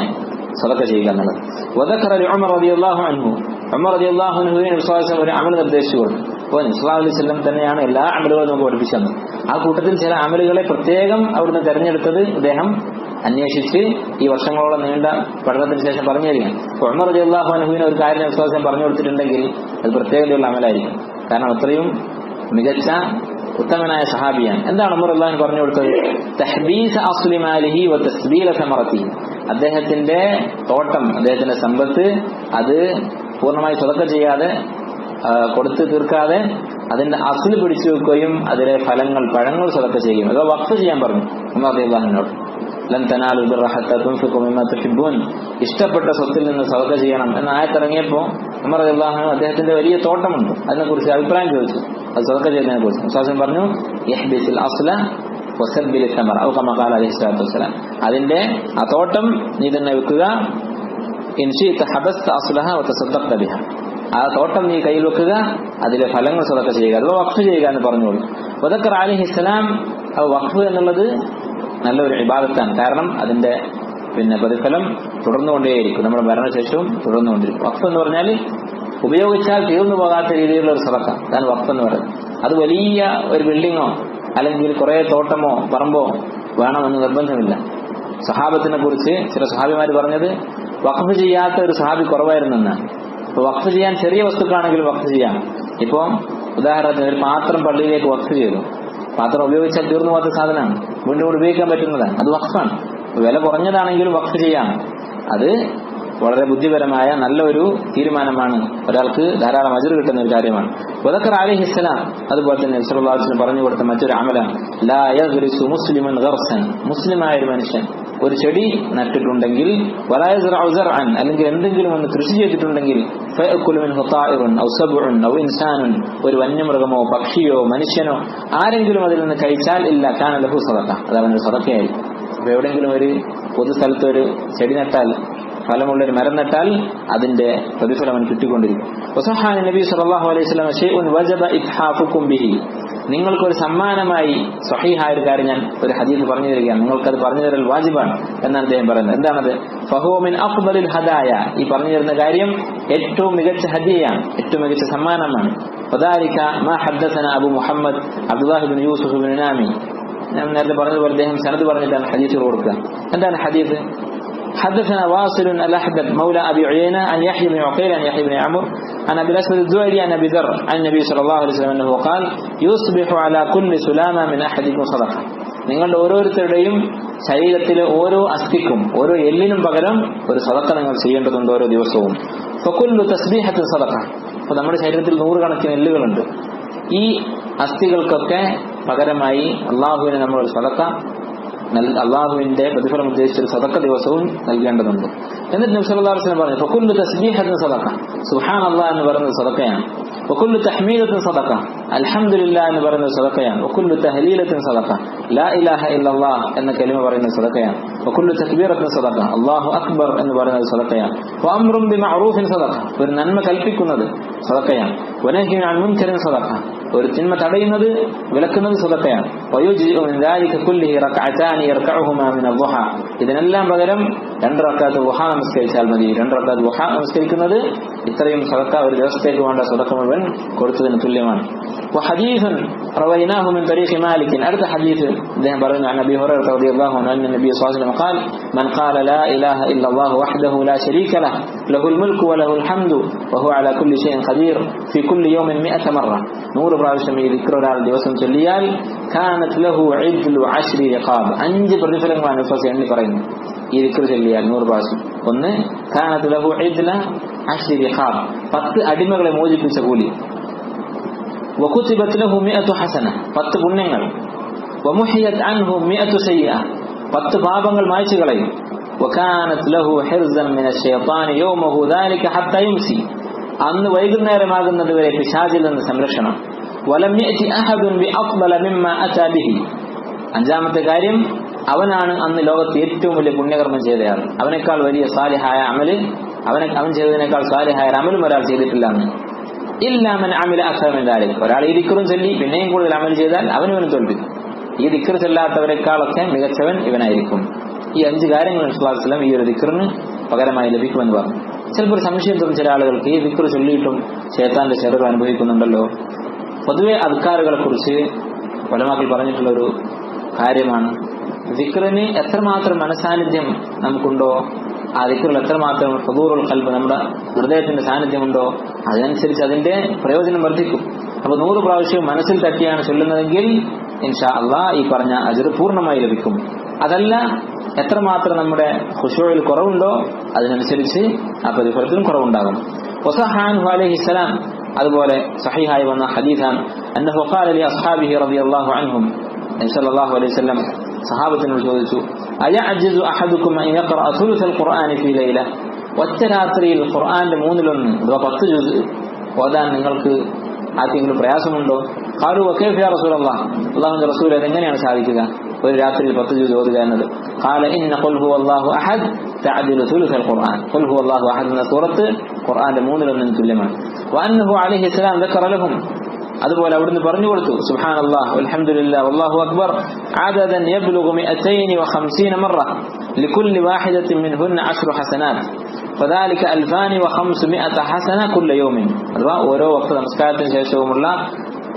സദഖ ചെയ്യുക എന്നുള്ളത്. വദക്കറ ഉമർ റളിയല്ലാഹു അൻഹു, ഉമർ റളിയല്ലാഹു അൻഹുവിനെ വിശ്വാസം ഒരു അമൽ നിർദ്ദേശിച്ചു കൊടുത്തു. അപ്പോൾ നബി സല്ലല്ലാഹു അലൈഹി വസല്ലം തന്നെയാണ് എല്ലാ അമലുകളും നമുക്ക് പഠിപ്പിച്ചു തന്നത്. ആ കൂട്ടത്തിൽ ചില അമലുകളെ പ്രത്യേകം അവിടുന്ന് തെരഞ്ഞെടുത്തത് അദ്ദേഹം അന്വേഷിച്ച് ഈ വർഷങ്ങളോളം നീണ്ട പഠനത്തിന് ശേഷം പറഞ്ഞു തരികയാണ്. ഉമർ റളിയല്ലാഹു അൻഹുവിനെ ഒരു കാര്യം വിശ്വാസം പറഞ്ഞു കൊടുത്തിട്ടുണ്ടെങ്കിൽ അത് പ്രത്യേകതയുള്ള അമലായിരിക്കും. കാരണം അത്രയും മികച്ച ഉത്തമനായ സഹാബിയാണ്. എന്താണ് ഉമർ റളിയല്ലാഹു അൻഹു പറഞ്ഞു കൊടുത്തത്? തഹ്ബീസ് അസ്ലി മാലിഹി വ തസ്ബീല സമറതി, അദ്ദേഹത്തിന്റെ തോട്ടം, അദ്ദേഹത്തിന്റെ സമ്പത്ത് അത് പൂർണ്ണമായി സദഖ ചെയ്യാതെ കൊടുത്തു തീർക്കാതെ അതിന്റെ അസ്ല് പിടിച്ചു വെക്കുകയും അതിലെ ഫലങ്ങൾ, പഴങ്ങൾ സദഖ ചെയ്യും, അതോ വഖഫ് ചെയ്യാൻ പറഞ്ഞു ഉമർ റളിയല്ലാഹു അൻഹു. ലൻ തനാലുൽ ബിർറ ഹത്താ തുൻഫിഖു മിമ്മാ തുഹിബ്ബൂൻ, ഇഷ്ടപ്പെട്ട സ്വത്തിൽ നിന്ന് സദഖ ചെയ്യണം എന്ന ആയത്തിറങ്ങിയപ്പോൾ ഉമർ റളിയല്ലാഹു അൻഹു അദ്ദേഹത്തിന്റെ വലിയ തോട്ടമുണ്ട്, അതിനെക്കുറിച്ച് അഭിപ്രായം ചോദിച്ചു. അത് സദഖ ചെയ്യുന്നതിനെ കുറിച്ച് മുസ്ലിം പറഞ്ഞു, യഹ്ബിസുൽ അസ്ല വസബ്ബിൽ സമറ ഔ കമാ ഖാല അലൈഹി സ്വലാത്തു വസ്സലാം, അതിന്റെ ആ തോട്ടം നീ തന്നെ വെക്കുക, ഇൻ ശിഅത ഹബസ്ത അസ്ലഹ വതസദ്ദഖ്ത ബിഹ, ആ തോട്ടം നീ കയ്യിൽ വെക്കുക, അതിലെ ഫലങ്ങൾ സദഖ ചെയ്യുക, അഥവാ വഖഫ് ചെയ്യുക എന്ന് പറഞ്ഞോളൂ. വദക്കർ അലൈഹിസ്സലാം, വഖഫ് എന്നുള്ളത് നല്ലൊരു ഇബാദത്താണ്. കാരണം അതിന്റെ പ്രതിഫലം തുടർന്നുകൊണ്ടേയിരിക്കും, നമ്മുടെ മരണശേഷവും തുടർന്നുകൊണ്ടിരിക്കും. വഖഫ് എന്ന് പറഞ്ഞാൽ ഉപയോഗിച്ചാൽ തീർന്നു പോകാത്ത രീതിയിലുള്ള ഒരു സദഖ, അതാണ് വഖഫ് എന്ന് പറയുന്നത്. അത് വലിയ ഒരു ബിൽഡിങ്ങോ അല്ലെങ്കിൽ കുറെ തോട്ടമോ പറമ്പോ വേണമെന്ന് നിർബന്ധമില്ല. സഹാബത്തിനെ കുറിച്ച് ചില സഹാബിമാർ പറഞ്ഞത് വഖഫ് ചെയ്യാത്ത ഒരു സഹാബി കുറവായിരുന്നെന്നാണ്. ഇപ്പൊ വഖഫ് ചെയ്യാൻ ചെറിയ വസ്തുക്കളാണെങ്കിലും വഖഫ് ചെയ്യാം. ഇപ്പൊ ഉദാഹരണത്തിന് ഒരു പാത്രം പള്ളിയിലേക്ക് വഖഫ് ചെയ്തു, പാത്രം ഉപയോഗിച്ചാൽ തീർന്നു പോകാത്ത സാധനമാണ്, വീണ്ടും ഉപയോഗിക്കാൻ പറ്റുന്നതാണ്, അത് വഖഫാണ്. വില കുറഞ്ഞതാണെങ്കിലും വഖഫ് ചെയ്യാം. അത് വളരെ ബുദ്ധിപരമായ നല്ലൊരു തീരുമാനമാണ്, ഒരാൾക്ക് ധാരാളം അജ്ർ കിട്ടുന്ന ഒരു കാര്യമാണ്. വദക്കർ അലൈഹിസ്സലാം, അതുപോലെ തന്നെ നബി സല്ലല്ലാഹു അലൈഹി വസല്ലം പറഞ്ഞു കൊടുത്ത മറ്റൊരു അമലാണ് ലാ യഗ്രിസു മുസ്ലിമുൻ ഗർസൻ, മുസ്ലിമായ ഒരു മനുഷ്യൻ ഒരു ചെടി നട്ടിട്ടുണ്ടെങ്കിൽ, വലാ യസ്റഉ സർഅൻ, അല്ലെങ്കിൽ എന്തെങ്കിലും ഒന്ന് കൃഷി ചെയ്തിട്ടുണ്ടെങ്കിൽ, ഫയഅകുലു മിൻഹു തായിറുൻ ഔ സബ്ഉൻ ഔ ഇൻസാനുൻ, ഒരു വന്യമൃഗമോ പക്ഷിയോ മനുഷ്യനോ ആരെങ്കിലും അതിൽ നിന്ന് കഴിച്ചാൽ ഇല്ല കാന ലഹു സദഖ, അത് അവനൊരു സദഖയായിരിക്കും. അപ്പൊ എവിടെയെങ്കിലും ഒരു പൊതു സ്ഥലത്ത് ഒരു ചെടി നട്ടാൽ, ഫലമുള്ളൊരു മരം നട്ടാൽ അതിന്റെ പ്രതിഫലം അവൻ കിട്ടിക്കൊണ്ടിരിക്കും. വസഹഹ നബി സല്ലല്ലാഹു അലൈഹി വസല്ലം ശൈഉൻ വജബ ഇത്ഹാഫുകും ബിഹി, നിങ്ങൾക്കൊരു സമ്മാനമായി സ്വഹീഹായ ഒരു കാര്യം ഞാൻ ഒരു ഹദീസ് പറഞ്ഞു തരികയാണ്, നിങ്ങൾക്കത് പറഞ്ഞു തരൽ വാജിബാണ് എന്നാണ് അദ്ദേഹം പറയുന്നത്. എന്താണത്? ഫഹുവ മിൻ അഫ്ദലിൽ ഹദായ, ഈ പറഞ്ഞു തരുന്ന കാര്യം ഏറ്റവും മികച്ച ഹദിയയാണ്, ഏറ്റവും മികച്ച സമ്മാനമാണ്. വദാലിക മാ ഹദ്ദസന അബു മുഹമ്മദ് അബ്ദുല്ലാഹി ഇബ്നു യൂസുഫ് ഇബ്നു നാമി, ഞാൻ നേരത്തെ പറഞ്ഞതുപോലെ അദ്ദേഹം സനദ് പറഞ്ഞിട്ടാണ് ഹദീസ് കൊടുക്കുക. എന്താണ് ഹദീസ്? حدثنا واصل الأحدب مولى أبي عيينة عن يحيى بن عقيل عن يحيى بن عمرو عن أبي الأسود الزهري عن أبي ذر عن النبي صلى الله عليه وسلم أنه قال يصبح على كل سلامة من أحدكم صدقة, നിങ്ങളുടെ ഓരോരുത്തരുടെയും ശരീരത്തിലെ ഓരോ അസ്ഥിക്കും ഓരോ എല്ലിനും പകരം ഒരു സദഖ നിങ്ങൾ ചെയ്യേണ്ടതുണ്ട് ഓരോ ദിവസവും. ഫകുല്ലു തസ്ബീഹത്തിൻ സദഖ, അപ്പോൾ നമ്മുടെ ശരീരത്തിൽ 100 കണക്കിന് എല്ലുകളുണ്ട്. ഈ അസ്ഥികൾക്കൊക്കെ പകരമായി അള്ളാഹുവിനെ നമ്മൾ ഒരു സദഖ, അള്ളാഹുവിന്റെ പ്രതിഫലം ഉദ്ദേശിച്ച സദഖ ദിവസവും നൽകേണ്ടതുണ്ട്. എന്നിട്ട് നബി സല്ലല്ലാഹു അലൈഹി വസല്ലം പറഞ്ഞു ഫകുല്ലു തസ്ബീഹത്തിൻ സദഖ, സുബ്ഹാനല്ലാഹ് എന്ന് പറയുന്നത് സദഖയാണ്. വകുല്ലു തഹ്മീദത്തിൻ സദഖ, അൽഹംദുലില്ലാഹ് എന്ന് പറയുന്നത് സദഖയാണ്. വകുല്ലു തഹ്ലീലത്തിൻ സദഖ, ലാ ഇലാഹ ഇല്ലല്ലാഹ് എന്ന കലിമ പറയുന്നത് സദഖയാണ്. വകുല്ലു തക്ബീറത്തിൻ സദഖ, അല്ലാഹു അക്ബർ എന്ന് പറയുന്നത് സദഖയാണ്. വഅംറുൻ ബിമഅറൂഫിൻ സദഖ, ഒരു നന്മ കൽപ്പിക്കുന്നത് സദഖയാണ്. വനഹ്യുൻ അൻ മുൻകറിൻ സദഖ, ഒരു തിന്മ തടയുന്നത് വിലക്കുന്നത് സദഖയാണ്. വയുജ്സിഉ മിൻ ദാലിക കുല്ലിഹി റക്അതാനി യർകഉഹുമാ മിൻ അദ്ദുഹ, ഇതിനെല്ലാം പകരം 2 റക്അത്ത് ദുഹാ നമസ്കരിച്ചാൽ മതി. 2 റക്അത്ത് ദുഹാ നമസ്കരിക്കുന്നത് ഇത്രയും സദഖ ഒരു ദിവസത്തേക്ക് വേണ്ട സദഖ മുഴുവൻ കൊടുത്തതിന് തുല്യമാണ്. وحديث رويناه من طريق مالك أرد حديث ده برنا عن أبي هريرة رضي الله عنه أن النبي صلى الله عليه وسلم قال من قال لا إله إلا الله وحده لا شريك له له الملك وله الحمد وهو على كل شيء قدير في كل يوم 100 مرة നൂറ് പ്രാവശ്യം ഈ ദിക്ർ ഒരാൾ ദിവസം ചൊല്ലിയാൽ كانت له عدل 10 رقاب 5 പ്രതിഫലങ്ങളാണ് നബി എണ്ണി പറയുന്നു. ഈ ദിക്ർ ചൊല്ലിയാൽ 100 പ്രാവശ്യം. ഒന്ന് كانت له عدل 10 رقاب 10 അടിമകളെ മോചിപ്പിച്ച കൂലി. وكتبت له 100 حسنة 10 പുണ്യങ്ങൾ. ومحيت عنه 100 سيئة 10 പാപങ്ങൾ മായ്ച്ചു കളയും. وكانت له حرزا من الشيطان يومه ذلك حتى يمسي അന്ന് വൈകുന്നേരമാകുന്നത് വരെ പിശാചിൽ നിന്ന് സംരക്ഷണം. ولم يأتي أحد بأفضل مما أتى به അഞ്ചാമത്തെ കാര്യം അവനാണ് അന്ന് ലോകത്ത് ഏറ്റവും വലിയ പുണ്യകർമ്മം ചെയ്തയാൾ. അവനേക്കാൾ വലിയ സാലിഹായ അമല് അവൻ ചെയ്തതിനേക്കാൾ സാലിഹായ അമലും ഒരാൾ ചെയ്തിട്ടില്ല എന്ന്. ഇല്ലാ മൻ അമില അക്സറ മിൻ ദാലിക് ഒരാൾ ഈ ദിക്റും ചൊല്ലി പിന്നെയും കൂടുതൽ അമൽ ചെയ്താൽ അവനും തോൽപ്പിക്കും. ഈ ദിക്ർ ചെല്ലാത്തവരെക്കാളൊക്കെ മികച്ചവൻ ഇവനായിരിക്കും. ഈ 5 കാര്യങ്ങൾ നബി സല്ലല്ലാഹു അലൈഹി വസല്ലം ഈ ഒരു ദിക്റിന് പകരമായി ലഭിക്കുമെന്ന് പറഞ്ഞു. ചിലപ്പോൾ ഒരു സംശയം തോന്നും ചില ആളുകൾക്ക്, ഈ ദിക്ർ ചൊല്ലിയിട്ടും ശൈത്താന്റെ ശർറ് അനുഭവിക്കുന്നുണ്ടല്ലോ. പൊതുവെ അദ്കാറുകളെ കുറിച്ച് ഉലമാക്കൾ പറഞ്ഞിട്ടുള്ളൊരു കാര്യമാണ്, ദിക്റിന് എത്രമാത്രം മനസാന്നിധ്യം നമുക്കുണ്ടോ, ആ ദിക്റിൽ എത്രമാത്രം ഹുദൂറുൽ ഖൽബ് നമ്മുടെ ഹൃദയത്തിന്റെ സാന്നിധ്യമുണ്ടോ അതിനനുസരിച്ച് അതിന്റെ പ്രയോജനം വർദ്ധിക്കും. അപ്പൊ 100 പ്രാവശ്യം മനസ്സിൽ തട്ടിയാണ് ചൊല്ലുന്നതെങ്കിൽ ഇൻഷാ അല്ലാഹ് ഈ പറഞ്ഞ അജ്ർ പൂർണ്ണമായി ലഭിക്കും. അതല്ല, എത്രമാത്രം നമ്മുടെ ഖുശൂഇൽ കുറവുണ്ടോ അതിനനുസരിച്ച് ആ പ്രതിഫലത്തിലും കുറവുണ്ടാകും. വസഹഹു അലൈഹിസ്സലാം അതുപോലെ സഹീഹായി വന്ന ഹദീസാണ് അന്നഹു ഖാല ലി അസ്ഹാബിഹി റളിയല്ലാഹു അൻഹും നബി സല്ലല്ലാഹു അലൈഹി വസല്ലം സഹാബത്തിനോട് ചോദിച്ചു, അയഅജിസു അഹദുക്കും അൻ യഖറഅ സുലുസൽ ഖുർആനി ഫീ ലൈല ഒറ്റ രാത്രിയിൽ ഖുർആന്റെ 1/3 അഥവാ 10 ജുസ് ഓതാൻ നിങ്ങൾക്ക് ആർക്കെങ്കിലും പ്രയാസമുണ്ടോ? ഖാലു വകൈഫ യാ റസൂലല്ലാഹ് അല്ലാഹുവിന്റെ റസൂൽ അതെങ്ങനെയാണ് സാധിക്കുക ഒരു രാത്രിയിൽ 10 ജുസ് ഓതുക എന്നത്? ഖാല ഇന്ന ഖുൽ ഹുവല്ലാഹു അഹദ് തഅദിലു സുലുസൽ ഖുർആൻ ഖുൽ ഹുവല്ലാഹു അഹദ് എന്ന സൂറത്ത് ഖുർആന്റെ 1/3 തുല്യമാണ്. വഅന്നഹു അലൈഹിസ്സലാം ദക്കറ ലഹും അതുപോലെ അവിടുന്ന് പറഞ്ഞു കൊടുത്തു സുബ്ഹാനല്ലാഹ് വൽഹംദുലില്ലാഹ് വല്ലാഹു അക്ബർ അദദൻ യബ്ലുഗു 250 മറ ലികുല്ലി വാഹിദത്തിൻ മിൻഹുന്ന 10 ഹസനാത്ത് ഫദാലിക 2500 ഹസന കുല്ല യൗമിൻ. അഥവാ ഓരോ വഖ്ത് നമസ്കാരത്തിന് ശേഷവുമുള്ള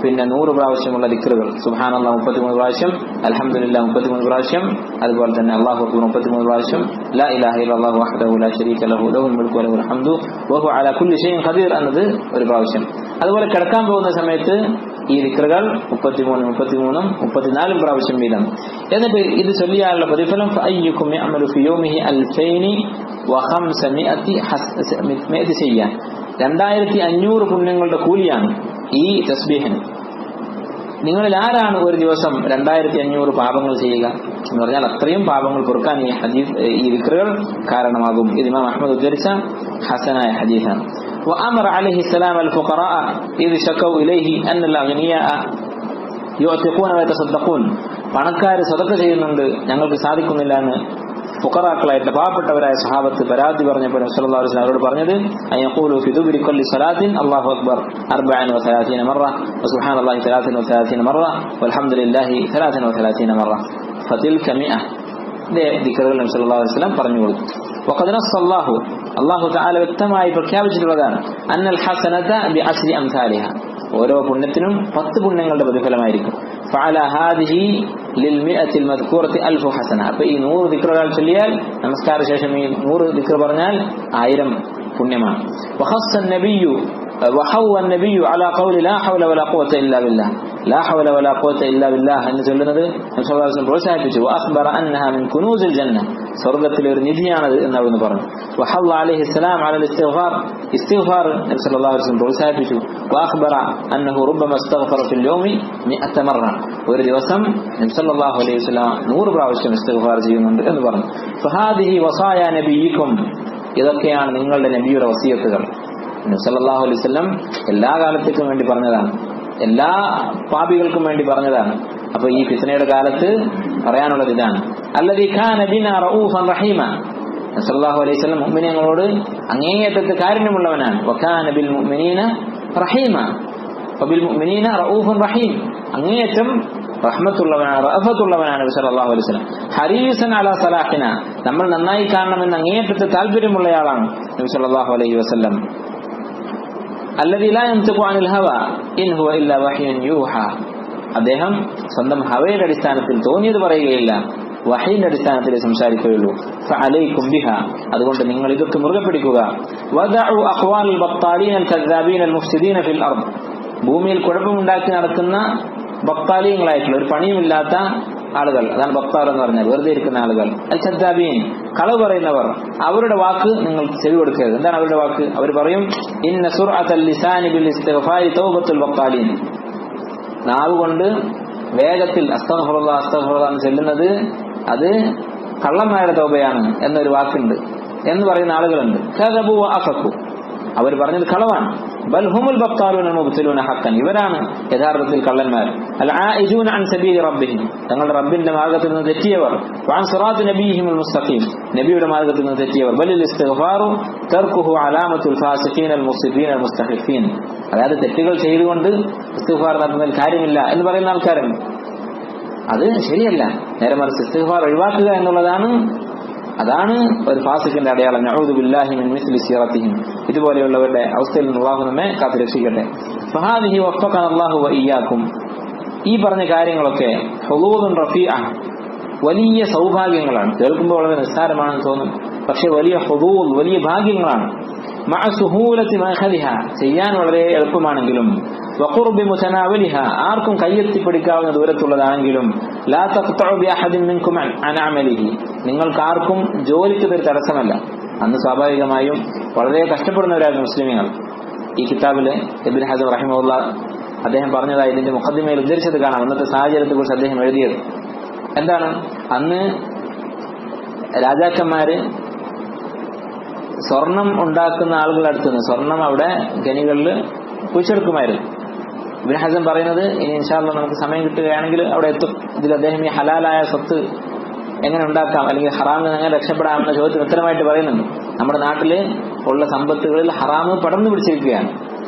പിന്നെ 100 പ്രാവശ്യമുള്ള ദിക്റുകൾ സുബ്ഹാനല്ലാഹ് 33 പ്രാവശ്യം, അൽഹംദുലില്ലാഹ് 33 പ്രാവശ്യം, അതുപോലെ തന്നെ അല്ലാഹു അക്ബർ 33 പ്രാവശ്യം, ലാ ഇലാഹ ഇല്ലല്ലാഹു വഹ്ദഹു ലാ ശരീക ലഹു ലഹുൽ മുൽക്കു വലഹുൽ ഹംദു വഹു അലാ കുല്ലി ഷൈഇൻ ഖദീർ എന്നത് ഒരു പ്രാവശ്യം. അതുപോലെ കിടക്കാൻ പോകുന്ന സമയത്ത് ഈ ദിക്റുകൾ 33 34 പ്രാവശ്യം വീതം. എന്നിട്ട് ഇത് ചൊല്ലിയാലുള്ള പ്രതിഫലം ഫഅയ്യുകും യഅമലു ഫി യൗമിഹി 2500 സയ്യ 2500 പുണ്യങ്ങളുടെ കൂലിയാണ് ഈ തസ്ബീഹിന്. നിങ്ങളിൽ ആരാണ് ഒരു ദിവസം 2500 പാപങ്ങൾ ചെയ്യുക എന്ന് പറഞ്ഞാൽ അത്രയും പാപങ്ങൾ പൊറുക്കാൻ ഈ ദിക്റുകൾ കാരണമാകും. ഇത് ഇമാം അഹ്മദ് ഉദ്ധരിച്ച ഹസനായ ഹദീസാണ്. وأمر عليه السلام الفقراء إذ شكوا إليه أن الأغنياء يعتقون ويتصدقون പണക്കാർ സദഖ ചെയ്യുന്നുണ്ട് ഞങ്ങൾക്ക് സാധിക്കുന്നില്ല എന്ന് ഫുഖറാക്കളായിട്ട് പാവപ്പെട്ടവരായ സഹാബത്ത് പരാതി പറഞ്ഞപ്പോൾ നബി സല്ലല്ലാഹു അലൈഹി വസല്ലം അവരോട് പറഞ്ഞത് അയഖൂലു ഫി ദുബരി കുല്ലി സ്വലാത്തിൻ അല്ലാഹു അക്ബർ 34 മറ വസുബ്ഹാനല്ലാഹി 33 മറ വൽഹംദുലില്ലാഹി 33 മറ ഫതിൽക 100 ദിക്റുകൾ നബി സല്ലല്ലാഹു അലൈഹി വസല്ലം പറഞ്ഞു കൊടുത്തു. വഖദ് നസ്സല്ലാഹു അല്ലാഹു തആല വ്യക്തമായി പ്രഖ്യാപിച്ചിട്ടുള്ളതാണ് അന്നൽ ഹസനത ബിഅശ്രി അംസാലിഹ ഓരോ പുണ്യത്തിനും 10 പുണ്യങ്ങളുടെ പ്രതിഫലമായിരിക്കും. ഫഅല ഹാദിഹി ലിൽമിഅത്തിൽ മദ്കൂറത്തി 1000 ഹസന. അപ്പോൾ ഈ 100 ദിക്റുകൾ ചൊല്ലിയാൽ നമസ്കാര ശേഷം ഈ 100 ദിക്ർ പറഞ്ഞാൽ 1000 പുണ്യമാണ്. വഖസ്സ നബിയ്യു وحوى النبي على قول لا حول ولا قوة إلا بالله لا حول ولا قوة إلا بالله എന്ന് ചൊല്ലുന്നത് നബി സല്ലല്ലാഹു അലൈഹി വസല്ലം പ്രോത്സാഹിപ്പിച്ചു. وأخبر أنها من كنوز الجنة സ്വർഗ്ഗത്തിലെ ഒരു നിധിയാണത് എന്ന് അവിടുന്ന് പറഞ്ഞു. وحض عليه السلام على الاستغفار استغفار നബി സല്ലല്ലാഹു അലൈഹി വസല്ലം പ്രോത്സാഹിപ്പിച്ചു. وأخبر أنه ربما استغفر في اليوم 100 مرة ഒരു ദിവസം നബി സല്ലല്ലാഹു അലൈഹി വസല്ലം 100 പ്രാവശ്യം ഇസ്തിഗ്ഫാർ ചെയ്യുന്നുണ്ട് എന്ന് പറഞ്ഞു. فهذه وصايا نبيكم ഇതൊക്കെയാണ് നിങ്ങളുടെ നബിയുടെ വസിയത്തുകൾ. നബി സല്ലല്ലാഹു അലൈഹി വസല്ലം എല്ലാ കാലത്തേക്കും വേണ്ടി പറഞ്ഞതാണ്, എല്ലാ പാപികൾക്കും വേണ്ടി പറഞ്ഞതാണ്. അപ്പൊ ഈ ഫിത്നയുടെ കാലത്ത് പറയാനുള്ളത് ഇതാണ്. അല്ലദീ കാന ബിനാ റഊഫൻ റഹീമ നബി സല്ലല്ലാഹു അലൈഹി വസല്ലം മുഅ്മിനീങ്ങളോട് അങ്ങേയറ്റത്തെ കാരുണ്യമുള്ളവനാണ്. വകാന ബിൽ മുഅ്മിനീന റഹീമ വബിൽ മുഅ്മിനീന റഊഫൻ റഹീം അങ്ങേയറ്റം റഹ്മത്തുള്ളവനാണ്, റഅഫത്തുള്ളവനാണ് നബി സല്ലല്ലാഹു അലൈഹി വസല്ലം. ഹരീസൻ അലാ സലാഹിന നമ്മൾ നന്നായി കാണണമെന്ന് അങ്ങേയറ്റത്തെ താല്പര്യമുള്ളയാളാണ് നബി സല്ലല്ലാഹു അലൈഹി വസല്ലം. അല്ലദീ ലാ യൻതിഖു അനിൽ ഹവാ ഇൻ ഹുവ ഇല്ലാ വഹ്യുൻ യൂഹാ. അദ്ദേഹം സ്വന്തം ഹവയുടെ അടിസ്ഥാനത്തിൽ തോന്നിയത് പറയുകയില്ല, വഹയിന്റെ അടിസ്ഥാനത്തിൽ സംസാരിക്കുകയുള്ളൂ. ഫഅലൈക്കും ബിഹാ, അതുകൊണ്ട് നിങ്ങൾ ഇതൊക്കെ മുറുകെ പിടിക്കുക. വദഉ അഖ്വാൽ ബത്താലീൻ അൽ കദ്ദാബീൻ അൽ മുഫ്സിദീന ഫിൽ അർദ്, ഭൂമിയിൽ കുഴപ്പമുണ്ടാക്കി നടക്കുന്ന ബത്താലീങ്ങളായിട്ടുള്ള ഒരു പണിയുമില്ലാത്ത ആളുകൾ, അതാണ് ബത്താൽ എന്ന് പറഞ്ഞാൽ വെറുതെ ഇരിക്കുന്ന ആളുകൾ. അൽ കദ്ദാബീൻ, കളവ് പറയുന്നവർ, അവരുടെ വാക്ക് നിങ്ങൾ ചെവി കൊടുക്കരുത്. എന്താണ് അവരുടെ വാക്ക്? അവർ പറയും ഇന്ന സുർഅത്തൽ ലിസാനി ബിൽ ഇസ്തിഗ്ഫാരി തൗബത്തുൽ ബത്താലീൻ, നാവ് കൊണ്ട് വേഗത്തിൽ അസ്തഗ്ഫിറുല്ലാഹ് അസ്തഗ്ഫിറുല്ലാഹ് എന്ന് ചെല്ലുന്നത് അത് കള്ളന്മാരുടെ തൗബയാണ് എന്നൊരു വാക്കുണ്ട് എന്ന് പറയുന്ന ആളുകളുണ്ട്. കദബു വഅഫഖു, അവർ പറഞ്ഞത് കളവാണ്. ബൽ ഹുമുൽ ബത്താലൂന മുബ്തിലൂന ഹഖൻ, ഇവരാണ് യഥാർത്ഥത്തിൽ കള്ളന്മാർ. അൽ ആഇദൂന അൻ സബീലി റബ്ബിഹിം, തങ്ങളുടെ റബ്ബിന്റെ മാർഗ്ഗത്തിൽ നിന്ന് തെറ്റിയവർ. വഅൻ സിറാത്തി നബിയിഹിമുൽ മുസ്തഖീം, നബിയുടെ മാർഗ്ഗത്തിൽ നിന്ന് തെറ്റിയവർ. ബലിൽ ഇസ്തിഗ്ഫാറു തർക്കുഹു അലാമത്തുൽ ഫാസിഖീൻ അൽ മുസ്ലിഫീൻ അൽ മുസ്തഹിഫീൻ, അതായത് തെറ്റുകൾ ചെയ്തുകൊണ്ട് ഇസ്തിഗ്ഫാർ നടത്തുന്നതിൽ കാര്യമില്ല എന്ന് പറയുന്ന ആൾക്കാരുണ്ട്. അത് ശരിയല്ല. നേരെ മറിച്ച് ഇസ്തിഗ്ഫാർ ഒഴിവാക്കുക എന്നുള്ളതാണ്, അതാണ് ഒരു ഫാസിഖിന്റെ അടയാളം. നഊദു ബില്ലാഹി മിൻ മിസ്ലി സിറത്തിഹിം, ഇതുപോലെയുള്ളവരുടെ അവസ്ഥയിൽ നിന്ന് അല്ലാഹു നമ്മെ കാത്തുരക്ഷിക്കട്ടെ. ഫഹാദിഹി വഫഖന അല്ലാഹു വഇയ്യാകും, ഈ പറഞ്ഞ കാര്യങ്ങളൊക്കെ ഹുദൂദുൻ റഫീഅ, വലിയ സൗഭാഗ്യങ്ങളാണ്. കേൾക്കുമ്പോൾ വളരെ നിസ്സാരമാണെന്ന് തോന്നും, പക്ഷെ വലിയ ഹുദൂദ്, വലിയ ഭാഗ്യങ്ങളാണ്. മഅ സുഹൂലത്തി മഅഖദിഹ, ചെയ്യാൻ വളരെ എളുപ്പമാണെങ്കിലും, വഖുർബി മുതനാവലിഹ, ആർക്കും കയ്യെത്തിപ്പിടിക്കാവുന്ന ദൂരത്തുള്ളതാണെങ്കിലും, ലാ തഖ്തഉ ബി അഹദിൻ മിൻകും അൻ അമലിഹി, നിങ്ങൾക്കാർക്കും ജോലിക്ക് ഒരു തടസ്സമല്ല. അന്ന് സ്വാഭാവികമായും വളരെ കഷ്ടപ്പെടുന്നവരായിരുന്നു മുസ്ലിമീങ്ങൾ. ഈ കിതാബില് ഇബ്നു ഹജർ റഹിമഹുല്ലാഹ് അദ്ദേഹം പറഞ്ഞതായി ഇതിന്റെ മുഖദ്ദിമയിൽ ഉദ്ധരിച്ചത് കാണാം. അന്നത്തെ സാഹചര്യത്തെ കുറിച്ച് അദ്ദേഹം എഴുതിയത് എന്താണ്? അന്ന് രാജാക്കന്മാര് സ്വർണം ഉണ്ടാക്കുന്ന ആളുകളുടെ അടുത്ത് നിന്ന് സ്വർണം അവിടെ ഖനികളിൽ കുഴിച്ചെടുക്കുമായിരുന്നു. ഇബ്നു ഹസൻ പറയുന്നത് ഇനി ഇൻഷാ അല്ലാഹ് നമുക്ക് സമയം കിട്ടുകയാണെങ്കിൽ അവിടെ എത്തും. ഇതിൽ അദ്ദേഹം ഈ ഹലാലായ സ്വത്ത് എങ്ങനെ ഉണ്ടാക്കാം, അല്ലെങ്കിൽ ഹറാമിൽ നിന്ന് എങ്ങനെ രക്ഷപ്പെടാമെന്ന ചോദ്യത്തിന് ഉത്തരമായിട്ട് പറയുന്നുണ്ട്. നമ്മുടെ നാട്ടില് ഉള്ള സമ്പത്തുകളിൽ ഹറാമ് പടർന്നു പിടിച്ചിരിക്കുകയാണ്.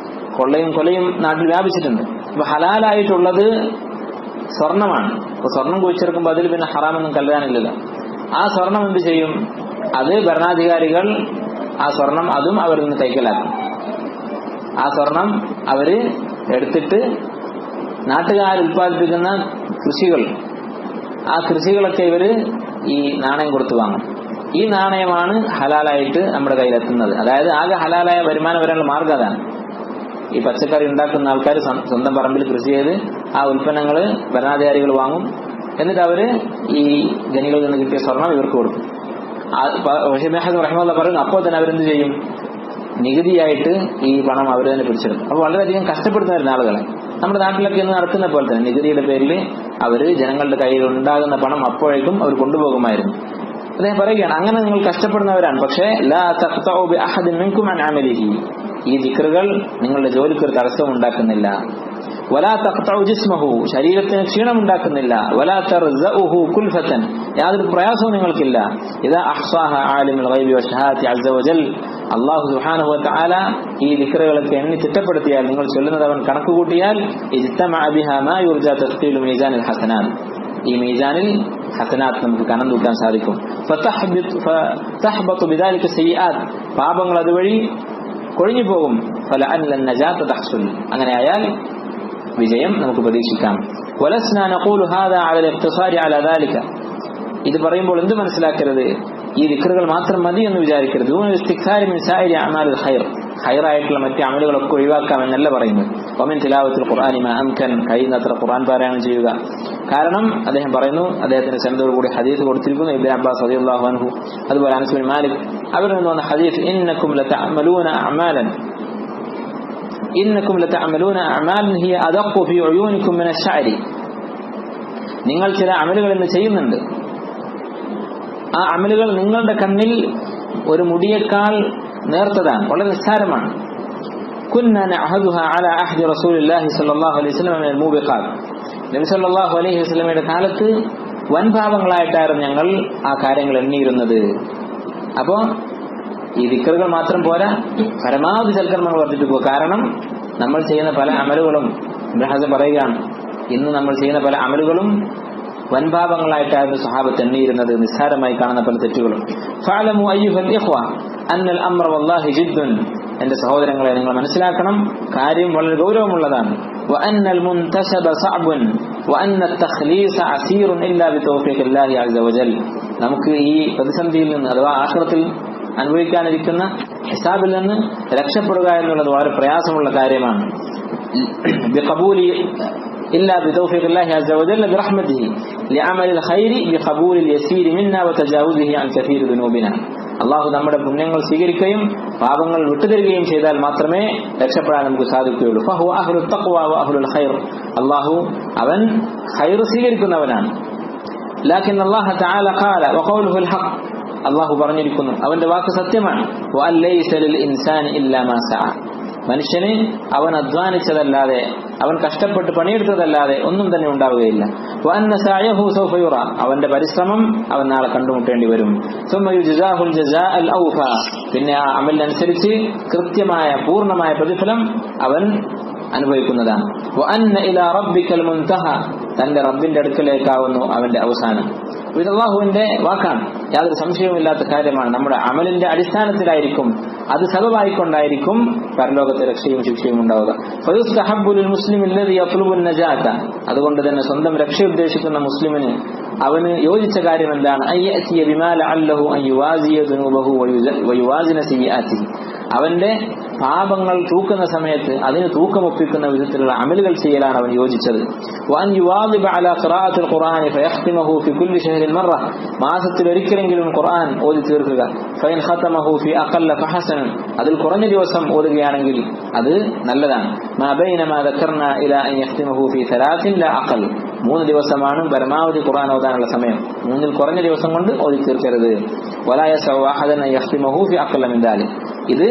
കൊള്ളയും കൊലയും നാട്ടിൽ വ്യാപിച്ചിട്ടുണ്ട്. അപ്പൊ ഹലാലായിട്ടുള്ളത് സ്വർണമാണ്. അപ്പൊ സ്വർണം കുഴിച്ചെടുക്കുമ്പോൾ അതിൽ പിന്നെ ഹറാമൊന്നും കല്ലാനില്ലല്ലോ. ആ സ്വർണം എന്ത് ചെയ്യും? അത് ഭരണാധികാരികൾ ആ സ്വർണം അതും അവരിൽ നിന്ന് കൈക്കലാക്കും. ആ സ്വർണം അവര് എടുത്തിട്ട് നാട്ടുകാർ ഉൽപ്പാദിപ്പിക്കുന്ന കൃഷികൾ, ആ കൃഷികളൊക്കെ ഇവര് ഈ നാണയം കൊടുത്തു വാങ്ങും. ഈ നാണയമാണ് ഹലാലായിട്ട് നമ്മുടെ കയ്യിലെത്തുന്നത്. അതായത് ആകെ ഹലാലായ വരുമാനം വരാനുള്ള മാർഗം അതാണ്. ഈ പച്ചക്കറി ഉണ്ടാക്കുന്ന ആൾക്കാർ സ്വന്തം പറമ്പിൽ കൃഷി ചെയ്ത് ആ ഉൽപ്പന്നങ്ങൾ ഭരണാധികാരികൾ വാങ്ങും. എന്നിട്ട് അവര് ഈ ഖനികളിൽ നിന്ന് കിട്ടിയ സ്വർണം ഇവർക്ക് കൊടുക്കും. റഹിമഹുല്ലാഹ് പറയുന്നു, അപ്പോൾ തന്നെ അവരെന്ത് ചെയ്യും? നികുതിയായിട്ട് ഈ പണം അവർ തന്നെ പിടിച്ചെടുക്കും. അപ്പൊ വളരെയധികം കഷ്ടപ്പെടുന്ന വരുന്ന ആളുകളെ നമ്മുടെ നാട്ടിലൊക്കെ ഇന്ന് നടക്കുന്ന പോലെ തന്നെ നികുതിയുടെ പേരിൽ അവര് ജനങ്ങളുടെ കയ്യിൽ ഉണ്ടാകുന്ന പണം അപ്പോഴേക്കും അവർ കൊണ്ടുപോകുമായിരുന്നു. അദ്ദേഹം പറയുകയാണ്, അങ്ങനെ നിങ്ങൾ കഷ്ടപ്പെടുന്നവരാണ്, പക്ഷേ ലാ തഖ്തഉ ബി അഹദിൻ മിൻകും അൻ അമലിഹി, ഈ ദിക്റുകൾ നിങ്ങളുടെ ജോലിക്ക് ഒരു തടസ്സവും ഉണ്ടാക്കുന്നില്ല. വലാ തഖ്തഉ ജിസ്മഹു, ശരീരത്തിന് ക്ഷീണമുണ്ടാക്കുന്നില്ല. വലാ തർസഉഹു കുൽഫതൻ, യാതൊരു പ്രയാസവും നിങ്ങൾക്കില്ല. ഇദാ അഹ്സാഹ ആലിമുൽ ഗൈബി വശഹാദത്തി അസ്സ വജൽ, അല്ലാഹു സുബ്ഹാനഹു വ തആല ഈ ദിക്റുകളൊക്കെ എണ്ണി തിട്ടപ്പെടുത്തിയാൽ, നിങ്ങൾ ചൊല്ലുന്നത് അവൻ കണക്ക് കൂട്ടിയാൽ, ഇജ്തമഅ ബിഹാ മാ യുർജാ തസ്ഖീലു മീസാനിൽ ഹസനാത്ത്, ഈ മീസാനിൽ ഹസനാത്ത് നമുക്ക് കനം തൂക്കാൻ സാധിക്കും. ഫതഹ്ബതു ബിദാലിക സയ്യിആത്ത്, പാപങ്ങൾ അതുവഴി കൊഴിഞ്ഞു പോകും. ഫലഅല്ല നജാത തഹ്സുൽ, അങ്ങനെ ആയാൽ വിജയം നമുക്ക് പ്രതീക്ഷിക്കാം. വലസ്നാ നഖൂലു ഹാദാ അലൽ ഇഖ്തിസാരി അലാ ദാലിക, ഇത് പറയുമ്പോൾ എന്ത് മനസ്സിലാക്കരുത്? ഈ ദിക്റുകൾ മാത്രം മതി എന്ന് വിചാരിക്കരുത്. ദൂന ഇസ്തിക്സാരി മിൻ സായിരി അഅമാലിൽ ഖൈർ, ഖൈറായിട്ടുള്ള മറ്റ് അമലുകളൊക്കെ ഒഴിവാക്കാം എന്നല്ല പറയുന്നത്. വമിൻ തിലാവത്തുൽ ഖുർആനി മാ അംകൻ, കഴിയുന്നത്ര ഖുർആൻ പാരായണം ചെയ്യുക. കാരണം അദ്ദേഹം പറയുന്നു, അദ്ദേഹത്തിന്റെ സനദോട് കൂടി ഹദീസ് കൊടുത്തിരിക്കുന്നു. ഇബ്നു അബ്ബാസ് റളിയല്ലാഹു അൻഹു, അതുപോലെ അനസ് ബിൻ മാലിക് അവരിൽ നിന്ന് വന്ന ഹദീസ്, ഇന്നകും ലതഅമലൂന അഅമാലൻ ഹിയ അദഖു ഫീ ഉയൂനികും മിന അശ്ശഅരി, നിങ്ങൾ ചില അമലുകൾ ഇന്ന് ചെയ്യുന്നുണ്ട്, ആ അമലുകൾ നിങ്ങളുടെ കണ്ണിൽ ഒരു മുടിയേക്കാൾ നേർത്തതാണ്, വളരെ നിസ്സാരമാണ്. കുന്ന നഅഹദുഹാ അലാ അഹ്ദി റസൂലില്ലാഹി സ്വല്ലല്ലാഹു അലൈഹി വസല്ലം മിനൽ മൂബിഖാത്ത്, നബി സല്ലല്ലാഹു അലൈഹി വസല്ലമയുടെ കാലത്ത് വൻപാപങ്ങളായിട്ടായിരുന്നു ഞങ്ങൾ ആ കാര്യങ്ങൾ എണ്ണിയിരുന്നത്. അപ്പോ ഈ ദിക്റുകൾ മാത്രം പോരാ, പരമാവധി സൽക്കർമ്മങ്ങൾ വർദ്ധിച്ചു പോകും. കാരണം നമ്മൾ ചെയ്യുന്ന പല അമലുകളും, ഇബ്നു ഹസൻ പറയുകയാണ്, ഇന്ന് നമ്മൾ ചെയ്യുന്ന പല അമലുകളും വൻപാപങ്ങളായിട്ടായിരുന്നു സഹാബത്ത് എണ്ണിയിരുന്നത്, നിസ്സാരമായി കാണുന്ന പല തെറ്റുകളും. ഫഅലമു അയ്യുഹൽ ഇഖ്വ അന്നൽ അംറ വല്ലാഹി ജിദ്ദുൻ, എന്റെ സഹോദരങ്ങളെ നിങ്ങൾ മനസ്സിലാക്കണം, കാര്യം വളരെ ഗൗരവമുള്ളതാണ്. وأن المنتسب صعب وأن التخليص عسير إلا بتوفيق الله عز وجل. നമുക്ക് ഈ പ്രതിസന്ധിയിൽ നിന്ന് അഥവാ ആഖിറത്തിൽ അനുഭവിക്കാനിരിക്കുന്ന ഹിസാബിൽ നിന്ന് രക്ഷപ്പെടുക എന്നുള്ളത് വളരെ പ്രയാസമുള്ള കാര്യമാണ്. بقبول إلا بتوفيق الله عز وجل برحمته لعمل الخير بقبول اليسير منا وتجاوزه عن كثير ذنوبنا. അള്ളാഹു നമ്മുടെ പുണ്യങ്ങൾ സ്വീകരിക്കുകയും പാപങ്ങൾ വിട്ടുതരികയും ചെയ്താൽ മാത്രമേ രക്ഷപ്പെടാൻ നമുക്ക് സാധിക്കുകയുള്ളൂ. ഫഹു അഹ്ലു തഖ്വ വ അഹ്ലുൽ ഖൈർ. അള്ളാഹു അവൻ ഖൈർ സ്വീകരിക്കുന്നവനാണ്. ലാകിൻ അല്ലാഹു തആല ഖാല വഖൗലുഹുൽ ഹഖ്. അള്ളാഹു പറഞ്ഞിരിക്കുന്നു, അവന്റെ വാക്ക് സത്യമാണ്. വഅൻ ലൈസ ലിൽ ഇൻസാനി ഇല്ലാ മാ സഅ. മനുഷ്യന് അവൻ അധ്വാനിച്ചതല്ലാതെ, അവൻ കഷ്ടപ്പെട്ട് പണിയെടുത്തതല്ലാതെ ഒന്നും തന്നെ ഉണ്ടാവുകയില്ല. വഅന്ന സഅയഹു സൗഫ യുറ. അവന്റെ പരിശ്രമം അവൻ നാളെ കണ്ടുമുട്ടേണ്ടി വരും. സുമ്മ യുജ്സാഹുൽ ജസാഅൽ ഔഫ. പിന്നെ ആ അമലിനനുസരിച്ച് കൃത്യമായ പൂർണ്ണമായ പ്രതിഫലം അവൻ അനുഭവിക്കുന്നതാണ്. വഅന്ന ഇലാ റബ്ബിക്കൽ മുൻതഹ. തന്റെ റബ്ബിന്റെ അടുക്കലേക്കാവുന്നു അവന്റെ അവസാനം. ഇത് അല്ലാഹുവിന്റെ വാക്കാണ്, യാതൊരു സംശയവുമില്ലാത്ത കാര്യമാണ്. നമ്മുടെ അമലിന്റെ അടിസ്ഥാനത്തിലായിരിക്കും, അത് സബബായിക്കൊണ്ടായിരിക്കും പരലോകത്തെ രക്ഷയും ശിക്ഷയും ഉണ്ടാവുക. ഫയുസ്തഹബ്ബുൽ മുസ്ലിം അല്ലദി യത്ലുബുൻ നജാത. അതുകൊണ്ട് തന്നെ സ്വന്തം രക്ഷ ഉദ്ദേശിക്കുന്ന മുസ്ലിമിന് അവന് യോജിച്ച കാര്യം എന്താണ്? അയ്യഅതിയ ബിമാ ലഅല്ലഹു അൻ യുവാസിയ ദുനൂബഹു വയുവാസിന സയ്യിആതിഹി. അവന്റെ പാപങ്ങൾ തൂക്കുന്ന സമയത്ത് അതിന് തൂക്കമൊപ്പിക്കുന്ന വിധത്തിലുള്ള അമലുകൾ ചെയ്യലാണ് അവൻ യോജിച്ചത്. വഅൻ യുവാദിബ അലാ ഖിറാഅത്തിൽ ഖുർആനി ഫയഖ്തിമഹു ഫി കുല്ലി ശഹ്രിൻ മറ. മാസത്തിൽ ഒരിക്കലെങ്കിലും ഖുർആൻ ഓതി തീർക്കുക. ഫഇൻ ഖതമഹു ഫി അഖല്ല ഫഹസൻ. അതിൽ കുറഞ്ഞ ദിവസം ഓതുകയാണെങ്കിൽ അത് നല്ലതാണ്. മാ ബൈന മാ ദക്കർനാ ഇലാ അൻ യഖ്തിമഹു ഫി സലാസിൻ ലാ അഖൽ. 3 ദിവസമാണ് പരമാവധി ഖുർആൻ ഓതാനുള്ള സമയം. 3-ൽ കുറഞ്ഞ ദിവസം കൊണ്ട് ഓതി തീർക്കരുത്. വലാ യസഉ അഹദൻ അൻ യഖ്തിമഹു ഫി അഖല്ല മിൻ ദാലിക്. ഇത്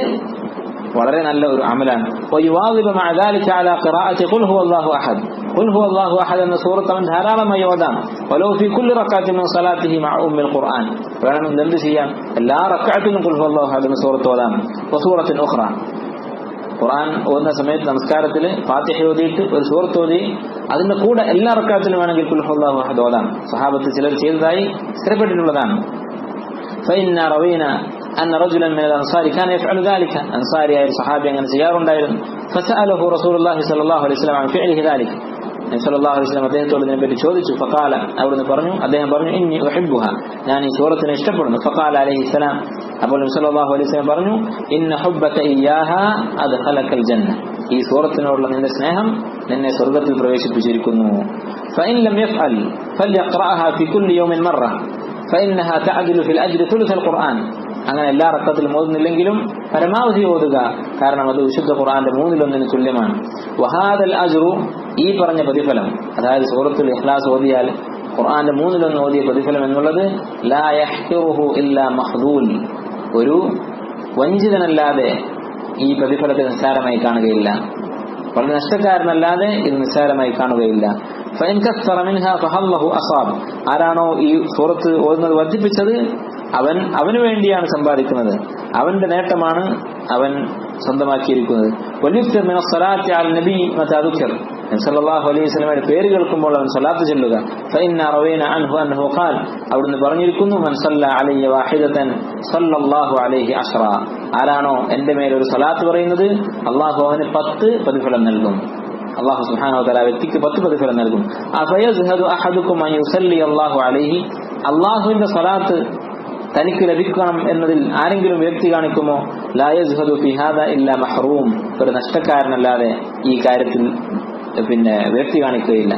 വളരെ നല്ല ഒരു അമലാണ്. വയുവാദിബ മഅ ദാലിക അലാ ഖിറാഅത്തി ഖുൽ ഹുവല്ലാഹു അഹദ്. ഖുൽ ഹുവല്ലാഹു അഹദ് എന്ന സൂറത്ത് അവൻ ധാരാളമായി ഓതാം. വലൗ ഫി കുല്ലി റക്അത്തിൻ മിൻ സ്വലാത്തിഹി മഅ ഉമ്മിൽ ഖുർആൻ. വേണമെങ്കിൽ എന്ത് ചെയ്യാം? എല്ലാ റക്അത്തിലും ഖുൽ ഹുവല്ലാഹു അഹദ് എന്ന സൂറത്ത് ഓതാം. വസൂറത്തിൻ ഉഖ്റ. ഖുർആൻ ഓതുന്ന സമയത്ത് നമസ്കാരത്തിൽ ഫാത്തിഹ ഓതിയിട്ട് ഒരു സൂറത്ത് ഓതി അതിന്റെ കൂടെ എല്ലാ റക്അത്തിലും വേണമെങ്കിൽ ഖുൽ ഹുവല്ലാഹു അഹദ് ഓതാം. സഹാബത്ത് ചിലർ ചെയ്തതായി സ്ഥിരപ്പെട്ടിട്ടുള്ളതാണ്. فإن روينا أن رجلا من الأنصار كان يفعل ذلك. أنصاري أي صحابي أن سيار دائر فسأله رسول الله صلى الله عليه وسلم عن فعله ذلك. صلى الله عليه وسلم അദ്ദേഹത്തോട് ഇതിനെപ്പറ്റി ചോദിച്ചു. فقال അവിടുന്ന് പറഞ്ഞു, അദ്ദേഹം പറഞ്ഞു, إني أحبها. ഞാൻ ഈ സൂറത്തിനെ ഇഷ്ടപ്പെടുന്നു. فقال عليه السلام. അപ്പോൾ നബി സല്ലല്ലാഹു അലൈഹി വസല്ലം പറഞ്ഞു, إن حبك إياها أدخلك الجنة. ഈ സൂറത്തിനോടുള്ള നിന്റെ സ്നേഹം നിന്നെ സ്വർഗ്ഗത്തിൽ പ്രവേശിപ്പിച്ചിരിക്കുന്നു. فإن لم يفعل فليقرأها في كل يوم مرة فإنها تعدل في الأجر ثلث القرآن. അങ്ങനെ എല്ലാ റക്അത്തിലും ഓതുന്നില്ലെങ്കിലും പരമാവധി ഓതുക, കാരണം അത് വിശുദ്ധ ഖുർആന്റെ 1/3 തുല്യമാണ്. വഹാദൽ അജ്റു. ഈ പറഞ്ഞ പ്രതിഫലം, അതായത് സൂറത്തുൽ ഇഖ്ലാസ് ഓതിയാൽ ഖുർആന്റെ 1/3 ഓതിയ പ്രതിഫലം എന്നുള്ളത് ലാ യഹ്തിറുഹു ഇല്ലാ മഖ്ദൂൽ. ഒരു വഞ്ചിതനല്ലാതെ ഈ പ്രതിഫലത്തെ നിസ്സാരമായി കാണുകയില്ല, വളരെ നഷ്ടക്കാരനല്ലാതെ ഇത് നിസ്സാരമായി കാണുകയില്ല. ഫഇൻ കസ്സറ മിൻഹാ ഫഹല്ലഹു അസാബ്. ആരാണോ ഈ സൂറത്ത് ഓതുന്നത് വർദ്ധിപ്പിച്ചത് അവന് വേണ്ടിയാണ് സമ്പാദിക്കുന്നത്, അവന്റെ നേട്ടമാണ് അവൻ സ്വന്തമാക്കിയിരിക്കുന്നത്. വലിഫ്തിർ മിന സ്വലാത്തി അല നബി മതാ ദുകിർ. നബി സല്ലല്ലാഹു അലൈഹി വസല്ലമയുടെ പേര് കേൾക്കുമ്പോൾ അവൻ സ്വലാത്ത് ചൊല്ലുക. ഫഇന്ന റവൈന അൻഹു അന്നഹു ഖാൽ. അവിടുന്ന് പറഞ്ഞിരിക്കുന്നു, മൻ സല്ല അലയ്യ വാഹിദതൻ സല്ലല്ലാഹു അലൈഹി അശ്റ. ആരാണോ എന്റെ മേൽ ഒരു സ്വലാത്ത് പറയുന്നത് അല്ലാഹു അവന് 10 പ്രതിഫലം നൽകും. അല്ലാഹു സുബ്ഹാനഹു വ തആല വ്യക്തിക്ക് 10 പ്രതിഫലം നൽകും. അഫയസ്ഹദു അഹദുകും അൻ യുസല്ലി അല്ലാഹു അലൈഹി. അല്ലാഹുവിന്റെ സ്വലാത്ത് തനിക്ക് ലഭിക്കണം എന്നതിൽ ആരെങ്കിലും വ്യക്തി കാണിക്കുമോ? ലാ യസ്ഹദു ഫി ഹാദാ ഇല്ലാ മഹ്റൂം. ഒരു നഷ്ടക്കാരനല്ലാതെ ഈ കാര്യത്തിൽ വ്യക്തി കാണിക്കുകയില്ല.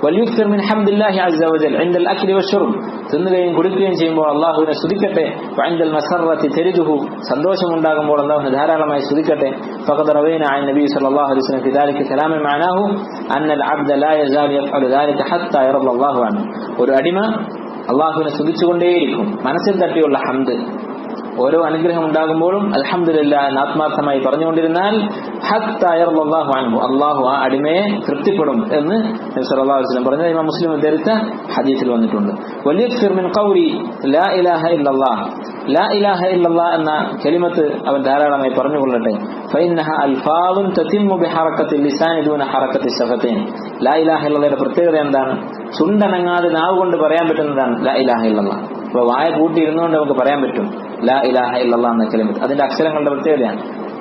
വൽയുക്സിർ മിൻ ഹംദില്ലാഹി അസ്സ വജൽ ഇൻദൽ അക്ലി വശുർബ്. തിന്നുകയും കുടിക്കുകയും ചെയ്യുമ്പോൾ അല്ലാഹുവിനെ സ്തുതിക്കട്ടെ. വഇൻദൽ മസറത്തി തരിദുഹു. സന്തോഷമുണ്ടാകുമ്പോൾ അല്ലാഹുവിനെ ധാരാളമായി സ്തുതിക്കട്ടെ. ഫഖദ് റവൈന അൻ നബി സല്ലല്ലാഹു അലൈഹി വസല്ലം ഫി ദാലിക കലാമൻ മഅനാഹു അന്നൽ അബ്ദ ലാ യസാലു യഫ്അലു ദാലിക ഹത്താ യറല്ലാഹു അൻഹു. ഒരു അടിമ അള്ളാഹുവിനെ സ്തുതിച്ചുകൊണ്ടേയിരിക്കും, മനസ്സിൽ തട്ടിയുള്ള ഹംദ്. ഓരോ അനുഗ്രഹം ഉണ്ടാകുമ്പോഴും അൽഹംദുലില്ലാഹ് എന്ന് ആത്മാർത്ഥമായി പറഞ്ഞുകൊണ്ടിരുന്നാൽ ഹത്താ യറല്ലാഹു അൻഹു, അള്ളാഹു ആ അടിമയെ തൃപ്തിപ്പെടും എന്ന് നബി സല്ലല്ലാഹു അലൈഹി വസല്ലം പറഞ്ഞത് ഇമാം മുസ്ലിം ഉദ്ധരിച്ച ഹദീസിൽ വന്നിട്ടുണ്ട്. വലിയക്സിർ മിൻ ഖൗലി ലാ ഇലാഹ ഇല്ലല്ലാഹ്. ലാ ഇലാഹ ഇല്ലല്ലാഹ് എന്ന കലിമത്ത് അവൻ ധാരാളമായി പറഞ്ഞുകൊള്ളട്ടെ. ഫഇന്നഹ അൽഫാദുൻ തതിമ്മു ബിഹറകത്തിൽ ലിസാനി ദൂന ഹറകത്തി ശഫതൈൻ. ലാ ഇലാഹ ഇല്ലല്ലാഹയുടെ പ്രത്യേകത എന്താണ്? ചുണ്ടനങ്ങാതെ നാവ് കൊണ്ട് പറയാൻ പറ്റുന്നതാണ് ലാ ഇലാഹ ഇല്ലല്ലാഹ്. അപ്പോൾ വായ കൂട്ടി ഇരുന്നുകൊണ്ട് നമുക്ക് പറയാൻ പറ്റും ലാ ഇലാഹ ഇല്ലല്ലാഹ് എന്ന കലിമത്ത്. അതിന്റെ അക്ഷരങ്ങളുടെ പ്രത്യേകതയാണ്.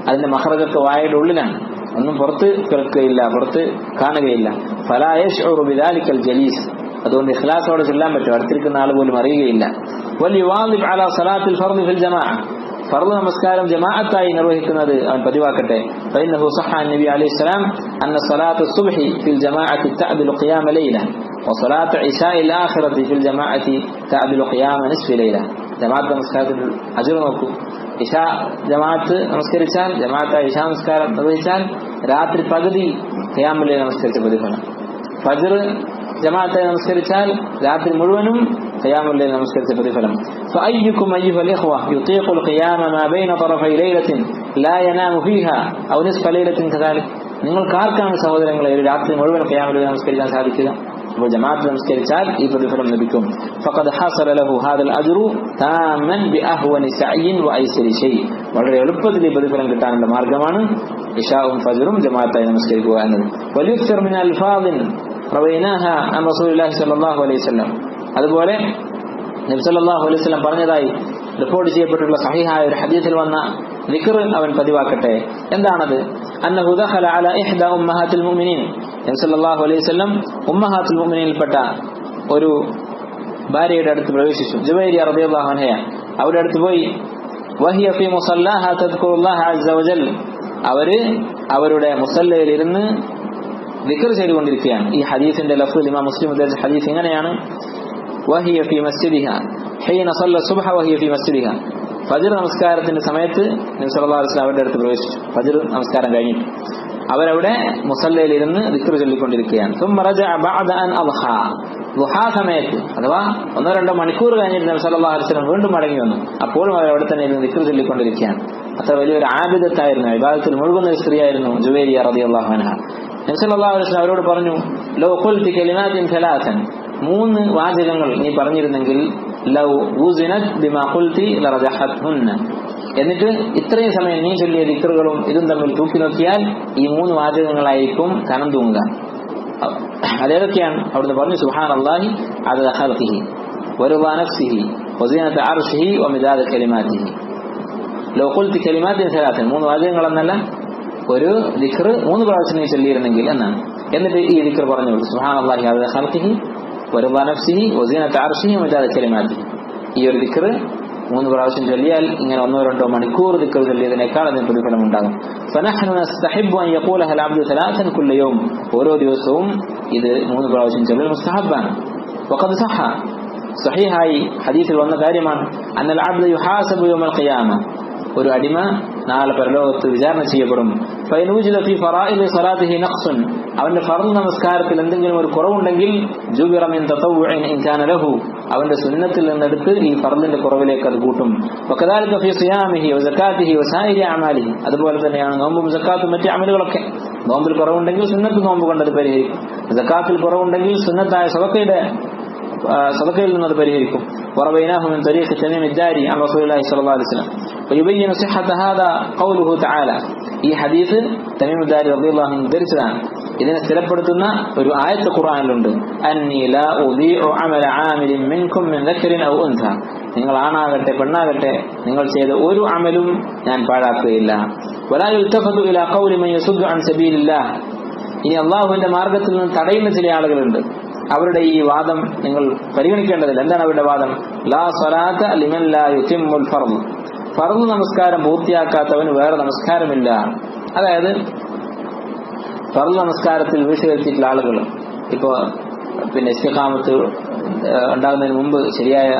അതിന്റെ മഖ്റജൊക്കെ വായയുടെ ഉള്ളിലാണ്, ഒന്നും പുറത്ത് കേൾക്കുകയില്ല, പുറത്ത് കാണുകയില്ല. ഫലാ യശ്ഉറു ബിദാലിക്കൽ ജലീസ്, അതുകൊണ്ട് ഇഖ്ലാസോടെ ചൊല്ലാൻ പറ്റും, അടുത്തിരിക്കുന്ന ആൾ പോലും അറിയുകയില്ല. വൽയുവാദിബ് അലാ സലാത്തിൽ ഫർദ് ഫിൽ ജമാഅ, ഫർദ് നമസ്കാരം ജമാഅത്തായി നിർവഹിക്കുന്നത് അവൻ പതിവാക്കട്ടെ. ഫഇന്നഹു സഹഹ നബി അലൈഹി സലാം അന്ന സലാത്ത് സുബ്ഹി ഫിൽ ജമാഅത്തി തഅദിലു ഖിയാമ ലൈല വസലാത്ത് ഇശാഇൽ ആഖിറതി ഫിൽ ജമാഅത്തി തഅദിലു ഖിയാമ നിസ്ഫി ലൈല. ജമാഅത്ത് നമസ്കാരത്തിൽ അജ്ർ നോക്കൂ. ഇശാ ജമാഅത്ത് നമസ്കരിച്ചാൽ, ജമാഅത്തായി ഇശാ നമസ്കാരം നിർവഹിച്ചാൽ രാത്രി പകുതി ഖിയാമുൽ ലൈൽ നമസ്കരിച്ച പ്രതിഫലം. ഫജ്ർ ജമാഅത്തായി നമസ്കരിച്ചാൽ രാത്രി മുഴുവനും ഖിയാമുൽ ലൈൽ നമസ്കരിച്ച പ്രതിഫലം. ഫഅയ്യുകും അയ്യുഹൽ ഇഖ്വ യുതീഖുൽ ഖിയാമ മാ ബൈന തറഫൈ ലൈലത്തിൻ ലാ യനാമു ഫീഹാ ഔ നിസ്ഫ ലൈലത്തിൻ കദാലിക്. നിങ്ങൾക്കാർക്കാണ് സഹോദരങ്ങളെ ഒരു രാത്രി മുഴുവൻ ഖിയാമുൽ ലൈൽ നമസ്കരിക്കാൻ സാധിക്കുക? അപ്പോൾ ജമാഅത്ത് നമസ്കരിച്ചാൽ ഈ പ്രതിഫലം ലഭിക്കും. ഫഖദ് ഹസല ലഹു ഹാദൽ അജ്റു താമൻ ബിഅഹ്വനി സഅയിൻ വഅയ്സരി ശൈ. വളരെ എളുപ്പത്തിൽ ഈ പ്രതിഫലം കിട്ടാനുള്ള മാർഗ്ഗമാണ് ഇശാഉം ഫജ്റും ജമാഅത്തായി നമസ്കരിക്കുക എന്നത്. വലിയുക്സർ മിൻ അൽഫാദിൻ റവൈനാഹ അൻ റസൂലുള്ളാഹി സ്വല്ലല്ലാഹു അലൈഹി വസല്ലം, അതുപോലെ നബി സല്ലല്ലാഹു അലൈഹി വസല്ലം പറഞ്ഞതായി റിപ്പോർട്ട് ചെയ്യപ്പെട്ടിട്ടുള്ള സഹീഹായ ഒരു ഹദീസിൽ വന്ന ദിക്ർ അവൻ പതിവാക്കട്ടെ. എന്താണത്? അന്നഹു ദഖല അലാ ഇഹ്ദാ ഉമ്മഹാത്തിൽ മുഅ്മിനീൻ, നബി സല്ലല്ലാഹു അലൈഹി വസല്ലം ഉമ്മഹാത്തുൽ മുഅ്മിനീനിൽപ്പെട്ട ഒരു ഭാര്യയുടെ അടുത്ത് പ്രവേശിച്ചു. ജുവൈരിയ റളിയല്ലാഹു അൻഹ അവരുടെ അടുത്ത് പോയി. വഹിയ ഫീ മുസല്ലാഹ തദ്കുറുല്ലാഹ അസ്സ വജൽ, അവരുടെ മുസല്ലയിൽ ഇരുന്ന് ദിക്ർ ചെയ്തുകൊണ്ടിരിക്കുകയാണ്. ഈ ഹദീസിന്റെ ലഫ്സ് ഇമാം മുസ്ലിം ഉദ്ധരിച്ച ഹദീസ് ഇങ്ങനെയാണ്: വഹിയ ഫീ മസ്ജിദിഹ ഹീന സല്ല സുബ്ഹ വഹിയ ഫീ മസ്ജിദിഹ. ഫജ്ർ നമസ്കാരത്തിന്റെ സമയത്ത് നബി സല്ലല്ലാഹു അലൈഹി വസല്ലം അവരുടെ അടുത്ത് പ്രവേശിച്ചു. ഫജ്ർ നമസ്കാരം കഴിഞ്ഞിട്ട് അവരവിടെ മുസല്ലയിൽ ഇരുന്ന് ദിക്ർ ചൊല്ലിക്കൊണ്ടിരിക്കുകയാണ്. ثم رجع بعد ان اضحى, ദുഹാ സമയത്ത് അഥവാ 1-2 മണിക്കൂർ കഴിഞ്ഞിട്ട് നബി സല്ലല്ലാഹു അലൈഹി വസല്ലം വീണ്ടും മടങ്ങി വന്നു. അപ്പോഴും അവർ അവിടെ തന്നെ ഇരുന്ന് ദിക്ർ ചൊല്ലിക്കൊണ്ടിരിക്കുകയാണ്. അത്ര വലിയൊരു ആബിദത്തായിരുന്നു, ഇബാദത്തിൽ മുഴുകുന്ന ഒരു സ്ത്രീയായിരുന്നു ജുവൈരിയ റളിയല്ലാഹു അൻഹ. നബി സല്ലല്ലാഹു അലൈഹി വസല്ലം അവരോട് പറഞ്ഞു: ലൗ ഖുൽതി കലിമാതിൻ സലാസൻ, 3 വാചകങ്ങൾ നീ പറഞ്ഞിരുന്നെങ്കിൽ ലൗ വുസിനത് ബിമാ ഖുൽതി ലറജഹത്ഹുന്ന, എന്നിട്ട് ഇത്രയും സമയം നീ ചൊല്ലിയ ദിക്റുകളും ഇതും തമ്മിൽ തൂക്കി നോക്കിയാൽ ഈ 3 വാചകങ്ങളായിരിക്കും കനം തൂങ്ങുക. അതേതൊക്കെയാണ്? അവിടുന്ന് പറഞ്ഞു: സുബ്ഹാനല്ലാഹി അദദ ഖൽഖിഹി വറിദാ നഫ്സിഹി വസീനത അർശിഹി വമിദാദ കലിമാതിഹി. ലൗ ഖുൽതി കലിമാതിൻ സലാസൻ, 3 വാചകങ്ങൾ എന്നല്ല, ഒരു ദിക്ർ 3 പ്രാവശ്യം നീ ചൊല്ലിയിരുന്നെങ്കിൽ എന്നാണ്. എന്നിട്ട് ഈ ദിക്ർ പറഞ്ഞു: സുബ്ഹാനല്ലാഹി അദദ ഖൽഖിഹി വറിദാ നഫ്സിഹി വസീനത അർശിഹി വമിദാദ കലിമാതിഹി. ഈ ഒരു ദിക്ർ 3 പ്രാവശ്യം ചൊല്ലിയാൽ ഇങ്ങനെ 1-2 മണിക്കൂർ ദിക്ർ ചൊല്ലിയതിനേക്കാൾ അതിന് പ്രതിഫലം ഉണ്ടാകും. ഫനഹ്നു നസ്തഹിബ്ബു അൻ യഖൂലഹ അൽ-അബ്ദു സലാസൻ കുല്ല യൗം, ഓരോ ദിവസവും ഇത് 3 പ്രാവശ്യം ചൊല്ലൽ മുസ്തഹബ്ബാണ്. വഖദ് സഹ, സഹീഹായി ഹദീസിൽ വന്ന കാര്യമാണ്, അന്നൽ അബ്ദു യുഹാസബു യൗമൽ ഖിയാമ, ഒരു അടിമ നാളെ പരലോകത്ത് വിചാരണ ചെയ്യപ്പെടും. ഫൈൻ വൂജിദ ഫീ ഫറാഇദി സ്വലാത്തിഹി നഖ്സുൻ, അവന്റെ ഫർദ് നമസ്കാരത്തിൽ എന്തെങ്കിലും ഒരു കുറവുണ്ടെങ്കിൽ ജുബിറ മിൻ തതവ്വുഇൻ ഇൻ കാന ലഹു, അവന്റെ സുന്നത്തിൽ നിന്നെടുത്ത് ഈ ഫർദിന്റെ കുറവിലേക്ക് അത് കൂട്ടും. വകദാലിക ഫീ സിയാമിഹി വസകാത്തിഹി വസായിരി അമാലിഹി, അതുപോലെ തന്നെയാണ് നോമ്പും സക്കാത്തും മറ്റു അമലുകളൊക്കെ. നോമ്പിൽ കുറവുണ്ടെങ്കിൽ സുന്നത്ത് നോമ്പ് കൊണ്ടത് പരിഹരിക്കും, സക്കാത്തിൽ കുറവുണ്ടെങ്കിൽ സുന്നത്തായ സദഖയിൽ നിന്നത് പരിഹരിക്കും. ورويناه من طريق تميم الداري عن رسول الله صلى الله عليه وسلم ويبين صحة هذا قوله تعالى. ഈ ഹദീസ് തമീം ദാരി റളിയല്ലാഹു അൻഹു ധരിച്ചതാണ്. ഇതിനെ സ്ഥിരപ്പെടുത്തുന്ന ഒരു ആയത്ത് ഖുർആനിലുണ്ട്: അന്നി ലാ ഉദീഉ അമല ആമിലിൻ മിൻകും മിൻ ദക്രിൻ ഔ ഉൻസ, നിങ്ങൾ ആണാകട്ടെ പെണ്ണാകട്ടെ നിങ്ങൾ ചെയ്ത ഒരു അമലും ഞാൻ പാഴാക്കുകയില്ല. വലാ യുൽതഫതു ഇലാ ഖൗലി മൻ യസുദ്ദു അൻ സബീലില്ലാഹ്, ഇനി അല്ലാഹുവിന്റെ മാർഗ്ഗത്തിൽ നിന്ന് തടയുന്ന ചില ആളുകളുണ്ട്, അവരുടെ ഈ വാദം നിങ്ങൾ പരിഗണിക്കേണ്ടതില്ല. എന്താണ് അവരുടെ വാദം? ലാ സ്വലാത്ത ലിമൻ ലാ യുതിമ്മുൽ ഫർദ്, ഫർദ് നമസ്കാരം പൂർത്തിയാക്കാത്തവന് വേറെ നമസ്കാരമില്ല. അതായത് ഫർദ് നമസ്കാരത്തിൽ വീഴ്ച വരുത്തിയിട്ടുള്ള ആളുകൾ, ഇപ്പോ ഇസ്തിഖാമത്ത് ഉണ്ടാകുന്നതിന് മുമ്പ്, ശരിയായ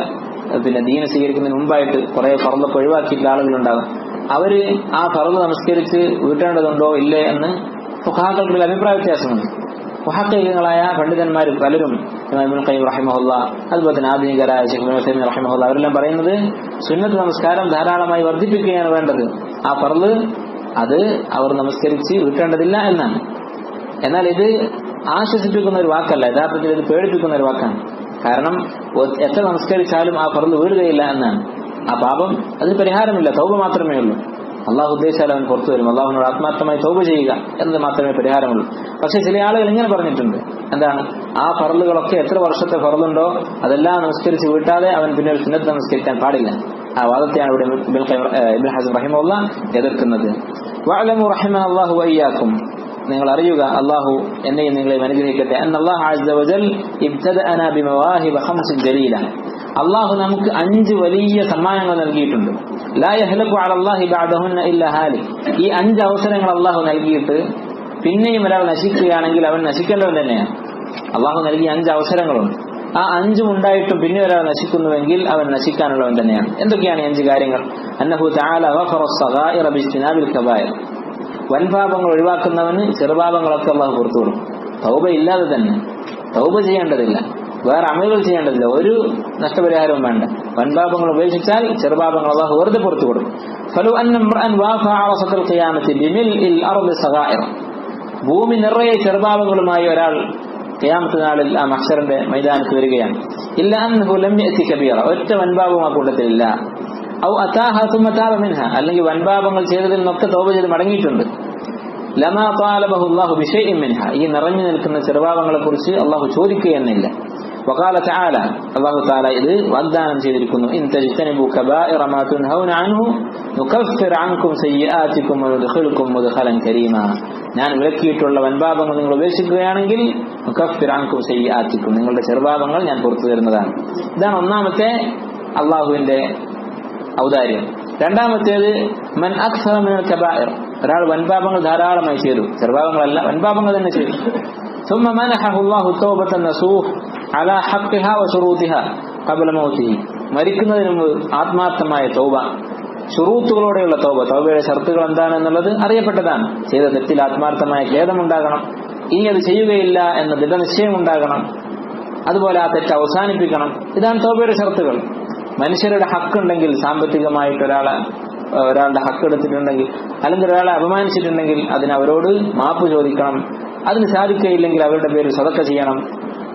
ദീന സ്വീകരിക്കുന്നതിന് മുമ്പായിട്ട് കുറെ ഫർദൊക്കെ ഒഴിവാക്കിയിട്ടുള്ള ആളുകളുണ്ടാകും. അവര് ആ ഫർദ് നമസ്കരിച്ച് വീട്ടേണ്ടതുണ്ടോ ഇല്ലേ എന്ന് ഫുഖഹാക്കൾക്കുള്ള അഭിപ്രായ വ്യത്യാസമുണ്ട്. മുഹഖഖീങ്ങളായ പണ്ഡിതന്മാർ പലരും, ഇമാം ഇബ്നുൽ ഖയ്യിം റഹിമഹുല്ലാഹ്, അതുപോലെ തന്നെ ആധുനികരായ ശൈഖ് ഇബ്നു ഉസൈമീൻ റഹിമഹുല്ലാഹ്, അവരെല്ലാം പറയുന്നത് സുന്നത്ത് നമസ്കാരം ധാരാളമായി വർദ്ധിപ്പിക്കുകയാണ് വേണ്ടത്. ആ ഫർള് അത് അവർ നമസ്കരിച്ച് വീട്ടേണ്ടതില്ല എന്നാണ്. എന്നാൽ ഇത് ആശ്വസിപ്പിക്കുന്ന ഒരു വാക്കല്ല, യഥാർത്ഥത്തിൽ ഇത് പേടിപ്പിക്കുന്ന ഒരു വാക്കാണ്. കാരണം എത്ര നമസ്കരിച്ചാലും ആ ഫർള് വീഴുകയില്ല എന്നാണ്. ആ പാപം അതിന് പരിഹാരമില്ല, തൗബ മാത്രമേ ഉള്ളൂ. അള്ളാഹു ഉദ്ദേശിച്ചാൽ അവൻ പുറത്തു വരും. അള്ളാഹുവിനോട് ആത്മാർത്ഥമായി തൗബ ചെയ്യുക എന്നത് മാത്രമേ പരിഹാരമുള്ളൂ. പക്ഷെ ചില ആളുകൾ ഇങ്ങനെ പറഞ്ഞിട്ടുണ്ട്, എന്താണ്, ആ ഫർളുകളൊക്കെ എത്ര വർഷത്തെ ഫർളുണ്ടോ അതെല്ലാം നമസ്കരിച്ച് വീട്ടാതെ അവൻ പിന്നെ ഒരു സുന്നത്ത് നമസ്കരിക്കാൻ പാടില്ല. ആ വാദത്തെയാണ് ഇവിടെ ഇബ്നു ഹസ്ം റഹിമഹുല്ലാഹ് എതിർക്കുന്നത്. വഅലമു റഹിമനല്ലാഹു വഇയ്യാകും, നിങ്ങൾ അറിയുക, അല്ലാഹു എന്നെയും നിങ്ങളെയും അനുഗ്രഹിക്കട്ടെ, അന്നല്ലാഹു അസ്സ വജൽ ഇബ്തദഅനാ ബിമവാഹിബ ഖംസിൻ ജലീല, അല്ലാഹു നമുക്ക് 5 വലിയ സമ്മാനങ്ങൾ നൽകിയിട്ടുണ്ട്. ലാ യഹ്ലഖു അലല്ലാഹി ബഅദഹുന്ന ഇല്ലാ ഹാലിക്, ഈ 5 അവസരങ്ങൾ അല്ലാഹു നൽകിയിട്ട് പിന്നെയും ഒരാൾ നശിക്കുകയാണെങ്കിൽ അവൻ നശിക്കേണ്ടവൻ തന്നെയാണ്. അല്ലാഹു നൽകിയ 5 അവസരങ്ങളുണ്ട്. ആ 5 ഉണ്ടായിട്ടും പിന്നെ ഒരാൾ നശിക്കുന്നുവെങ്കിൽ അവൻ നശിക്കാനുള്ളവൻ തന്നെയാണ്. എന്തൊക്കെയാണ് 5 കാര്യങ്ങൾ? അന്നഹു തആല ഗഫറ الصغائر باجتناب الكبائر, വൻപാപങ്ങൾ ഒഴിവാക്കുന്നവന് ചെറുപാപങ്ങളൊക്കെ അല്ലാഹു പുറത്തു കൊടുക്കും. തൗബ ഇല്ലാതെ തന്നെ, തൗബ ചെയ്യേണ്ടതില്ല, വേറെ അമലുകൾ ചെയ്യേണ്ടതില്ല, ഒരു നഷ്ടപരിഹാരവും വേണ്ട. വൻപാപങ്ങൾ ഉപേക്ഷിച്ചാൽ ചെറുപാപങ്ങൾ അല്ലാഹു വെറുതെ പുറത്തു കൊടുക്കും. ഫലു അന്ന ഇംറഅൻ വാഫഅ അറസത്തുൽ ഖിയാമത്തി ബിമിൽഇൽ അർദി സഗായിറ, ഭൂമി നിറയെ ചെറുപാപങ്ങളുമായി ഒരാൾ ഖിയാമത്ത് നാളിൽ ആ മഹ്ശറിന്റെ മൈതാനത്ത് വരികയാണ്. ഇല്ല അന്നഹു ലം യഅതി കബീറ, ഒറ്റ വൻപാപവും ആ കൂട്ടത്തിലില്ല. ഔ അതാഹ സുമ്മ താബ മിൻഹ, അല്ലെങ്കിൽ വൻപാപങ്ങൾ ചെയ്തതിൽ നിന്നൊക്കെ തൗബ ചെയ്ത് മടങ്ങിയിട്ടുണ്ട്. ലമാ ത്വാലബഹു അല്ലാഹു ബിശൈഇൻ മിൻഹ, ഈ നിറഞ്ഞു നിൽക്കുന്ന ചെറുപാപങ്ങളെ കുറിച്ച് അല്ലാഹു ചോദിക്കുകയെന്നില്ല. വഖാല തആല, അല്ലാഹു തആല ഇത് വാഗ്ദാനം ചെയ്തിരിക്കുന്നു, ഇൻ തജ്തനിബു കബായിറ മാ തുൻഹൗന അൻഹു നുകഫിർ അൻകും സയ്യിആതികും വനുദ്ഖിലുകും മുദ്ഖലൻ കരീമ, ഞാൻ വിലക്കിയിട്ടുള്ള വൻപാപങ്ങൾ നിങ്ങൾ ഉപേക്ഷിക്കുകയാണെങ്കിൽ നുകഫിർ അൻകും സയ്യിആതികും, നിങ്ങളുടെ ചെറുപാപങ്ങൾ ഞാൻ പുറത്തു തരുന്നതാണ്. ഇതാണ് ഒന്നാമത്തെ അല്ലാഹുവിന്റെ ഔദാര്യം. രണ്ടാമത്തേത് മൻ അക്സറ മിനൽ കബായിർ, ഒരാൾ വൻപാപങ്ങൾ ധാരാളമായി ചെയ്തു, ചെറുപാപങ്ങളല്ല വൻപാപങ്ങൾ തന്നെ ചെയ്തു. ثم منحه الله توبة النصوح على حقها وشروطها قبل موته, മരിക്കുന്നതിന് മുമ്പ് ആത്മാർത്ഥമായ തൗബ, ശുറൂത്തുകളോടെയുള്ള തൗബ. തൗബയുടെ ഷർത്തുകൾ എന്താണെന്നുള്ളത് അറിയപ്പെട്ടതാണ്. ചെയ്ത തെറ്റിൽ ആത്മാർത്ഥമായ ഖേദമുണ്ടാകണം, ഇനി അത് ചെയ്യുകയില്ല എന്ന ദൃഢനിശ്ചയം ഉണ്ടാകണം, അതുപോലെ ആ തെറ്റ് അവസാനിപ്പിക്കണം. ഇതാണ് തൗബയുടെ ഷർത്തുകൾ. മനുഷ്യരുടെ ഹക്കുണ്ടെങ്കിൽ, സാമ്പത്തികമായിട്ട് ഒരാളുടെ ഹക്ക് എടുത്തിട്ടുണ്ടെങ്കിൽ, അല്ലെങ്കിൽ ഒരാളെ അപമാനിച്ചിട്ടുണ്ടെങ്കിൽ അതിന് അവരോട് മാപ്പ് ചോദിക്കണം. അതിന് സാധിക്കുകയില്ലെങ്കിൽ അവരുടെ പേരിൽ സദഖ ചെയ്യണം.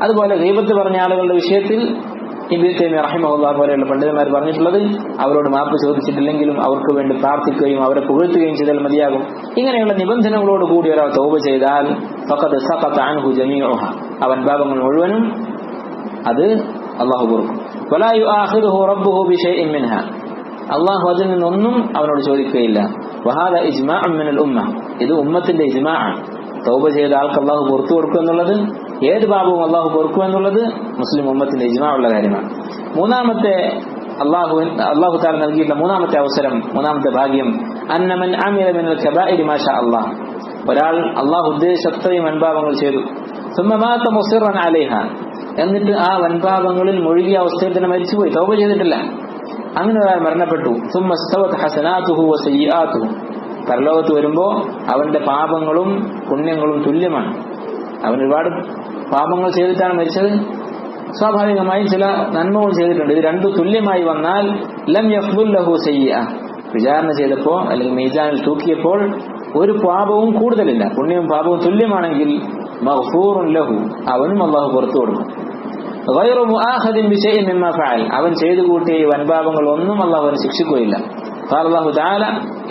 അതുപോലെ ഗീബത്ത് പറഞ്ഞ ആളുകളുടെ വിഷയത്തിൽ ഇബ്നു തൈമിയ്യ റഹിമഹുല്ലാഹ് പോലെയുള്ള പണ്ഡിതന്മാർ പറഞ്ഞിട്ടുള്ളത്, അവരോട് മാപ്പ് ചോദിച്ചിട്ടില്ലെങ്കിലും അവർക്ക് വേണ്ടി പ്രാർത്ഥിക്കുകയും അവരെ പുകഴ്ത്തുകയും ചെയ്താൽ മതിയാകും. ഇങ്ങനെയുള്ള നിബന്ധനകളോട് കൂടി ഒരാൾ തൗബ ചെയ്താൽ ഫഖദ് സഖത അൻഹു ജമീഉഹ, അവൻ പാപങ്ങൾ മുഴുവനും അത് അല്ലാഹു പൊറുക്കും. വലാ യുആഖിദുഹു റബ്ബുഹു ബിശൈഇൻ മിൻഹ, അല്ലാഹു അതിൽ നിന്നൊന്നും അവനോട് ചോദിക്കുകയില്ല. വഹാദ ഇജ്മാഉൻ മിനൽ ഉമ്മ, ഇത് ഉമ്മത്തിന്റെ ഇജ്മാഅാണ്. തൗബ ചെയ്ത ആൾക്ക് അല്ലാഹു പുറത്തു കൊടുക്കും എന്നുള്ളത്, ഏത് പാപവും അല്ലാഹു പൊറുക്കും എന്നുള്ളത് മുസ്ലിം ഉമ്മത്തിന്റെ ഇജ്മാ ഉള്ള കാര്യമാണ്. മൂന്നാമത്തെ അല്ലാഹു തആല നൽകിയിട്ടുള്ള മൂന്നാമത്തെ അവസരം, മൂന്നാമത്തെ ഭാഗ്യം, അന്ന മൻ അമില മിനൽ കബായിരി മാ ഷാ അല്ലാഹ്, ഒരാൾ അല്ലാഹു ഉദ്ദേശിച്ച അത്രയും വൻപാപങ്ങൾ ചെയ്തു, സുമ്മ മാത മുസിറൻ അലൈഹ, എന്നിട്ട് ആ വൻപാപങ്ങളിൽ മുഴുകിയ അവസ്ഥയിൽ തന്നെ മരിച്ചുപോയി, തൗബ ചെയ്തിട്ടില്ല. അങ്ങനെ ഒരാൾ മരണപ്പെട്ടു. സുമ്മ ഇസ്തവത് ഹസനാതുഹു വസയ്യിആതുഹു, പരലോകത്ത് വരുമ്പോ അവന്റെ പാപങ്ങളും പുണ്യങ്ങളും തുല്യമാണ്. അവൻ ഒരുപാട് പാപങ്ങൾ ചെയ്തിട്ടാണ് മരിച്ചത്, സ്വാഭാവികമായും ചില നന്മകൾ ചെയ്തിട്ടുണ്ട്. ഇത് രണ്ടും തുല്യമായി വന്നാൽ ലം യഖ്ബുൽ ലഹു സയ്യിഅ, വിചാരണ ചെയ്തപ്പോ അല്ലെങ്കിൽ മീസാനിൽ തൂക്കിയപ്പോൾ ഒരു പാപവും കൂടുതലില്ല, പുണ്യവും പാപവും തുല്യമാണെങ്കിൽ മഗ്ഫൂറുൻ ലഹു, അവനും അല്ലാഹു പുറത്തു കൊടുക്കും. ഗൈറു മുആഖദിൻ ബിശൈഇൻ മിമ്മാ ഫഅൽ, അവൻ ചെയ്തു കൂട്ടിയ വൻപാപങ്ങൾ ഒന്നും അല്ലാഹു അവനെ ശിക്ഷിക്കുകയില്ല. ഖാല അല്ലാഹു തആല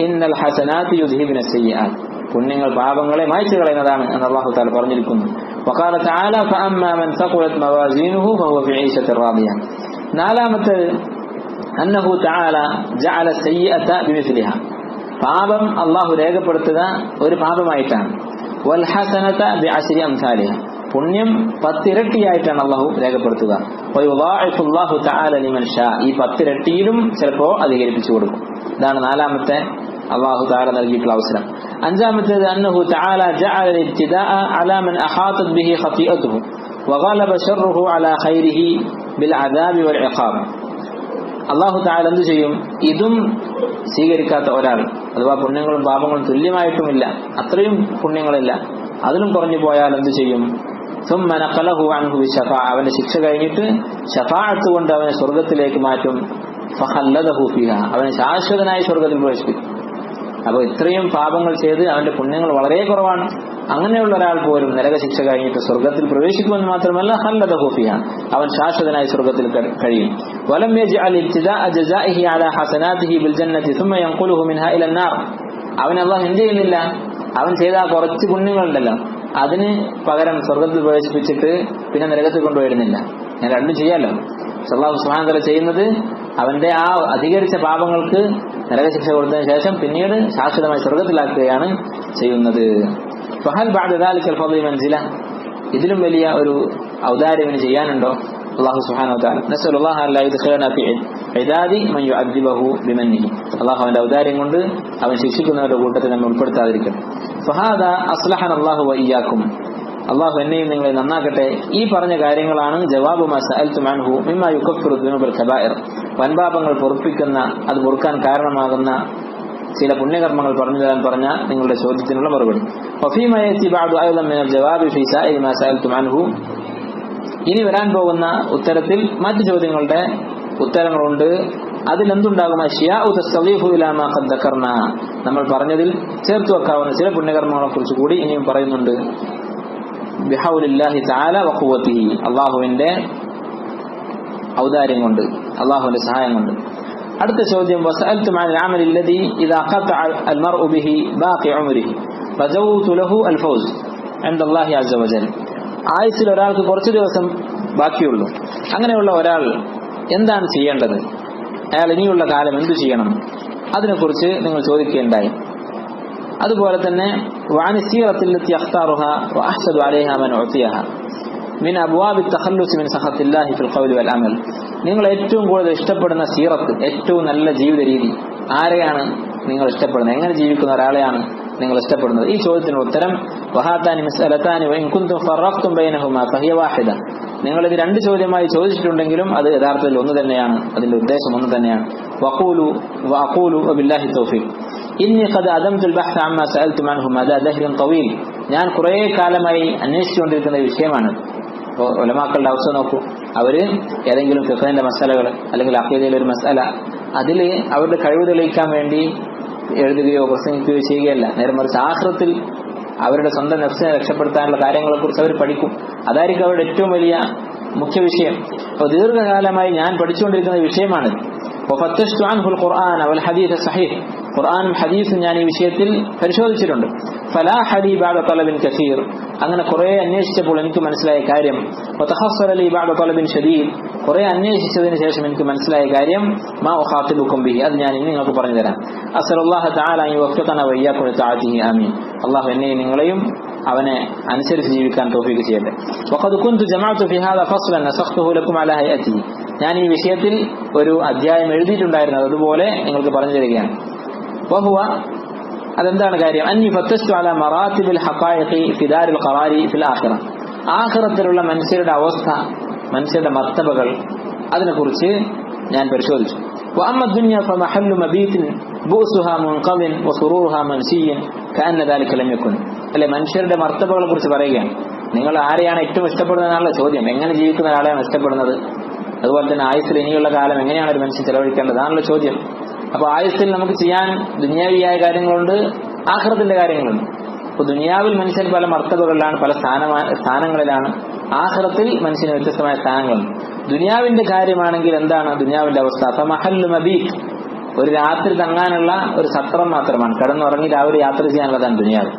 ഇന്നൽ ഹസനാതി യുദ്ഹിബുന സയ്യിആത്, പുണ്യങ്ങൾ പാപങ്ങളെ മായ്ച്ചു കളയുന്നതാണ് എന്ന് അല്ലാഹു തആല പറഞ്ഞിരിക്കുന്നു. വഖാല തആല ഫഅമ്മാ മൻ തഖുലത് മവാസീനുഹു ഫഹുവ ഫീ ഈശത്തിർ റാദിയ. നാലാമത്തെ അന്നഹു തആല ജഅല സയ്യിഅത ബിമിസ്ലിഹ, പാപം അല്ലാഹു രേഖപ്പെടുത്തുക ഒരു പാപമായിട്ടാണ്. വൽ ഹസനത ബിഅശ്രി അംസാലിഹ, പുണ്യം 10 ഇരട്ടിയായിട്ടാണ് അല്ലാഹു രേഖപ്പെടുത്തുക. വയുളാഇഫു അല്ലാഹു തആല ലിമൻ ഷാ, ഈ 10 ഇരട്ടിയിലും ചിലപ്പോൾ അധികരിപ്പിച്ചു കൊടുക്കും. ഇതാണ് നാലാമത്തെ അല്ലാഹു തആല നൽകിയിട്ടുള്ള അവസരം. അഞ്ചാമത്തേത് അന്നഹു തആല ജഅല ഇബ്തിദാഅ അലാ മൻ അഹാതത് ബിഹി ഖതീഅതുഹു വഗലബ ശർറുഹു അലാ ഖൈരിഹി ബിൽ അദാബി വൽ ഇഖാബ്. അല്ലാഹു തആല എന്തു ചെയ്യും, ഇതും സ്വീകരിക്കാത്ത ഒരാൾ, അഥവാ പുണ്യങ്ങളും പാപങ്ങളും തുല്യമായിട്ടുമില്ല, അത്രയും പുണ്യങ്ങളില്ല, അതിലും കുറഞ്ഞു പോയാൽ എന്തു ചെയ്യും, ثم نقله عنه بالشفاعة, അവന്റെ ശിക്ഷ കഴിഞ്ഞിട്ട് ശഫാഅത്ത് കൊണ്ട് അവനെ സ്വർഗ്ഗത്തിലേക്ക് മാറ്റും. ഫഖല്ലദഹു ഫീഹാ, അവനെ ശാശ്വതനായി സ്വർഗ്ഗത്തിൽ പ്രവേശിപ്പിക്കും. അപ്പോൾ ഇത്രയും പാപങ്ങൾ ചെയ്ത് അവന്റെ പുണ്യങ്ങൾ വളരെ കുറവാണ്, അങ്ങനെയുള്ള ഒരാൾ പോലും നരകശിക്ഷ കഴിഞ്ഞിട്ട് സ്വർഗ്ഗത്തിൽ പ്രവേശിക്കുമെന്ന് മാത്രമല്ല ഖല്ലദഹു ഫീഹാ, അവൻ ശാശ്വതനായി സ്വർഗ്ഗത്തിൽ കഴിയും. വലം യജ്അൽ ഇബ്തിദാഅ ജസാഇഹി അലാ ഹസനാതിഹി ബിൽ ജന്നതി ثم ينقله منها الى النار, അവൻ അല്ലാഹു എന്ത് ചെയ്യുന്നില്ല, അവൻ ചെയ്ത കുറച്ച് പുണ്യങ്ങളുണ്ടല്ലോ അതിന് പകരം സ്വർഗ്ഗത്തിൽ പ്രവേശിപ്പിച്ചിട്ട് പിന്നെ നരകത്തിൽ കൊണ്ടുപോയിടുന്നില്ല. ഞാൻ രണ്ടും ചെയ്യാലോ. അല്ലാഹു സുബ്ഹാനഹു വ തആല ചെയ്യുന്നത് അവന്റെ ആ അധികരിച്ച പാപങ്ങൾക്ക് നരകശിക്ഷ കൊടുത്തതിന് ശേഷം പിന്നീട് ശാശ്വതമായി സ്വർഗത്തിലാക്കുകയാണ് ചെയ്യുന്നത്. ഫഹൽ ബഅദ ദാലികൽ ഫളി മൻസില, ഇതിലും വലിയ ഒരു ഔദാര്യം ചെയ്യാനുണ്ടോ? അല്ലാഹു സുബ്ഹാനഹു വ തആല നസ്അലുല്ലാഹ അല്ലാ യുദ്ഖിലനാ ഫി ഇദാദി മൻ യുഅദ്ദിബഹു ബിമന്നിഹി, അല്ലാഹു അവന്റെ ഔദാര്യം കൊണ്ട് അവൻ ശിക്ഷിക്കുന്നവരുടെ കൂട്ടത്തിൽ നമ്മെ ഉൾപ്പെടുത്താതിരിക്കട്ടെ. ഫഹാദാ അസ്ലഹന അല്ലാഹു വ ഇയ്യാകും, അല്ലാഹു എന്നെയും നിങ്ങളെ നന്നാക്കട്ടെ. ഈ പറഞ്ഞ കാര്യങ്ങളാണ് ജവാബു മാ സഅൽതും അൻഹു മിമ്മാ യുകഫിറു ദുനൂബൽ കബായിർ, വൻപാപങ്ങൾ പൊറുപ്പിക്കുന്ന, അത് പൊറുക്കാൻ കാരണമാകുന്ന ചില പുണ്യകർമ്മങ്ങൾ പറഞ്ഞു തരാൻ പറഞ്ഞ നിങ്ങളുടെ ചോദ്യത്തിനുള്ള മറുപടി. വഫീമാ യഅതി ബഅദു അയ്ളൻ മിനൽ ജവാബി ഫീ സാഇരി മാ സഅൽതും അൻഹു, ഇനി വരാൻ പോകുന്ന ഉത്തരത്തിൽ മറ്റു ചോദ്യങ്ങളുടെ ഉത്തരങ്ങളുണ്ട്. അതിലെന്തുണ്ടാകും? അശ്യാഉ തസ്തളീഫു ഇലാ മാ ഖദ് ദക്കർനാ, നമ്മൾ പറഞ്ഞതിൽ ചേർത്ത് വെക്കാവുന്ന ചില പുണ്യകർമ്മങ്ങളെ കുറിച്ച് കൂടി ഇനിയും പറയുന്നുണ്ട്. ബിഹൗലില്ലാഹി തആല വഖുവതിഹി, അല്ലാഹുവിന്റെ ഔദാര്യം കൊണ്ട്, അല്ലാഹുവിന്റെ സഹായം കൊണ്ട്. അടുത്ത ചോദ്യം, വസഅൽതു അനിൽ അമലി അല്ലദി ഇദാ ഖതഅ അൽ മർഉ ബിഹി ബാഖി ഉംരിഹി ഫജൗതു ലഹു അൽ ഫൗസ് ഇൻദ അല്ലാഹി അസ്സ വജൽ. ആയുസ്സിൽ ഒരാൾക്ക് കുറച്ച് ദിവസം ബാക്കിയുള്ളൂ. അങ്ങനെയുള്ള ഒരാൾ എന്താണ് ചെയ്യേണ്ടത്? അയാൾ ഇനിയുള്ള കാലം എന്തു ചെയ്യണം? അതിനെക്കുറിച്ച് നിങ്ങൾ ചോദിക്കുകയുണ്ടായി. അതുപോലെ തന്നെ വഅനി സീറത്തിൽ ലത്തി അഖ്താറുഹാ വഅഹ്സദു അലൈഹാ മൻ ഉതിയഹാ മിൻ അബ്വാബി തഖല്ലുസ് മിൻ സഖത്തില്ലാഹി ഫിൽ ഖൗലി വൽ അമൽ, നിങ്ങൾ ഏറ്റവും കൂടുതൽ ഇഷ്ടപ്പെടുന്ന സീറത്ത്, ഏറ്റവും നല്ല ജീവിത രീതി, ആരെയാണ് നിങ്ങൾ ഇഷ്ടപ്പെടുന്നത്? എങ്ങനെ ജീവിക്കുന്ന ഒരാളെയാണ് നിങ്ങൾ ഇഷ്ടപ്പെടുന്നത്? ഈ ചോദ്യത്തിന് ഉത്തരം വഹാതാനി മസ്അലതാനി വഇൻ കുൻതും ഫറഖ്തും ബൈനഹുമാ ഫഹിയ വാഹിദ, നിങ്ങൾ ഇത് രണ്ട് ചോദ്യമായി ചോദിച്ചിട്ടുണ്ടെങ്കിലും അത് യഥാർത്ഥത്തിൽ ഒന്ന് തന്നെയാണ്, അതിന്റെ ഉദ്ദേശം ഒന്ന് തന്നെയാണ്. വഖൂലു വബില്ലാഹി തൗഫീഖ് ഇന്നി ഖദ് അദംതുൽ ബഹ്സ അമ്മാ സഅൽതും അൻഹു മദാ ദഹ്റിൻ തവീൽ, ഞാൻ കുറേ കാലമായി അന്വേഷിച്ചുകൊണ്ടിരിക്കുന്ന വിഷയമാണ്. ഇപ്പോൾ ഉലമാക്കളുടെ അവസ്ഥ നോക്കൂ, അവര് ഏതെങ്കിലും ഫിഖഹിന്റെ മസലകൾ അല്ലെങ്കിൽ അഖീദയിലെ ഒരു മസല, അതിൽ അവരുടെ കഴിവ് തെളിയിക്കാൻ വേണ്ടി എഴുതുകയോ പ്രസംഗിക്കുകയോ ചെയ്യുകയല്ല. നേരെ മറിച്ച് ആഖിറത്തിൽ അവരുടെ സ്വന്തം നഫ്സിനെ രക്ഷപ്പെടുത്താനുള്ള കാര്യങ്ങളെക്കുറിച്ച് അവർ പഠിക്കും. അതായിരിക്കും അവരുടെ ഏറ്റവും വലിയ മുഖ്യ വിഷയം. അപ്പോൾ ദീർഘകാലമായി ഞാൻ പഠിച്ചുകൊണ്ടിരിക്കുന്ന വിഷയമാണ്. وفتشت عنه القرآن والحديث الصحيح, ഖുർആനും ഹദീസും ഞാൻ ഈ വിഷയത്തിൽ പരിശോധിച്ചിട്ടുണ്ട്. فلاح لي بعد طلب كثير, അങ്ങനെ കുറെ അന്വേഷിച്ചപ്പോൾ എനിക്ക് മനസ്സിലായ കാര്യം. وتحصل لي بعد طلب شديد, കുറെ അന്വേഷിച്ചതിന് ശേഷം എനിക്ക് മനസ്സിലായ കാര്യം. ما أخاطبكم به, അത് ഞാൻ ഇനി നിങ്ങൾക്ക് പറഞ്ഞു തരാം. أسأل الله تعالى أن يوفقنا وإياكم لطاعته آمين. അല്ലാഹു എന്നെയും നിങ്ങളെയും അവനെ അനുസരിച്ച് ജീവിക്കാൻ തൗഫീഖ് ചെയ്യട്ടെ. وقد كنت جمعت في هذا فصلا نسخته لكم على هيئته, ഞാൻ ഈ വിഷയത്തിൽ ഒരു അധ്യായം എഴുതിയിട്ടുണ്ടായിരുന്നത് അതുപോലെ നിങ്ങൾക്ക് പറഞ്ഞു തരികയാണ്. വഹുവ, അതെന്താണ് കാര്യം? അന്നി ഫത്തസ്തു അലാ മറാത്തിബിൽ ഹഖായിഖി ഫി ദാരിൽ ഖറാരി ഫിൽ ആഖിറ, ആഖിറത്തിലുള്ള മനുഷ്യരുടെ അവസ്ഥ, മനുഷ്യരുടെ മർത്തബകൾ, അതിനെക്കുറിച്ച് ഞാൻ പരിശോധിച്ചു. وأما الدنيا فمحل مبيت بؤسها منقض وسرورها منسي كأن ذلك لم يكن. അല്ലെ, മനുഷ്യരുടെ മർത്തബകളെ കുറിച്ച് പറയുകയാണ്. നിങ്ങൾ ആരെയാണ് ഏറ്റവും ഇഷ്ടപ്പെടുന്നത് എന്നുള്ള ചോദ്യം, എങ്ങനെ ജീവിക്കുന്ന ഒരാളെയാണ് ഇഷ്ടപ്പെടുന്നത്? അതുപോലെ തന്നെ ആയുസ്സിൽ ഇനിയുള്ള കാലം എങ്ങനെയാണ് ഒരു മനുഷ്യൻ ചെലവഴിക്കേണ്ടത്, അതാണല്ലോ ചോദ്യം. അപ്പൊ ആയുസ്സിൽ നമുക്ക് ചെയ്യാൻ ദുനിയാവിയായ കാര്യങ്ങളുണ്ട്, ആഖിറത്തിന്റെ കാര്യങ്ങളുണ്ട്. അപ്പൊ ദുനിയാവിൽ മനുഷ്യൻ പല മർത്തബകളിലാണ്, പല സ്ഥാനങ്ങളിലാണ്. ആഖിറത്തിൽ മനുഷ്യന് വ്യത്യസ്തമായ സ്ഥാനങ്ങളുണ്ട്. ദുനിയാവിന്റെ കാര്യമാണെങ്കിൽ എന്താണ് ദുനിയാവിന്റെ അവസ്ഥ? ഫമഹല്ലു മബീത്, ഒരു രാത്രി തങ്ങാനുള്ള ഒരു സത്രം മാത്രമാണ്, കിടന്നുറങ്ങി രാവിലെ യാത്ര ചെയ്യാനുള്ളതാണ് ദുനിയാവ്.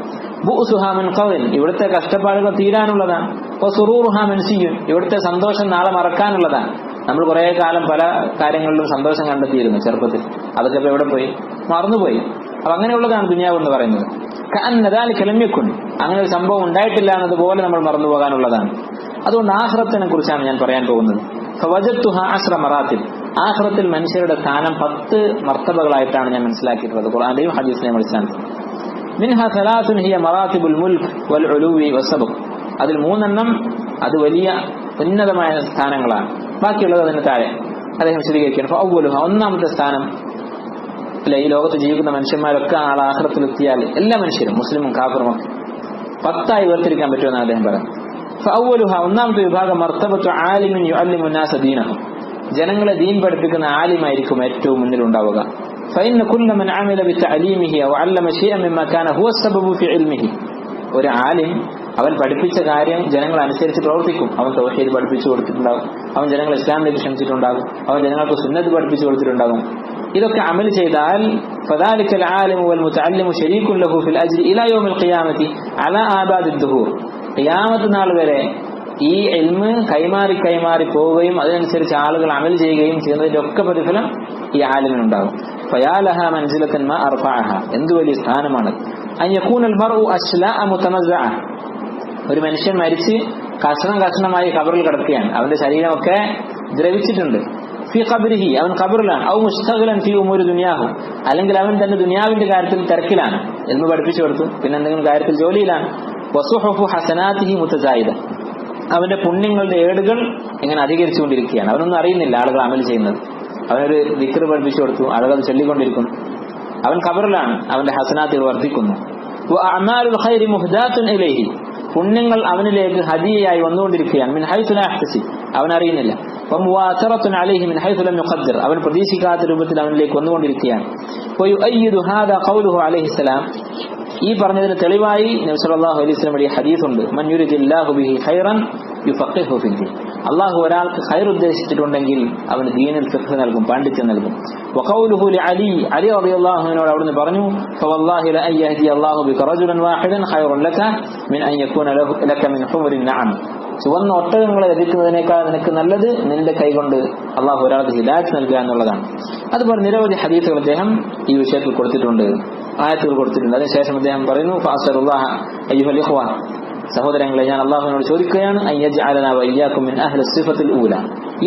ബുഉസുഹാ മുൻഖദിൻ, ഇവിടുത്തെ കഷ്ടപ്പാടുകൾ തീരാനുള്ളതാണ്. വസുറൂറുഹാ മൻസിയുൻ, ഇവിടുത്തെ സന്തോഷം നാളെ മറക്കാനുള്ളതാണ്. നമ്മൾ കുറെ കാലം പല കാര്യങ്ങളിലും സന്തോഷം കണ്ടെത്തിയിരുന്നു ചെറുപ്പത്തിൽ, അതൊക്കെ ഇപ്പൊ എവിടെ പോയി? മറന്നുപോയി. അപ്പൊ അങ്ങനെയുള്ളതാണ് ദുനിയാവ് എന്ന് പറയുന്നത്. കഅന്ന ദാലിക ലം യകുൻ, അങ്ങനെ ഒരു സംഭവം ഉണ്ടായിട്ടില്ല എന്നതുപോലെ നമ്മൾ മറന്നുപോകാനുള്ളതാണ്. അതുകൊണ്ട് ആഖിറത്തിനെ കുറിച്ചാണ് ഞാൻ പറയാൻ പോകുന്നത്. ഫവജദ്തുഹാ 10 മറാത്തിബ്, ആഖിറത്തിൽ മനുഷ്യരുടെ സ്ഥാനം 10 മർത്തബകളായിട്ടാണ് ഞാൻ മനസ്സിലാക്കിയിട്ടുള്ളത് ഖുർആന്റെയും ഹദീസിനെയും അടിസ്ഥാനത്തിൽ. മിൻഹാ 3 ഹിയ മറാത്തിബുൽ മുൽക്ക് വൽ ഉലൂവി വസ്സബ്ഖ്, അതിൽ 3 അത് വലിയ ഉന്നതമായ സ്ഥാനങ്ങളാണ്, ബാക്കിയുള്ളത് അതിന് താഴെ. അദ്ദേഹം വിശദീകരിക്കുകയാണ്. ഫഅവ്വലുഹാ, ഒന്നാമത്തെ സ്ഥാനം, അല്ലെ, ഈ ലോകത്ത് ജീവിക്കുന്ന മനുഷ്യന്മാരൊക്കെ ആൾ ആഖിറത്തിലെത്തിയാൽ എല്ലാ മനുഷ്യരും മുസ്ലിമും കാഫിറും 10 വേർതിരിക്കാൻ പറ്റുമെന്ന് അദ്ദേഹം പറഞ്ഞു. ഫഅവ്വലുഹാ, ഒന്നാമത്തെ വിഭാഗം, മർത്തബത്തു ആലിമിൻ യുഅല്ലിമു നാസ ദീനഹും, ജനങ്ങളെ ദീൻ പഠിപ്പിക്കുന്ന ആലിമായിരിക്കും ഏറ്റവും മുന്നിലുണ്ടാവുക. ഫഇന്ന കുല്ല മൻ അമില ബിതഅലീമിഹി വ അല്ലമ ശൈഅൻ മിമ്മാ കാന ഹുവ അസ്സബബു ഫി ഇൽമിഹി, ഒരു ആലിം അവൻ പഠിപ്പിച്ച കാര്യം ജനങ്ങൾ അനുസരിച്ച് പ്രവർത്തിക്കും. അവൻ തൗഹീദ് പഠിപ്പിച്ചു കൊടുത്തിട്ടുണ്ടാകും, അവൻ ജനങ്ങൾ ഇസ്ലാമിലേക്ക് ക്ഷണിച്ചിട്ടുണ്ടാകും, അവൻ ജനങ്ങൾക്ക് സുന്നത്ത് പഠിപ്പിച്ചു കൊടുത്തിട്ടുണ്ടാകും. ഇതൊക്കെ അമൽ ചെയ്താൽ ഫദാലിക്കൽ ആലിമു വൽ മുതഅല്ലിമു ശരീകുൻ ലഹു ഫിൽ അജ്രി ഇലാ യൗമിൽ ഖിയാമത്തി അലാ ആബാദിദ് ദുഹൂർ, ഖിയാമത്ത് നാൾ വരെ ഈ ഇൽമ് കൈമാറി കൈമാറി പോവുകയും അതിനനുസരിച്ച് ആളുകൾ അമൽ ചെയ്യുകയും ചെയ്യുന്നതിന്റെ ഒക്കെ പ്രതിഫലം ഈ ആലിമിനുണ്ടാകും. ഫയാലഹ മൻസിലത്തൻ മാ അർഫഅഹ, എന്ത് വലിയ സ്ഥാനമാണ്. അൻ യകൂനൽ മർഉ അശ്ലാഅ മുതമസ്സഅ, ഒരു മനുഷ്യൻ മരിച്ച് കഷ്ണം കഷ്ണമായി ഖബറിൽ കിടക്കുകയാണ്, അവന്റെ ശരീരമൊക്കെ ദ്രവിച്ചിട്ടുണ്ട്. ഫി ഖബ്രിഹി, അവൻ ഖബറിലാണ്. ഔ മുസ്തഗ്ലൻ ഫി ഉമൂരി ദുനിയാഹു, അല്ലെങ്കിൽ അവൻ തന്റെ ദുനിയാവിന്റെ കാര്യത്തിൽ തിരക്കിലാണ്, എന്ന് പഠിപ്പിച്ചു കൊടുത്തു, പിന്നെ എന്തെങ്കിലും കാര്യത്തിൽ ജോലിയിലാണ്. വസുഹുഫു ഹസനാതിഹി മുതസായിദ, അവന്റെ പുണ്യങ്ങളുടെ ഏടുകൾ ഇങ്ങനെ അധികരിച്ചുകൊണ്ടിരിക്കുകയാണ്. അവനൊന്നും അറിയുന്നില്ല ആളുകൾ അമൽ ചെയ്യുന്നത്. അവനൊരു ദിക്ർ പഠിപ്പിച്ചു കൊടുത്തു, ആളുകൾ ചൊല്ലിക്കൊണ്ടിരിക്കുന്നു. അവൻ ഖബറിലാണ്, അവന്റെ ഹസനാത്തുകൾ വർദ്ധിക്കുന്നു. വഅഅമാലുൽ ഖൈരി മുഹ്ദാത്തുൻ ഇലൈഹി, പുണ്യങ്ങൾ അവനിലേക്ക് ഹദിയയായി വന്നുകൊണ്ടിരിക്കുകയാണ്. മിൻ ഹൈസു ലാ യഹ്തസിബ്, അവൻ അറിയുന്നില്ല. വമുവാസറത്തുൻ അലൈഹി മിൻ ഹൈസു ലം യുഖദ്ദർ, അവൻ പ്രതീക്ഷിക്കാത്ത രൂപത്തിൽ അവനിലേക്ക് വന്നുകൊണ്ടിരിക്കുകയാണ്. വയുഅയ്യിദു ഹാദാ ഖൗലുഹു അലൈഹിസ്സലാം, ഈ പറഞ്ഞതിന് തെളിവായി നബി സല്ലല്ലാഹു അലൈഹി വസല്ലം വഴി ഹദീസുണ്ട്. മൻ യുരിദില്ലാഹു ബിഹി ഖൈറൻ യുഫഖിഹു ഫിദ്ദീൻ, അല്ലാഹു ഒരാൾക്ക് ഖൈർ ഉദ്ദേശിച്ചിട്ടുണ്ടെങ്കിൽ അവന് ദീനിൽ ഫിഖ് നൽകും, പാണ്ഡിത്യം നൽകും. വഖൗലുഹു ലിഅലി, അലി റളിയല്ലാഹു അൻഹുവിനോട് അവിടുന്ന് പറഞ്ഞു, ഫവല്ലാഹി ല അയ്യഹദി അല്ലാഹു ബിക റജുലൻ വാഹിദൻ ഖൈറുൻ ലക മിൻ അൻ യകൂന ലക മിൻ ഹുമറിൻ നഅം, ചുവന്ന ഒട്ടകങ്ങളെ ലഭിക്കുന്നതിനേക്കാൾ നിനക്ക് നല്ലത് നിന്റെ കൈകൊണ്ട് അള്ളാഹു ഒരാൾക്ക് ഹിദായത്ത് നൽകുക എന്നുള്ളതാണ്. അതുപോലെ നിരവധി ഹദീസുകൾ അദ്ദേഹം ഈ വിഷയത്തിൽ കൊടുത്തിട്ടുണ്ട്, ആയത്തുകൾ കൊടുത്തിട്ടുണ്ട്. അതിനുശേഷം അദ്ദേഹം പറയുന്നു, ഫഅസ്അലുല്ലാഹ അയ്യുഹൽ ഇഖ്വ, സഹോദരങ്ങളെ ഞാൻ അള്ളാഹുവിനോട് ചോദിക്കുകയാണ്, അൻ യജ്അലനാ വഇയ്യാകും മിൻ അഹ്ലി സിഫത്തുൽ ഊല,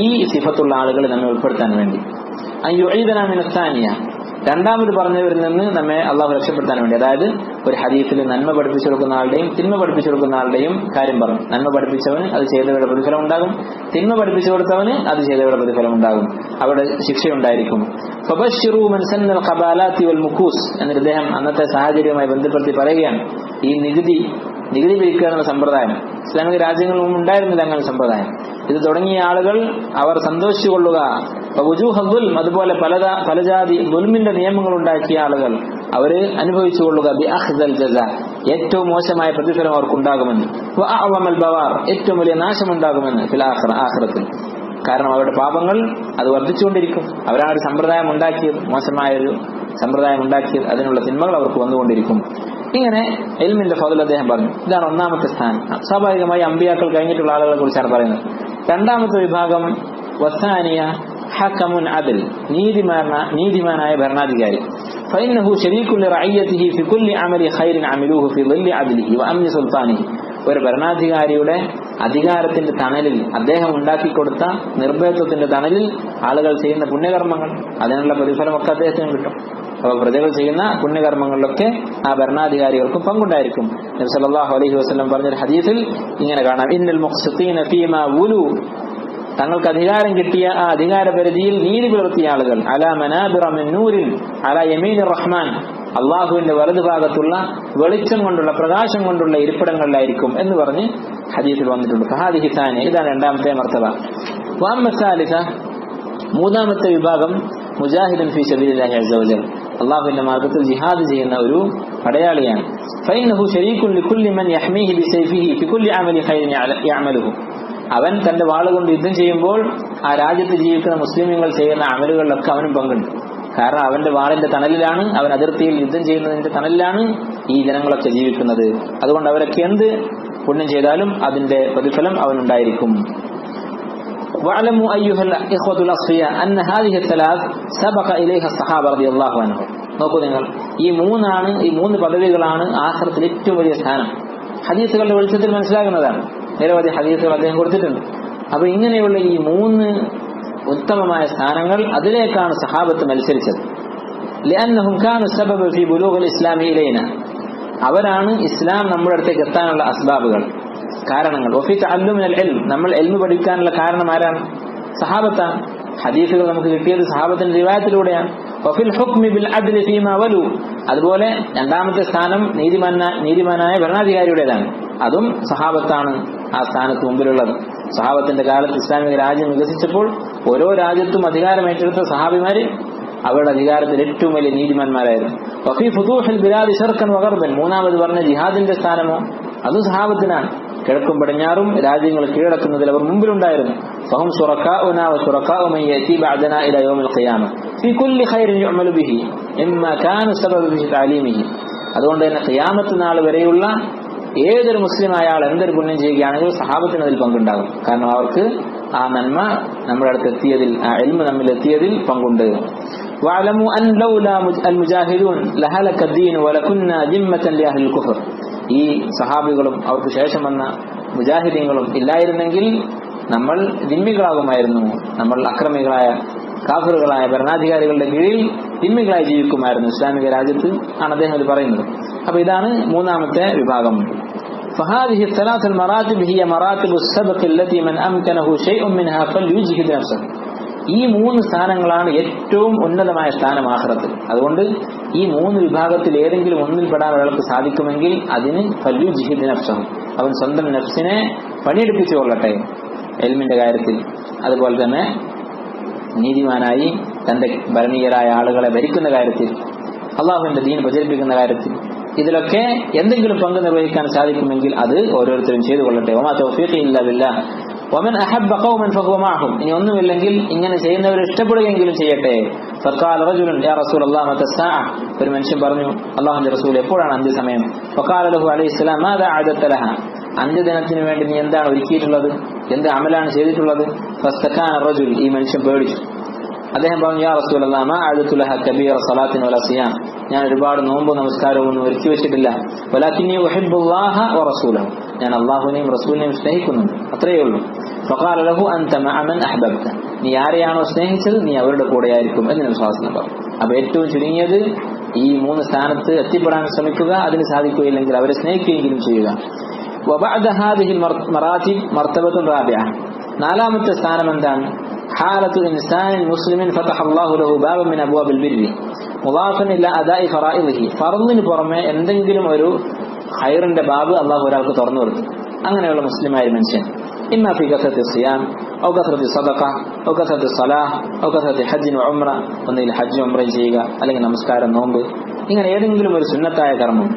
ഈ സിഫത്തുള്ള ആളുകളെ നമ്മെ ഉൾപ്പെടുത്താൻ വേണ്ടി. അൻ യുഈദനാ മിന സാനിയ, രണ്ടാമത് പറഞ്ഞവരിൽ നിന്ന് നമ്മെ അള്ളാഹു രക്ഷപ്പെടുത്താൻ വേണ്ടി. അതായത് ഒരു ഹദീസിൽ നന്മ പഠിപ്പിച്ചു കൊടുക്കുന്ന ആളുടെയും തിന്മ പഠിപ്പിച്ചു കൊടുക്കുന്ന ആളുടെയും കാര്യം പറഞ്ഞു. നന്മ പഠിപ്പിച്ചവന് അത് ചെയ്തവരുടെ പ്രതിഫലം ഉണ്ടാകും, തിന്മ പഠിപ്പിച്ചു കൊടുത്തവന് അത് ചെയ്തവരുടെ പ്രതിഫലം ഉണ്ടാകും, അവിടെ ശിക്ഷയുണ്ടായിരിക്കും. ഫബശ്ശിറൂ മൻ സന്നൽ ഖബാലാത്തി വൽ മുകൂസ്, എന്നിട്ട് അദ്ദേഹം അന്നത്തെ സാഹചര്യവുമായി ബന്ധപ്പെടുത്തി പറയുകയാണ്, ഈ നികുതി പിരിക്കുക എന്ന സമ്പ്രദായം ഇസ്ലാമിക രാജ്യങ്ങളിൽ ഉണ്ടായിരുന്നില്ല. അങ്ങനെ സമ്പ്രദായം ഇത് തുടങ്ങിയ ആളുകൾ അവർ സന്തോഷിച്ചുകൊള്ളുക. അതുപോലെ പല ജാതി ദുൽമിന്റെ നിയമങ്ങൾ ഉണ്ടാക്കിയ ആളുകൾ അവര് അനുഭവിച്ചുകൊള്ളുക. ബി അഖ്ദൽ ജസാ, ഏറ്റവും മോശമായ പ്രതിഫലം അവർക്കുണ്ടാകുമെന്ന്. വഅഅ്വമൽ ബവാർ, ഏറ്റവും വലിയ നാശമുണ്ടാകുമെന്ന് ഫിൽ ആഖിറത്തിൽ. കാരണം അവരുടെ പാപങ്ങൾ അത് വർദ്ധിച്ചുകൊണ്ടിരിക്കും. അവരാണ് ഒരു സമ്പ്രദായം ഉണ്ടാക്കിയത്, മോശമായൊരു സമ്പ്രദായം ഉണ്ടാക്കിയത്, അതിനുള്ള തിന്മകൾ അവർക്ക് വന്നുകൊണ്ടിരിക്കും. ഇങ്ങനെ ഇൽമിന്റെ ഫضل അദ്ദേഹം പറഞ്ഞു. ഇതാണ് ഒന്നാമത്തെ സ്ഥാനം. സ്വാഭാവികമായി അമ്പിയാക്കൾ കഴിഞ്ഞിട്ടുള്ള ആളുകളെ കുറിച്ചാണ് പറയുന്നത്. രണ്ടാമത്തെ വിഭാഗം വസാനിയ ഹക്കമുൻ അദൽ, നീതിമാനായ ഭരണാധികാരി. ഫഇന്നഹു ശരീകുൻ ലിറഇയതിഹി ഫി കുല്ലി അമലി ഖൈറിൻ അമിലൂഹു ഫി ളില്ലി അദ്ലിഹി വഅംനി സുൽത്താനിഹി. ഒരു ഭരണാധികാരിയുടെ അധികാരത്തിന്റെ തണലിൽ, അദ്ദേഹം ഉണ്ടാക്കിക്കൊടുത്ത നിർഭയത്വത്തിന്റെ തണലിൽ ആളുകൾ ചെയ്യുന്ന പുണ്യകർമ്മങ്ങൾ, അതിനുള്ള പ്രതിഫലമൊക്കെ അദ്ദേഹത്തിന് കിട്ടും. അപ്പോൾ പ്രജകൾ ചെയ്യുന്ന പുണ്യകർമ്മങ്ങളിലൊക്കെ ആ ഭരണാധികാരികൾക്കും പങ്കുണ്ടായിരിക്കും. നബി സല്ലല്ലാഹു അലൈഹി വസല്ലം പറഞ്ഞ ഹദീസിൽ ഇങ്ങനെ കാണാം, ഇന്നൽ മുഖ്സിതീന ഫീമാ വുലു, തങ്ങൾക്ക് അധികാരം കിട്ടിയ ആ അധികാര പരിധിയിൽ നീതി പുലർത്തിയ ആളുകൾ അലാ മനാബിറ മിൻ നൂരിൻ അലാ യമീനിർ റഹ്മാൻ, അള്ളാഹുവിന്റെ വലതുഭാഗത്തുള്ള വെളിച്ചം കൊണ്ടുള്ള പ്രകാശം കൊണ്ടുള്ള ഇരിപ്പിടങ്ങളിലായിരിക്കും എന്ന് പറഞ്ഞ് ഹദീസിൽ വന്നിട്ടുണ്ട്. ഫഹാദിഹി സാനിയ, ഇതാണ് രണ്ടാമത്തെ മർത്തബ. വഅമ്മ സാലിസ, മൂന്നാമത്തെ വിഭാഗം മുജാഹിദൻ ഫീ സബീലില്ലാഹി അസ്സ വജൽ, അള്ളാഹുവിന്റെ മാർഗത്തിൽ ജിഹാദ് ചെയ്യുന്ന ഒരു പടയാളിയാണ്. ഫഇന്നഹു ശരീകുൻ ലികുല്ലി മൻ യഹ്മീഹി ബിസൈഫിഹി ഫി കുല്ലി അമലി ഖൈറിൻ യഅമലുഹു, അവൻ തന്റെ വാളുകൊണ്ട് യുദ്ധം ചെയ്യുമ്പോൾ ആ രാജ്യത്ത് ജീവിക്കുന്ന മുസ്ലിമുകൾ ചെയ്യുന്ന അമലുകളിലൊക്കെ അവനും പങ്കുണ്ട്. കാരണം അവന്റെ വാളിന്റെ തണലിലാണ്, അവൻ അതിർത്തിയിൽ യുദ്ധം ചെയ്യുന്നതിന്റെ തണലിലാണ് ഈ ജനങ്ങളൊക്കെ ജീവിക്കുന്നത്. അതുകൊണ്ട് അവരൊക്കെ എന്ത് പുണ്യം ചെയ്താലും അതിന്റെ പ്രതിഫലം അവനുണ്ടായിരിക്കും. واعلموا ايها الاخوه الاصفياء ان هذه الثلاث سبق اليها الصحابه رضي الله عنهم. നോക്കൂ നിങ്ങൾ, ഈ മൂന്ന് പദവികളാണ് ആഖിറത്തിൽ ഏറ്റവും വലിയ സ്ഥാനം. ഹദീസുകളുടെ വെളിച്ചത്തിൽ മനസ്സിലാകുന്നതാണ്. നിരവധി ഹദീസുകൾ അദ്ദേഹം കൊടുത്തിട്ടുണ്ട്. അപ്പൊ ഇങ്ങനെയുള്ള ഈ മൂന്ന് ഉത്തമമായ സ്ഥാനങ്ങൾ, അതിലേക്കാണ് സഹാബത്ത് മത്സരിച്ചത്. لأنهم كانوا السبب في بلوغ الإسلام إلينا, അവരാണ് ഇസ്ലാം നമ്മുടെ അടുത്തേക്ക് എത്താനുള്ള അസ്ബാബുകൾ, കാരണങ്ങൾ. വഫി തഅല്ലുമിനൽ ഇൽം, നമ്മൾ ഇൽമ് പഠിക്കാനുള്ള കാരണം ആരാണ്? സഹാബത്താണ്. ഹദീസുകൾ നമുക്ക് കിട്ടിയത് സഹാബത്തിന്റെ റിവായത്തിലൂടെയാണ്. വഫിൽ ഹുക്മി ബിൽ അദ്ലി ഫീമാ വലു, അതുപോലെ രണ്ടാമത്തെ സ്ഥാനം നീതിമാനായ ഭരണാധികാരിയുടേതാണ്. അതും സഹാബത്താണ് ആ സ്ഥാനത്ത് മുമ്പിലുള്ളത്. സഹാബത്തിന്റെ കാലത്ത് ഇസ്ലാമിക രാജ്യം വികസിച്ചപ്പോൾ ഓരോ രാജ്യത്തും അധികാരം ഏറ്റെടുത്ത സഹാബിമാര് അവരുടെ അധികാരത്തിൽ ഏറ്റവും വലിയ നീതിമാന്മാരായിരുന്നു. വഫി ഫുതൂഹിൽ ബിലാദി ശർഖൻ വഗർബൻ, മൂന്നാമത് പറഞ്ഞ ജിഹാദിന്റെ സ്ഥാനമോ അതും സഹാബത്തിനാണ്. കിഴക്കും പടിഞ്ഞാറും രാജ്യങ്ങൾ കീഴടക്കുന്നതിൽ അവർ മുമ്പിലുണ്ടായിരുന്നു. ഫഹും ശുറകാഉനാ വശുറകാഉ മൻ യഅതി ബഅദനാ ഇലാ യൗമിൽ ഖിയാമ ഫീ കുല്ലി ഖൈറിൻ യുഅമലു ബിഹി ഇമ്മാ കാന സബബ ഫീ തഅലീമിഹി. അതുകൊണ്ട് തന്നെ ഖിയാമത്ത് നാൾ വരെയുള്ള ഏതൊരു മുസ്ലിമായ ആൾ എന്തൊരു പുണ്യം ചെയ്യുകയാണെങ്കിൽ സഹാബത്തിന് അതിൽ പങ്കുണ്ടാകും. കാരണം അവർക്ക് ആ നന്മ നമ്മുടെ അടുത്ത് എത്തിയതിൽ, ആ ഇൽമ് നമ്മിൽ എത്തിയതിൽ പങ്കുണ്ട്. വഅലമു അൻ ലൗലാ അൽ മുജാഹിദൂൻ ലഹലക ദീൻ വലകുന്ന ദിമ്മതൻ ലിഅഹ്ലിൽ കുഫർ. ഈ സഹാബികളും അവർക്ക് ശേഷം വന്ന മുജാഹിദീങ്ങളും ഇല്ലായിരുന്നെങ്കിൽ നമ്മൾ ദിമ്മികളാകുമായിരുന്നു, നമ്മൾ അക്രമികളായ കാഫിറുകളായ ഭരണാധികാരികളുടെ കീഴിൽ ദിമ്മികളായി ജീവിക്കുമായിരുന്നു ഇസ്ലാമിക രാജ്യത്ത് ആണ് അദ്ദേഹം ഇത് പറയുന്നത്. അപ്പൊ ഇതാണ് മൂന്നാമത്തെ വിഭാഗം. فهذه الثلاث المراتب هي مراتب السبق التي من أمكنه شيء منها فليجهد نفسه. ഈ മൂന്ന് സ്ഥാനങ്ങളാണ് ഏറ്റവും ഉന്നതമായ സ്ഥാനം ആഖിറത്തിൽ. അതുകൊണ്ട് ഈ മൂന്ന് വിഭാഗത്തിൽ ഏതെങ്കിലും ഒന്നിൽ പെടാൻ ഒരാൾക്ക് സാധിക്കുമെങ്കിൽ അതിന് ഫല്യുജിഹിദ് നഫ്സഹു, അവൻ സ്വന്തം നഫ്സിനെ പണിയെടുപ്പിച്ചു കൊള്ളട്ടെ. ഇൽമിന്റെ കാര്യത്തിൽ, അതുപോലെ തന്നെ നീതിമാനായി തന്റെ ഭരണീയരായ ആളുകളെ ഭരിക്കുന്ന കാര്യത്തിൽ, അള്ളാഹുവിന്റെ ദീൻ പ്രചരിപ്പിക്കുന്ന കാര്യത്തിൽ, ഇതിലൊക്കെ എന്തെങ്കിലും പങ്ക് നിർവഹിക്കാൻ സാധിക്കുമെങ്കിൽ അത് ഓരോരുത്തരും ചെയ്തു കൊള്ളട്ടെ. വമാ തൗഫീഖി ഇല്ലാ ബില്ലാഹ് വമൻ അഹബ്ബ ഖൗമൻ ഫഹുവ മഅഹും. ഇനി ഒന്നുമില്ലെങ്കിൽ ഇങ്ങനെ ചെയ്യുന്നവർ ഇഷ്ടപ്പെടുകയെങ്കിലും ചെയ്യട്ടെ. ഫഖാല റജുലുൻ യാ റസൂലല്ലാഹ് മത സ്സാഅ. ഒരു മനുഷ്യൻ പറഞ്ഞു, അല്ലാഹുവിന്റെ റസൂൽ, എപ്പോഴാണ് അന്ത്യസമയം? ഫഖാല ലഹു അലൈഹിസ്സലാം മാദാ അഅദത ലഹ. അന്ത്യദിനത്തിന് വേണ്ടി നീ എന്താണ് ഒരുക്കിയിട്ടുള്ളത്, എന്ത് അമലാണ് ചെയ്തിട്ടുള്ളത്? ഫസ്തകാന റജുൽ, ഈ മനുഷ്യൻ പേടിച്ചു. അദ്ദേഹം പറഞ്ഞു, യാ റസൂലല്ലാഹ് മാ അഅദതു ലഹ കബീറ സലാത്തിൻ വലാ സിയാം. ഞാൻ ഒരുപാട് നോമ്പ് നമസ്കാരവും ഒന്നും ഒരുക്കി വെച്ചിട്ടില്ല. വലാകിന്നി ഉഹിബ്ബുല്ലാഹ വറസൂലഹു. ഞാൻ അല്ലാഹുവിനെയും റസൂലിനെയും സ്നേഹിക്കുന്നുണ്ട്, അത്രയേ ഉള്ളൂ. ഫഖാല ലഹു അൻത മഅ മൻ അഹ്ബബ്ത. നീ ആരെയാണോ സ്നേഹിച്ചത് നീ അവരുടെ കൂടെയായിരിക്കും എന്ന് നബി സ്വല്ലല്ലാഹു അലൈഹി വസല്ലം പറഞ്ഞു. അപ്പൊ ഏറ്റവും ചുരുങ്ങിയത് ഈ മൂന്ന് സ്ഥാനത്ത് എത്തിപ്പെടാൻ ശ്രമിക്കുക, അതിന് സാധിക്കുകയില്ലെങ്കിൽ അവരെ സ്നേഹിക്കുകയെങ്കിലും ചെയ്യുക. വബഅദ ഹാദിഹിൽ മറാത്തിബ് മർതബത്തുൻ റാബിഅ. നാലാമത്തെ സ്ഥാനം എന്താണ്? حالة إنسان مسلم فتح الله له بابا من أبواب البر مضافا إلى أداء فرائضه. ഫർളിന് പുറമെ എന്തെങ്കിലും ഒരു ഖൈറിന്റെ ബാബ് അല്ലാഹു ഒരാൾക്ക് തുറന്നു കൊടുത്തു. അങ്ങനെയുള്ള മുസ്ലിമായ മനുഷ്യൻ ഇമ്മ ഫി കസറത്തി സിയാം ഔ കസറത്തി സദഖ ഔ കസറത്തി സ്വലാഹ് ഔ കസറത്തി ഹജ്ജ് വ ഉംറ. ഒന്നുകിൽ ഹജ്ജ് ഉംറ ചെയ്യുക, അല്ലെങ്കിൽ നമസ്കാരം, നോമ്പ്, ഇങ്ങനെ ഏതെങ്കിലും ഒരു സുന്നത്തായ കർമ്മം.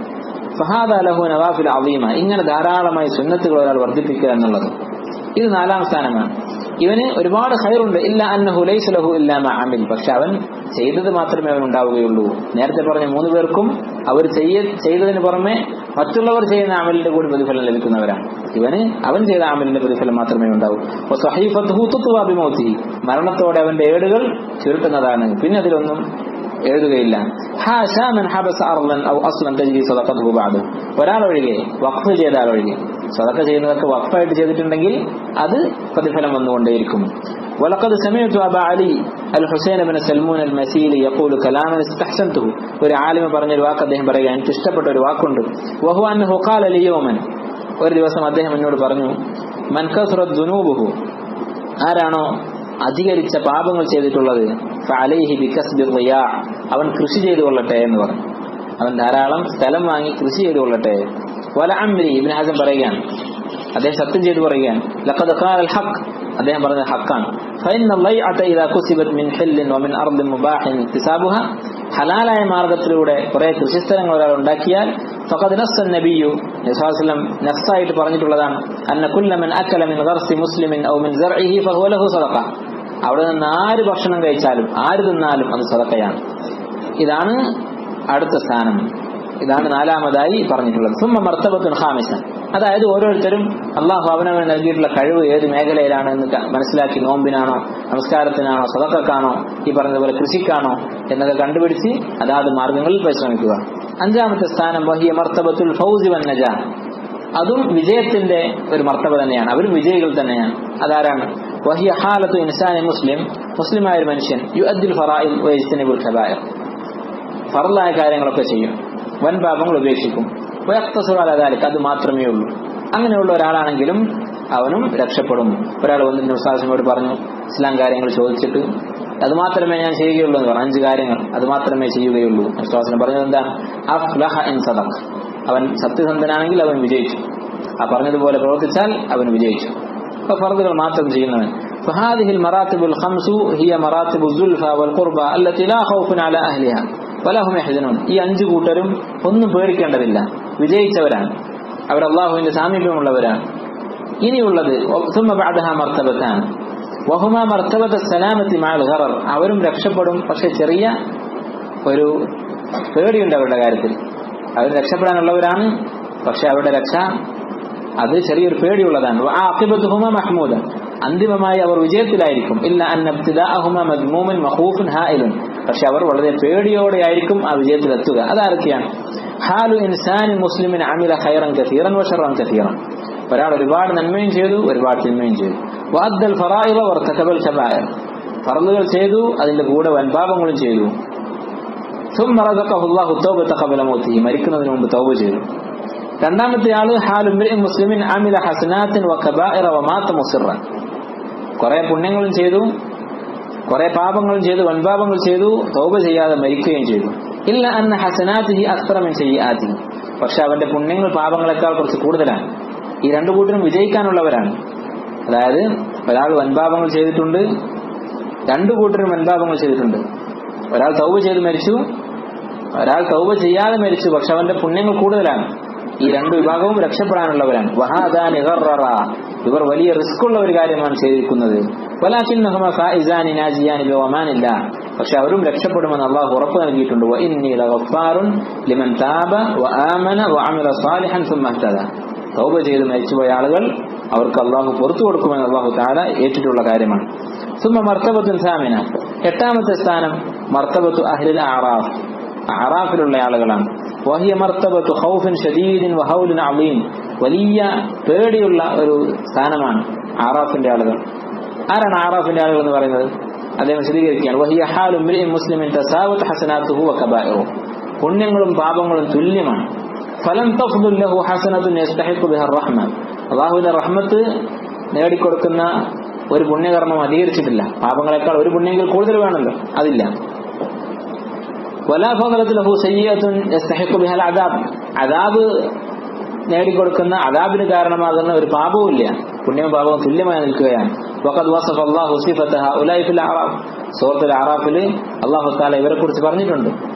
ഫഹാദാ ലഹു നവാഫിൽ അളീമ. ഇങ്ങനെ ധാരാളമായി സുന്നത്തുകൾ ഒരാൾ വർദ്ധിപ്പിക്കുക എന്നുള്ളത് ഇത് നാലാം സ്ഥാനമാണ്. ഇവന് ഒരുപാട് ഖൈറുണ്ട്. ഇല്ല അന്നഹു ലൈസ ലഹു ഇല്ലാ മാ അമിൽ. പക്ഷെ അവൻ ചെയ്തത് മാത്രമേ അവൻ ഉണ്ടാവുകയുള്ളൂ. നേരത്തെ പറഞ്ഞ മൂന്ന് പേർക്കും അവർ ചെയ്തതിന് പുറമെ മറ്റുള്ളവർ ചെയ്യുന്ന അമലിന്റെ കൂടി പ്രതിഫലം ലഭിക്കുന്നവരാണ്. ഇവന് അവൻ ചെയ്ത അമലിന്റെ പ്രതിഫലം മാത്രമേ ഉണ്ടാവൂ. വസഹീഫത്തുഹു തുത്വാ ബിമൗതിഹി. മരണത്തോടെ അവന്റെ ഏടുകൾ ചുരുട്ടുന്നതാണ്, പിന്നെ അതിലൊന്നും എഴുതുകയില്ല. ഒരാളൊഴികെ, വഖഫ് ചെയ്ത ആളൊഴികെ, സദഖ ചെയ്യുന്നതൊക്കെ വഖഫായിട്ട് ചെയ്തിട്ടുണ്ടെങ്കിൽ അത് പ്രതിഫലം വന്നുകൊണ്ടേയിരിക്കും. ولقد سمعت أبا علي الحسين بن سلمون المسيلي يقول كلاما استحسنته. ഒരു ആലിമ പറഞ്ഞൊരു വാക്ക് അദ്ദേഹം പറയുക, എനിക്ക് ഇഷ്ടപ്പെട്ട ഒരു വാക്കുണ്ട്. وهو أنه قال لي يوما. ഒരു ദിവസം അദ്ദേഹം എന്നോട് പറഞ്ഞു, من كثرت ذنوبه. ആരാണോ അധികരിച്ച പാപങ്ങൾ ചെയ്തിട്ടുള്ളത്, ഫഅലൈഹി ബികസ്ബി ളിയാ. അവൻ കൃഷി ചെയ്തു കൊള്ളട്ടെ എന്ന് പറഞ്ഞു. അവൻ ധാരാളം സ്ഥലം വാങ്ങി കൃഷി ചെയ്തു കൊള്ളട്ടെ. വല അംരി. ഇബ്നു ഹസം പറയുകയാണ്, അദ്ദേഹം സത്യം ചെയ്തു പറയുകയാണ്, ലഖദ് ഖാലൽ ഹഖ്. അദ്ദേഹം പറഞ്ഞത് ഹഖാണ്. ഫഇന്ന ളൈഅത ഇദാ കുസിബത് മിൻ ഹില്ലിൻ വമിൻ അർദിൻ മുബാഹിൻ ഇക്തിസാബുഹാ. ഹലാലായ മാർഗത്തിലൂടെ കുറെ കൃഷിസ്ഥലങ്ങൾ ഒരാൾ ഉണ്ടാക്കിയാൽ ഫഖദ് നസ്സ നബിയ്യു നബി സ്വല്ലല്ലാഹു അലൈഹി വസല്ലം നസ്സായിട്ട് പറഞ്ഞിട്ടുള്ളതാണ്, അന്ന കുല്ല മൻ അകല മിൻ ഗർസി മുസ്ലിമിൻ ഔ മിൻ സർഇഹി ഫഹുവ ലഹു സദഖ. അവിടെ നിന്ന് ആര് ഭക്ഷണം കഴിച്ചാലും ആര് തിന്നാലും അത് സദഖയാണ്. ഇതാണ് അടുത്ത സ്ഥാനം. ഇതാണ് നാലാമതായി പറഞ്ഞിട്ടുള്ളത്. സുമ്മ മർത്തബത്തുൻ ഖാമിസ. അതായത് ഓരോരുത്തരും അള്ളാഹു അവനവന് നൽകിയിട്ടുള്ള കഴിവ് ഏത് മേഖലയിലാണ് എന്ന് മനസ്സിലാക്കി, നോമ്പിനാണോ, നമസ്കാരത്തിനാണോ, സദഖക്കാണോ, ഈ പറഞ്ഞതുപോലെ കൃഷിക്കാണോ എന്നൊക്കെ കണ്ടുപിടിച്ച് അതാത് മാർഗങ്ങളിൽ പരിശ്രമിക്കുക. അഞ്ചാമത്തെ സ്ഥാനം വഹിയ മർത്തബത്തുൽ ഫൗസി വൻ നജാ. അതും വിജയത്തിന്റെ ഒരു മർത്തബ തന്നെയാണ്. അവരും വിജയികൾ തന്നെയാണ്. അതാരാണ്? വഹിയ ഹാലത്തു ഇൻസാനി മുസ്ലിം. മുസ്ലിമായ ഒരു മനുഷ്യൻ യുഅദ്ദിൽ ഫറായിദ് വയജ്തനിബുൽ കബായിർ. ഫർളായ കാര്യങ്ങളൊക്കെ ചെയ്യും, വൻ പാപങ്ങൾ ഉപേക്ഷിക്കും. വയഖ്തസിറു അലാ ദാലിക. അത് മാത്രമേ ഉള്ളൂ. അങ്ങനെയുള്ള ഒരാളാണെങ്കിലും അവനും രക്ഷപ്പെടും. ഒരാൾ വന്നിട്ട് നബിയോട് പറഞ്ഞു, ഇസ്ലാം കാര്യങ്ങൾ ചോദിച്ചിട്ട് അത് മാത്രമേ ഞാൻ ചെയ്യുകയുള്ളൂ എന്ന് പറഞ്ഞു. 5 കാര്യങ്ങൾ അത് മാത്രമേ ചെയ്യുകയുള്ളൂ. നബി പറഞ്ഞത് എന്താണ്? അഫ്ലഹ ഇൻ സദഖ. അവൻ സത്യസന്ധനാണെങ്കിൽ അവൻ വിജയിച്ചു. ആ പറഞ്ഞതുപോലെ പ്രവർത്തിച്ചാൽ അവൻ വിജയിച്ചു. അപ്പൊ ഫർദുകൾ മാത്രം ചെയ്യുന്നവൻ. فهذه المراتب الخمس هي مراتب الزلفى والقربى التي لا خوف على أهلها ولا هم يحزنون. ഈ 5 കൂട്ടരും ഒന്നും പേടിക്കേണ്ടതില്ല, വിജയിച്ചവരാണ്. അവർ അല്ലാഹുവിന്റെ സാമീപ്യമുള്ളവരാണ്. ഇനിയുള്ളത് ثم بعدها مرتبتان وهما مرتبة السلامة مع الغرر. അവരും രക്ഷപ്പെടും, പക്ഷെ ചെറിയ ഒരു പേടിയുണ്ട് അവരുടെ കാര്യത്തിൽ. അവർ രക്ഷപ്പെടാനുള്ളവരാണ്, പക്ഷെ അവരുടെ രക്ഷ അത് ചെറിയൊരു പേടിയുള്ളതാണ്. ആഖിബത്തുഹുമാ മഹ്മൂദ, അന്തിമമായി അവർ വിജയത്തിലായിരിക്കും. ഇല്ല അന്നബ്തിദാഅഹുമാ മദ്മൂമുൻ മഖൂഫുൻ ഹായിലുൻ, പക്ഷെ അവർ വളരെ പേടിയോടെയായിരിക്കും ആ വിജയത്തിലെത്തുക. അതാരൊക്കെയാണ്? ഹാലു ഇൻസാനിൻ മുസ്ലിമിൻ അമില ഖൈറൻ കസീറൻ വശറൻ കസീറൻ, ഒരാൾ ഒരുപാട് നന്മയും ചെയ്തു ഒരുപാട് തിന്മയും ചെയ്തു. വഅദ്ദൽ ഫറായിദ വർതകബൽ കബായിർ, ഫർളുകൾ ചെയ്തു അതിന്റെ കൂടെ വൻപാപങ്ങളും ചെയ്തു. ثم رزقه الله التوبة قبل موته, മരിക്കുന്നതിന് മുമ്പ് തൗബ ചെയ്തു. രണ്ടാമത്തെ ആള് ഹാലു ഇംറിഇൻ മുസ്ലിമിൻ അമില ഹസനാത്തിൻ വകബായിറ വമാത മുസിറൻ, കുറെ പുണ്യങ്ങളും ചെയ്തു കുറെ പാപങ്ങളും ചെയ്തു വൻപാപങ്ങൾ ചെയ്തു തൗബ ചെയ്യാതെ മരിക്കുകയും ചെയ്തു. ഇല്ല അന്ന ഹസനാതിഹി അക്സറ മിൻ സയ്യിആതിഹി, പക്ഷെ അവന്റെ പുണ്യങ്ങൾ പാപങ്ങളെക്കാൾ കുറച്ച് കൂടുതലാണ്. ഈ രണ്ടു കൂട്ടരും വിജയിക്കാനുള്ളവരാണ്. അതായത് ഒരാൾ വൻപാപങ്ങൾ ചെയ്തിട്ടുണ്ട്, രണ്ടു കൂട്ടരും വൻപാപങ്ങൾ ചെയ്തിട്ടുണ്ട്. ഒരാൾ തൗബ ചെയ്ത് മരിച്ചു, ഒരാൾ തൗബ ചെയ്യാതെ മരിച്ചു, പക്ഷെ അവന്റെ പുണ്യങ്ങൾ കൂടുതലാണ്. ഈ രണ്ടു വിഭാഗവും രക്ഷപ്പെടാനുള്ളവരാണ്. വഹാദാനി ഗർററ, ഇവർ വലിയ റിസ്ക് ഉള്ള ഒരു കാര്യമാണ് ചെയ്തിരിക്കുന്നത്. വലാകിന്നഹുമാ ഫായിസാനി നാജിയാനി ബിവമാനില്ല, പക്ഷെ അവരും രക്ഷപ്പെടുമെന്ന് അല്ലാഹു ഉറപ്പ് നൽകിയിട്ടുണ്ട്. വഇന്നി ലഗഫാറുൻ ലിമൻ താബ വആമന വഅമില സാലിഹൻ സുമ്മ ഇഹ്തദ, തൗബ ചെയ്ത് മരിച്ചുപോയ ആളുകൾ അവർക്ക് അല്ലാഹു പുറത്തു കൊടുക്കുമെന്ന് അല്ലാഹു തആല ഏറ്റിട്ടുള്ള കാര്യമാണ്. സുമ്മ മർത്തബത്തുൻ സാമിന, എട്ടാമത്തെ സ്ഥാനം മർത്തബത്തു അഹ്ലിൽ അഅറാഫ്, അഅറാഫിലുള്ള ആളുകളാണ്. വഹിയ മർത്തബത്തു ഖൗഫിൻ ശദീദിൻ വഹൗലിൻ അളീം, വലിയ പേടിയുള്ള ഒരു സ്ഥാനമാണ് അഅറാഫിന്റെ ആളുകൾ. ആരാണ് അഅറാഫിന്റെ ആളുകൾ എന്ന് പറയുന്നത്? അദ്ദേഹം വിശദീകരിക്കുകയാണ്. വഹിയ ഹാലു ഇംറിഇൻ മുസ്ലിമിൻ തസാവത് ഹസനാതുഹു വകബായിറുഹു, പുണ്യങ്ങളും പാപങ്ങളും തുല്യമാണ്. ഫലം തഫ്ദുൽ ലഹു ഹസനത്തുൻ യസ്തഹിഖു ബിഹ റഹ്മ, അല്ലാഹുവിന്റെ റഹ്മത്ത് നേടിക്കൊടുക്കുന്ന ഒരു പുണ്യകർമ്മം അധികരിച്ചിട്ടില്ല. പാപങ്ങളെക്കാൾ ഒരു പുണ്യമെങ്കിൽ കൂടുതൽ വേണമല്ലോ, അതില്ല. വലാ ഫളത് ലഹു സയ്യിഅത്തുൻ യസ്തഹിഖു ബിഹൽ അദാബ്, അദാബ് നേടിക്കൊടുക്കുന്ന അദാബിന് കാരണമാകുന്ന ഒരു പാപവും ഇല്ല. പുണ്യവും പാപവും തുല്യമായി നിൽക്കുകയാണ്. വഖദ് വസഫ അല്ലാഹു സിഫത ഹഉലാഇ ഫിൽ അഅറാഫ്, സൂറത്തുൽ അഅറാഫിൽ അല്ലാഹു തആല ഇവരെ കുറിച്ച് പറഞ്ഞിട്ടുണ്ട്.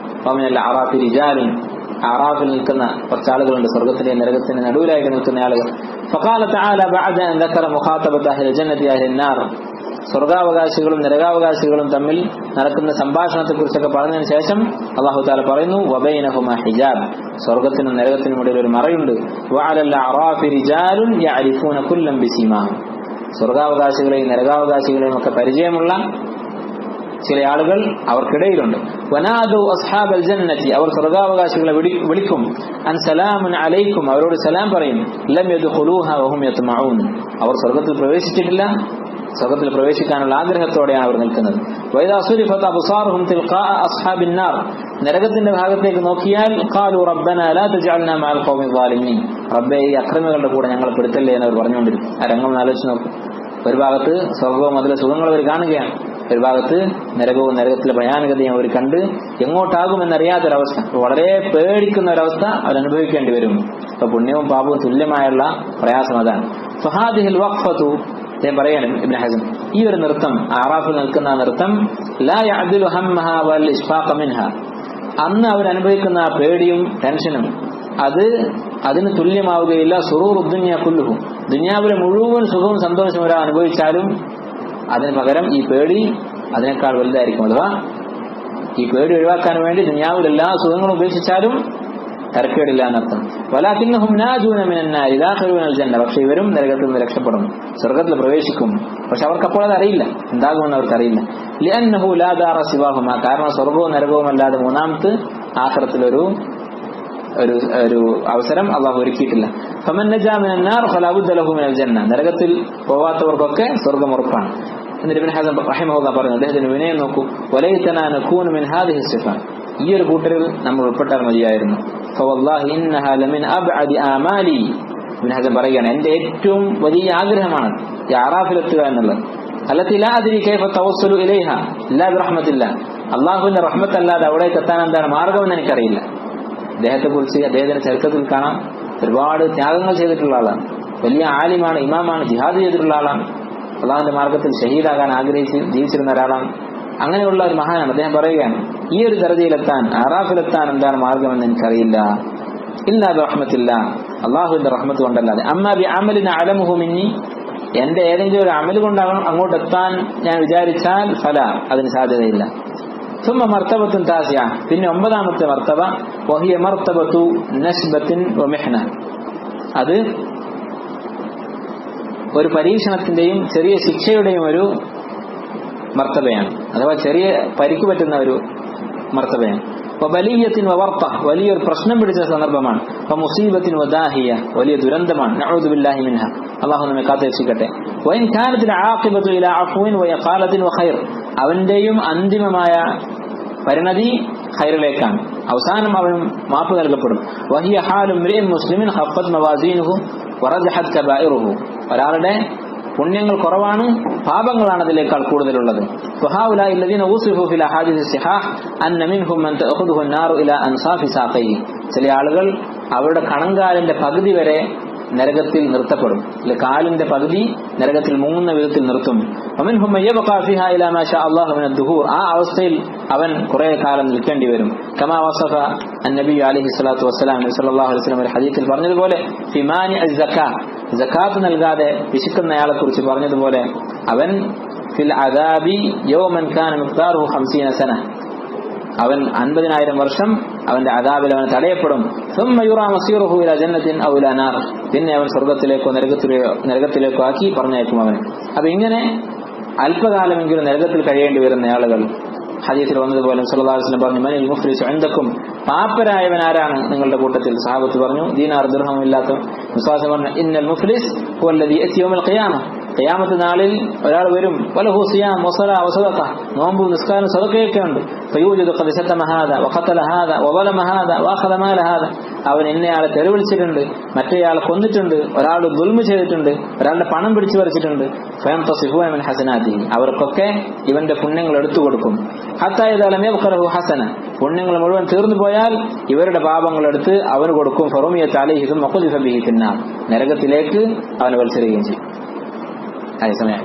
ഫമിനൽ അഅറാഫി റിജാലുൻ, അഅറാഫിൽ നിൽക്കുന്ന കുറച്ച് ആളുകളുണ്ട്, സ്വർഗ്ഗത്തിന്റെയും നരകത്തിന്റെയും നടുവിലായിട്ട് നിൽക്കുന്ന ആളുകൾ. ഫഖാല തആല ബഅദ അൻ ദക്കറ മുഖാതബത അഹ്ലിൽ ജന്നതി അഹ്ലിൻ നാർ, സ്വർഗാവകാശികളും നരകാവകാശികളും തമ്മിൽ നടക്കുന്ന സംഭാഷണത്തെ കുറിച്ചൊക്കെ പറഞ്ഞതിന് ശേഷം അല്ലാഹു തആല പറയുന്നു വബൈനഹുമാ ഹിജാബ്, സ്വർഗ്ഗത്തിനും നരകത്തിനും ഇടയിൽ ഒരു മറയുണ്ട്. വഅലൽ അഅറാഫി റിജാലുൻ യഅരിഫൂന കുല്ലൻ ബിസിമാഹും, സ്വർഗാവകാശികളെയും നരകാവകാശികളെയും ഒക്കെ പരിചയമുള്ള ചില ആളുകൾ അവർക്കിടയിലുണ്ട്. വനാദു അസ്ഹാബൽ ജന്നതി, അവർ സ്വർഗാവകാശികളെ വിളിക്കും. അൻ സലാമുൻ അലൈക്കും, അവരോട് സലാം പറയും. ലം യദ്ഖുലൂഹാ വഹും യത്മഊൻ, അവർ സ്വർഗ്ഗത്തിൽ പ്രവേശിച്ചിട്ടില്ല, സ്വർഗ്ഗത്തിൽ പ്രവേശിക്കാനുള്ള ആഗ്രഹത്തോടെയാണ് അവർ നിൽക്കുന്നത്. വൈദാ സുരിഫത് അബ്സാറുഹും തിൽഖാ അസ്ഹാബിൻ നാർ, നരകത്തിന്റെ ഭാഗത്തേക്ക് നോക്കിയാൽ ഖാലു റബ്ബനാ ലാ തജഅൽനാ മഅൽ ഖൗമി ളാലിമീൻ, റബ്ബേ ഈ അക്രമികളുടെ കൂടെ ഞങ്ങളെ പെടുത്തല്ലേ എന്ന് അവർ പറഞ്ഞുകൊണ്ടിരിക്കും. ആ രംഗം ആലോചിച്ച് നോക്കും. ഒരു ഭാഗത്ത് സ്വർഗവും അതിലെ സുഖങ്ങൾ അവർ കാണുകയാണ്, ഒരു ഭാഗത്ത് നരകവും നരകത്തിലെ ഭയാനകതയും അവർ കണ്ട് എങ്ങോട്ടാകുമെന്നറിയാത്തൊരവസ്ഥ, വളരെ പേടിക്കുന്ന ഒരവസ്ഥ അവരനുഭവിക്കേണ്ടി വരും. അപ്പൊ പുണ്യവും പാപവും തുല്യമായുള്ള പ്രയാസം അതാണ്. ഫഹാദിഹിൽ വഖഫതു, ഞാൻ പറയണം ഇബ്നു ഹസ്ം, ഈ ഒരു നൃത്തം, അഅറാഫിൽ നിൽക്കുന്ന നൃത്തം, ലാ യഅദിലു ഹമ്മഹാ വൽ ഇഷ്ഫാഖ മിൻഹാ, അന്ന് അവരനുഭവിക്കുന്ന പേടിയും ടെൻഷനും അതിന് തുല്യമാവുകയില്ല. സുറൂറു ദുനിയ കുല്ലുഹു, ദുനിയാവിലെ മുഴുവൻ സുഖവും സന്തോഷവും ഒരാൾ അനുഭവിച്ചാലും അതിന് പകരം ഈ പേടി അതിനേക്കാൾ വലുതായിരിക്കും. അഥവാ ഈ പേടി ഒഴിവാക്കാൻ വേണ്ടി ദുനിയാവിൽ എല്ലാ സുഖങ്ങളും ഉപേക്ഷിച്ചാലും തരക്കേടില്ല എന്നർത്ഥം. വലാകിന്നഹും നാജൂന മിനൻ നാരി ദാഖിലൂനൽ ജന്ന, പക്ഷെ ഇവരും നരകത്തിൽ നിന്ന് രക്ഷപ്പെടും, സ്വർഗ്ഗത്തിൽ പ്രവേശിക്കും. പക്ഷെ അവർക്ക് അപ്പോൾ അത് അറിയില്ല, എന്താകുമെന്ന് അവർക്ക് അറിയില്ല. ലിഅന്നഹു ലാ ദാറ സിവാഹുമാ, കാരണം സ്വർഗവും നരകവും അല്ലാതെ മൂന്നാമത്തെ ആഖിറത്തിലൊരു അവസരം അള്ളാഹു ഒരുക്കിയിട്ടില്ല. ഫമൻ നജാ മിനൻ നാർ ഫലാ ബുദ്ദ ലഹു മിനൽ ജന്ന, നരകത്തിൽ പോവാത്തവർക്കൊക്കെ സ്വർഗ്ഗം ഉറപ്പാണ്. എന്നിട്ട് ഇബ്നു ഹസ്ം റഹിമഹുല്ലാഹ് പറഞ്ഞു, അദ്ദേഹത്തിന് വിനയം നോക്കൂ, വലൈതനാ നകൂനു മിൻ ഹാദിഹി സിഫ, ഈ ഒരു കൂട്ടരിൽ നമ്മൾ ഉൾപ്പെട്ടാൽ മതിയായിരുന്നു. ഫവല്ലാഹി ഇന്നഹാ ലമിൻ അബ്അദി ആമാലി, ഇബ്നു ഹസ്ം പറയുകയാണ്, എന്റെ ഏറ്റവും വലിയ ആഗ്രഹമാണ് ഈ അറാഫിലെത്തുക എന്നുള്ളത്. അല്ലത്തി ലാ അദ്രി കൈഫ തവസ്സലു ഇലൈഹ ഇല്ലാ ബിറഹ്മത്തില്ലാഹ്, അല്ലാഹുവിന്റെ റഹ്മത്തല്ലാതെ അവിടേക്ക് എത്താൻ എന്താണ് മാർഗമെന്ന് എനിക്കറിയില്ല. അദ്ദേഹത്തെക്കുറിച്ച് അദ്ദേഹത്തിന്റെ ചരിത്രത്തിൽ കാണാം, ഒരുപാട് ത്യാഗങ്ങൾ ചെയ്തിട്ടുള്ള ആളാണ്, വലിയ ആലിമാണ്, ഇമാമാണ്, ജിഹാദ് ചെയ്തിട്ടുള്ള ആളാണ്, അള്ളാഹുവിന്റെ മാർഗത്തിൽ ഷഹീദാകാൻ ആഗ്രഹിച്ച് ജീവിച്ചിരുന്ന ഒരാളാണ്. അങ്ങനെയുള്ള ഒരു മഹാനാണ്. അദ്ദേഹം പറയുകയാണ്, ഈ ഒരു ദർജയിലെത്താൻ, അറാഫിലെത്താൻ എന്താണ് മാർഗമെന്ന് എനിക്കറിയില്ല. ഇല്ലാ ബിറഹ്മത്തില്ലാഹ്, അള്ളാഹുവിന്റെ റഹ്മത്ത് കൊണ്ടല്ലാതെ. അമ്മാ ബി അമലിൻ അലമുഹു മിന്നി, എന്റെ ഏതെങ്കിലും ഒരു അമൽ കൊണ്ടാകണം അങ്ങോട്ട് എത്താൻ ഞാൻ വിചാരിച്ചാൽ ഫല, അതിന് സാധ്യതയില്ല. ثم مرتبة تاسعة, പിന്നെ ഒമ്പതാമത്തെ മർത്തബ, വഹിയ മർത്തബത്തു നസ്ബത്തിൻ വമിഹ്ന, അത് ഒരു പരീക്ഷണത്തിന്റെയും ചെറിയ ശിക്ഷയുടെയും ഒരു മർത്തബയാണ്, അഥവാ ചെറിയ പരിക്ക് പറ്റുന്ന ഒരു മർത്തബയാണ്. ബലിയത്തിൻ വർത്ത, വലിയൊരു പ്രശ്നം പിടിച്ച സന്ദർഭമാണ്. മുസീബത്തിൻ വദാഹിയ, വലിയ ദുരന്തമാണ്. നഊദു ബില്ലാഹി മിൻഹ, അല്ലാഹു നമ്മെ കാത്തുരക്ഷിക്കട്ടെ. വഇൻ കാനത്തിൽ ആഖിബതു ഇലാ അഫ്വിൻ വയഖാലത്തിൻ വഖൈർ, അവന്റെയും അന്തിമമായ പരിണതി ഖൈറിലേക്കാണ്, അവസാനം അവൻ മാപ്പ് നൽകപ്പെടും. വഹിയ ഹാലു ഇംറിഇൻ മുസ്ലിമിൻ ഖഫത് മവാസീനുഹു വറജഹത് കബായിറുഹു, ഒരാളുടെ പുണ്യങ്ങൾ കുറവാണ്, പാപങ്ങളാണ് അതിനേക്കാൾ കൂടുതലുള്ളത്. ഫഹാഉലാഇ അല്ലദീന ഉസ്രിഫു ഫിൽ അഹാദീസ് സിഹാഹ് അന്ന മിൻഹും മൻ തഅഖുദുഹു അൻ-നാറു ഇലാ അൻസാഫി സാഖൈഹി, ചില ആളുകൾ അവരുടെ കണങ്കാലിന്റെ പകുതി വരെ നരകത്തിൽ നിർത്തപ്പെടും, കാലിന്റെ പകുതി നരകത്തിൽ മുങ്ങുന്ന വിധത്തിൽ നിർത്തും. വമിൻഹും മൻ യബ്ഖാ ഫീഹാ ഇലാ മാ ശാ അല്ലാഹു മിന ദുഹൂർ, ആ അവസ്ഥയിൽ അവൻ കുറെ കാലം നിൽക്കേണ്ടി വരും. കമാ വസഫ അൻ-നബി അലൈഹി സ്വലാത്തു വസ്സലാം, നബി സല്ലല്ലാഹു അലൈഹി വസല്ലം ഒരു ഹദീസിൽ പറഞ്ഞതുപോലെ ഫിമാനി സകാത്ത് നൽകാതെ വിശക്കുന്നയാളെ കുറിച്ച് പറഞ്ഞതുപോലെ അവൻ ഫിൽ അദാബി യൗമൻ കാന മിഖ്താറുഹു 50 സന, അവൻ 50,000 വർഷം അവന്റെ അദാബിൽ അവൻ തടയപ്പെടും. ثم يرى مصيره الى جنة او الى نار, പിന്നെ അവൻ സ്വർഗ്ഗത്തിലേക്കോ നരകത്തിലേക്കോ ആക്കി പറഞ്ഞേക്കും അവൻ. അപ്പൊ ഇങ്ങനെ അല്പകാലമെങ്കിലും നരകത്തിൽ കഴിയേണ്ടി വരുന്ന ആളുകൾ ഹദീസിൽ വന്നതുപോലെ സല്ലല്ലാഹു അലൈഹി വസല്ലം പറഞ്ഞു, മനിൽ മുഫ്ലിസു ഇൻദക്കും, പാപ്പരായവൻ ആരാണ് നിങ്ങളുടെ കൂട്ടത്തിൽ? സഹാബത്ത് പറഞ്ഞു, ദീനാർ ദിർഹം ഇല്ലാത്ത. വിശ്വാസം പറഞ്ഞു, ഇന്നൽ മുഫ്ലിസ് ഹുവല്ലദീ യഅതി യൗമൽ ഖിയാമ, ഖിയാമത്ത് നാളിൽ ഒരാൾ വരും, വലഹു സിയാം വസലാ വസദഖ, നോമ്പും നിസ്കാരം സദഖയൊക്കെ ഉണ്ട്. ഫയൂജിദു ഖദ് ശതമ ഹാദാ വഖതല ഹാദാ വളമ ഹാദാ വഅഖദ മാല ഹാദാ, അവൻ ഇന്നയാളെ തെരുവിളിച്ചിട്ടുണ്ട്, മറ്റേയാളെ കൊന്നിട്ടുണ്ട്, ഒരാൾ ദുൽമ് ചെയ്തിട്ടുണ്ട്, ഒരാളുടെ പണം പിടിച്ചു പറിച്ചിട്ടുണ്ട്. ഫയംതസിഫൂന മിൻ ഹസനാതിഹി, അവർക്കൊക്കെ ഇവന്റെ പുണ്യങ്ങൾ എടുത്തു കൊടുക്കും. ഹത്താ ഇദാ ലം യബ്ഖറഹു ഹസന, പുണ്യങ്ങൾ മുഴുവൻ തീർന്നു പോയാൽ ഇവരുടെ പാപങ്ങൾ എടുത്ത് അവന് കൊടുക്കും. ഫറുമിയത അലൈഹി സുമ്മ ഖുദിഫ ബിഹി ഫിന്നാർ, നരകത്തിലേക്ക് അവനെ വലിച്ചെറിയുകയും ചെയ്യും. അതേസമയം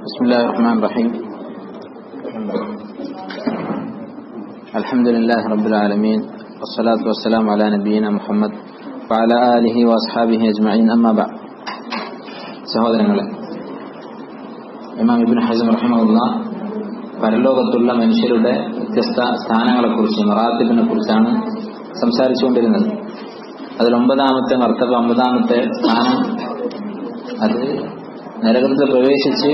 بسم الله الرحمن الرحيم. الحمد لله رب العالمين والصلاة والسلام على نبينا محمد وعلى آله وأصحابه أجمعين. أما بعد, സഹോദരങ്ങളെ, ഇമാം ഇബ്നു ഹസ്ം റഹിമഹുല്ലാഹ് പരലോകത്തുള്ള മനുഷ്യരുടെ വ്യത്യസ്ത സ്ഥാനങ്ങളെക്കുറിച്ച്, മറാത്തിബിനെ കുറിച്ചാണ് സംസാരിച്ചുകൊണ്ടിരുന്നത്. അതിൽ 9ാമത്തെ മർത്തബ, 9ാമത്തെ സ്ഥാനം, അത് നരകത്തിൽ പ്രവേശിച്ച്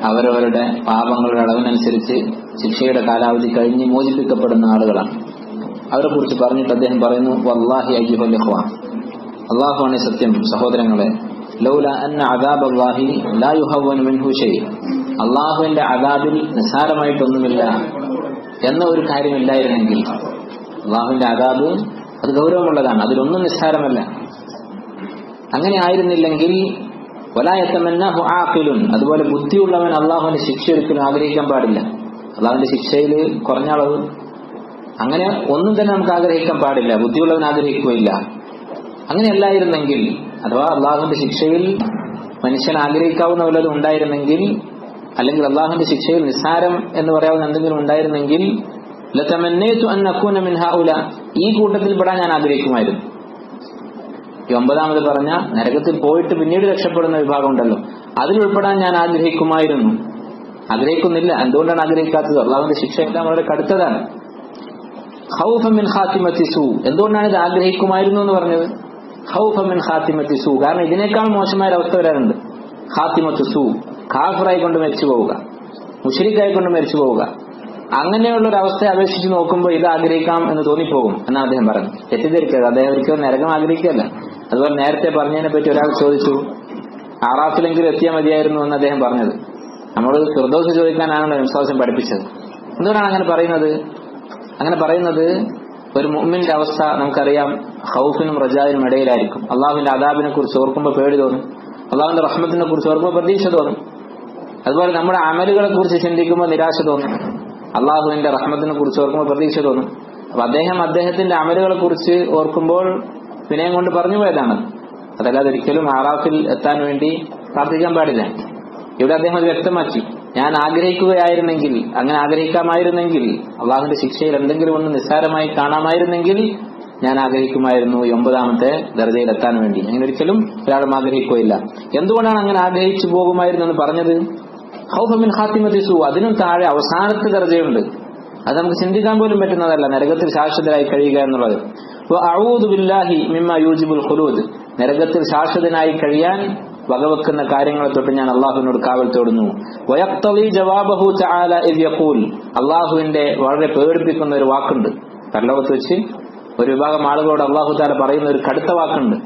അവരവരുടെ പാപങ്ങളുടെ അളവിനനുസരിച്ച് ശിക്ഷയുടെ കാലാവധി കഴിഞ്ഞ് മോചിപ്പിക്കപ്പെടുന്ന ആളുകളാണ്. അവരെ കുറിച്ച് പറഞ്ഞിട്ട് അദ്ദേഹം പറയുന്നു, വല്ലാഹി അയ്യുഹൽ ഇഖ്വാൻ, അല്ലാഹുവാണ് സത്യം സഹോദരങ്ങളെ, ലൗല അന്ന അദാബല്ലാഹി ലാ യുഹവ്വനു മിൻഹു ഷൈ, അല്ലാഹുവിന്റെ അദാബിൽ നിസ്സാരമായിട്ടൊന്നുമില്ല എന്ന ഒരു കാര്യമില്ലായിരുന്നെങ്കിൽ, അല്ലാഹുവിന്റെ അദാബ് അത് ഗൗരവമുള്ളതാണ്, അതിലൊന്നും നിസ്സാരമല്ല. അങ്ങനെ ആയിരുന്നില്ലെങ്കിൽ വലാ യതമന്നഹു ആഖിലുൻ, അതുപോലെ ബുദ്ധിയുള്ളവൻ അല്ലാഹുവിന്റെ ശിക്ഷ ഒരിക്കലും ആഗ്രഹിക്കാൻ പാടില്ല. അല്ലാഹുവിന്റെ ശിക്ഷയിൽ കുറഞ്ഞ അളവ് അങ്ങനെ ഒന്നും തന്നെ നമുക്ക് ആഗ്രഹിക്കാൻ പാടില്ല, ബുദ്ധിയുള്ളവൻ ആഗ്രഹിക്കുകയില്ല. അങ്ങനെയല്ലായിരുന്നെങ്കിൽ, അഥവാ അല്ലാഹുവിന്റെ ശിക്ഷയിൽ മനുഷ്യൻ ആഗ്രഹിക്കാവുന്ന വല്ലതും ഉണ്ടായിരുന്നെങ്കിൽ, അല്ലെങ്കിൽ അല്ലാഹുവിന്റെ ശിക്ഷയിൽ നിസ്സാരം എന്ന് പറയാവുന്ന എന്തെങ്കിലും ഉണ്ടായിരുന്നെങ്കിൽ, ലതമന്നൈതു അൻ അകൂന മിൻ ഹൗല, ഈ കൂട്ടത്തിൽ പെടാൻ ഞാൻ ആഗ്രഹിക്കുമായിരുന്നു. ഈ 9ാമത് പറഞ്ഞ നരകത്തിൽ പോയിട്ട് പിന്നീട് രക്ഷപ്പെടുന്ന വിഭാഗം ഉണ്ടല്ലോ, അതിൽ ഉൾപ്പെടാൻ ഞാൻ ആഗ്രഹിക്കുമായിരുന്നു. ആഗ്രഹിക്കുന്നില്ല. എന്തുകൊണ്ടാണ് ആഗ്രഹിക്കാത്തത്? അല്ലാഹുവിന്റെ ശിക്ഷ എല്ലാം വളരെ കടുത്തതാണ്. ഖൗഫ മിൻ ഖാതിമത്തി സൂ, എന്തുകൊണ്ടാണ് ഇത് ആഗ്രഹിക്കുമായിരുന്നു എന്ന് പറഞ്ഞത്? ഖൗഫ മിൻ ഖാതിമത്തി സൂ, കാരണം ഇതിനേക്കാൾ മോശമായ അവസ്ഥ വരാറുണ്ട്. ഖാതിമത്തു സൂ, കാഫിറായി കൊണ്ട് മരിച്ചു പോവുക, മുശ്രിക്കായി കൊണ്ട് മരിച്ചു പോവുക. അങ്ങനെയുള്ള ഒരു അവസ്ഥയെ അപേക്ഷിച്ച് നോക്കുമ്പോൾ ഇത് ആഗ്രഹിക്കാം എന്ന് തോന്നിപ്പോകും എന്നാണ് അദ്ദേഹം പറഞ്ഞത്. തെറ്റിദ്ധരിക്കരുത്, അദ്ദേഹം ഒരിക്കലും നരകം ആഗ്രഹിക്കുകയല്ല. അതുപോലെ നേരത്തെ പറഞ്ഞതിനെ പറ്റി ഒരാൾ ചോദിച്ചു, ആറാഫിലെങ്കിലും എത്തിയാൽ മതിയായിരുന്നു എന്ന് അദ്ദേഹം പറഞ്ഞത്. നമ്മൾ ഫിർദൗസ് ചോദിക്കാനാണല്ലോ വിശ്വാസം പഠിപ്പിച്ചത്. എന്തുകൊണ്ടാണ് അങ്ങനെ പറയുന്നത്? ഒരു മുഅ്മിന്റെ അവസ്ഥ നമുക്കറിയാം, ഖൗഫിനും റജായിനും ഇടയിലായിരിക്കും. അള്ളാഹുവിന്റെ അദാബിനെ കുറിച്ച് ഓർക്കുമ്പോൾ പേടി തോന്നും, അള്ളാഹുവിന്റെ റഹ്മത്തിനെ കുറിച്ച് ഓർക്കുമ്പോൾ പ്രതീക്ഷ തോന്നും. അതുപോലെ നമ്മുടെ അമലുകളെ കുറിച്ച് ചിന്തിക്കുമ്പോൾ നിരാശ തോന്നും, അള്ളാഹുവിന്റെ റഹ്മത്തിനെ കുറിച്ച് ഓർക്കുമ്പോൾ പ്രതീക്ഷ തോന്നും. അപ്പൊ അദ്ദേഹത്തിന്റെ അമലുകളെ കുറിച്ച് ഓർക്കുമ്പോൾ വിനയം കൊണ്ട് പറഞ്ഞു പോയതാണ്. അതല്ലാതെ ഒരിക്കലും ആറാഫിൽ എത്താൻ വേണ്ടി പ്രാർത്ഥിക്കാൻ പാടില്ല. ഇവിടെ അദ്ദേഹം അത് വ്യക്തമാക്കി. ഞാൻ ആഗ്രഹിക്കുകയായിരുന്നെങ്കിൽ, അങ്ങനെ ആഗ്രഹിക്കാമായിരുന്നെങ്കിൽ, അള്ളാഹുവിന്റെ ശിക്ഷയിൽ എന്തെങ്കിലും ഒന്ന് നിസ്സാരമായി കാണാമായിരുന്നെങ്കിൽ ഞാൻ ആഗ്രഹിക്കുമായിരുന്നു 9ാമത്തെ ദർജയിൽ എത്താൻ വേണ്ടി. അങ്ങനെ ഒരിക്കലും ഒരാളും ആഗ്രഹിക്കുകയില്ല. എന്തുകൊണ്ടാണ് അങ്ങനെ ആഗ്രഹിച്ചു പോകുമായിരുന്നു എന്ന് പറഞ്ഞത്? ഖൗഫ മിൻ ഖാത്തിമത്തി സൂ, അതിനും താഴെ അവസാനത്തെ ദർജയുണ്ട്. അത് നമുക്ക് ചിന്തിക്കാൻ പോലും പറ്റുന്നതല്ല, നരകത്തിൽ ശാശ്വതരായി കഴിയുക എന്നുള്ളത്. വഅഊദു ബില്ലാഹി മിമ്മാ യൂജിബുൽ ഖുലൂദ്, നരകത്തിൽ ശാശ്വതനായി കഴിയാൻ വകവെക്കുന്ന കാര്യങ്ങളെ തൊട്ട് ഞാൻ അള്ളാഹുവിനോട് കാവൽ തേടുന്നു. വയഖ്തളി ജവാബഹു തആല ഇദ് യഖൂൽ, അള്ളാഹുവിന്റെ വളരെ പേടിപ്പിക്കുന്ന ഒരു വാക്കുണ്ട്. പരലോകത്ത് വെച്ച് ഒരു വിഭാഗം ആളുകളോട് അള്ളാഹു തആല പറയുന്ന ഒരു കടുത്ത വാക്കുണ്ട്.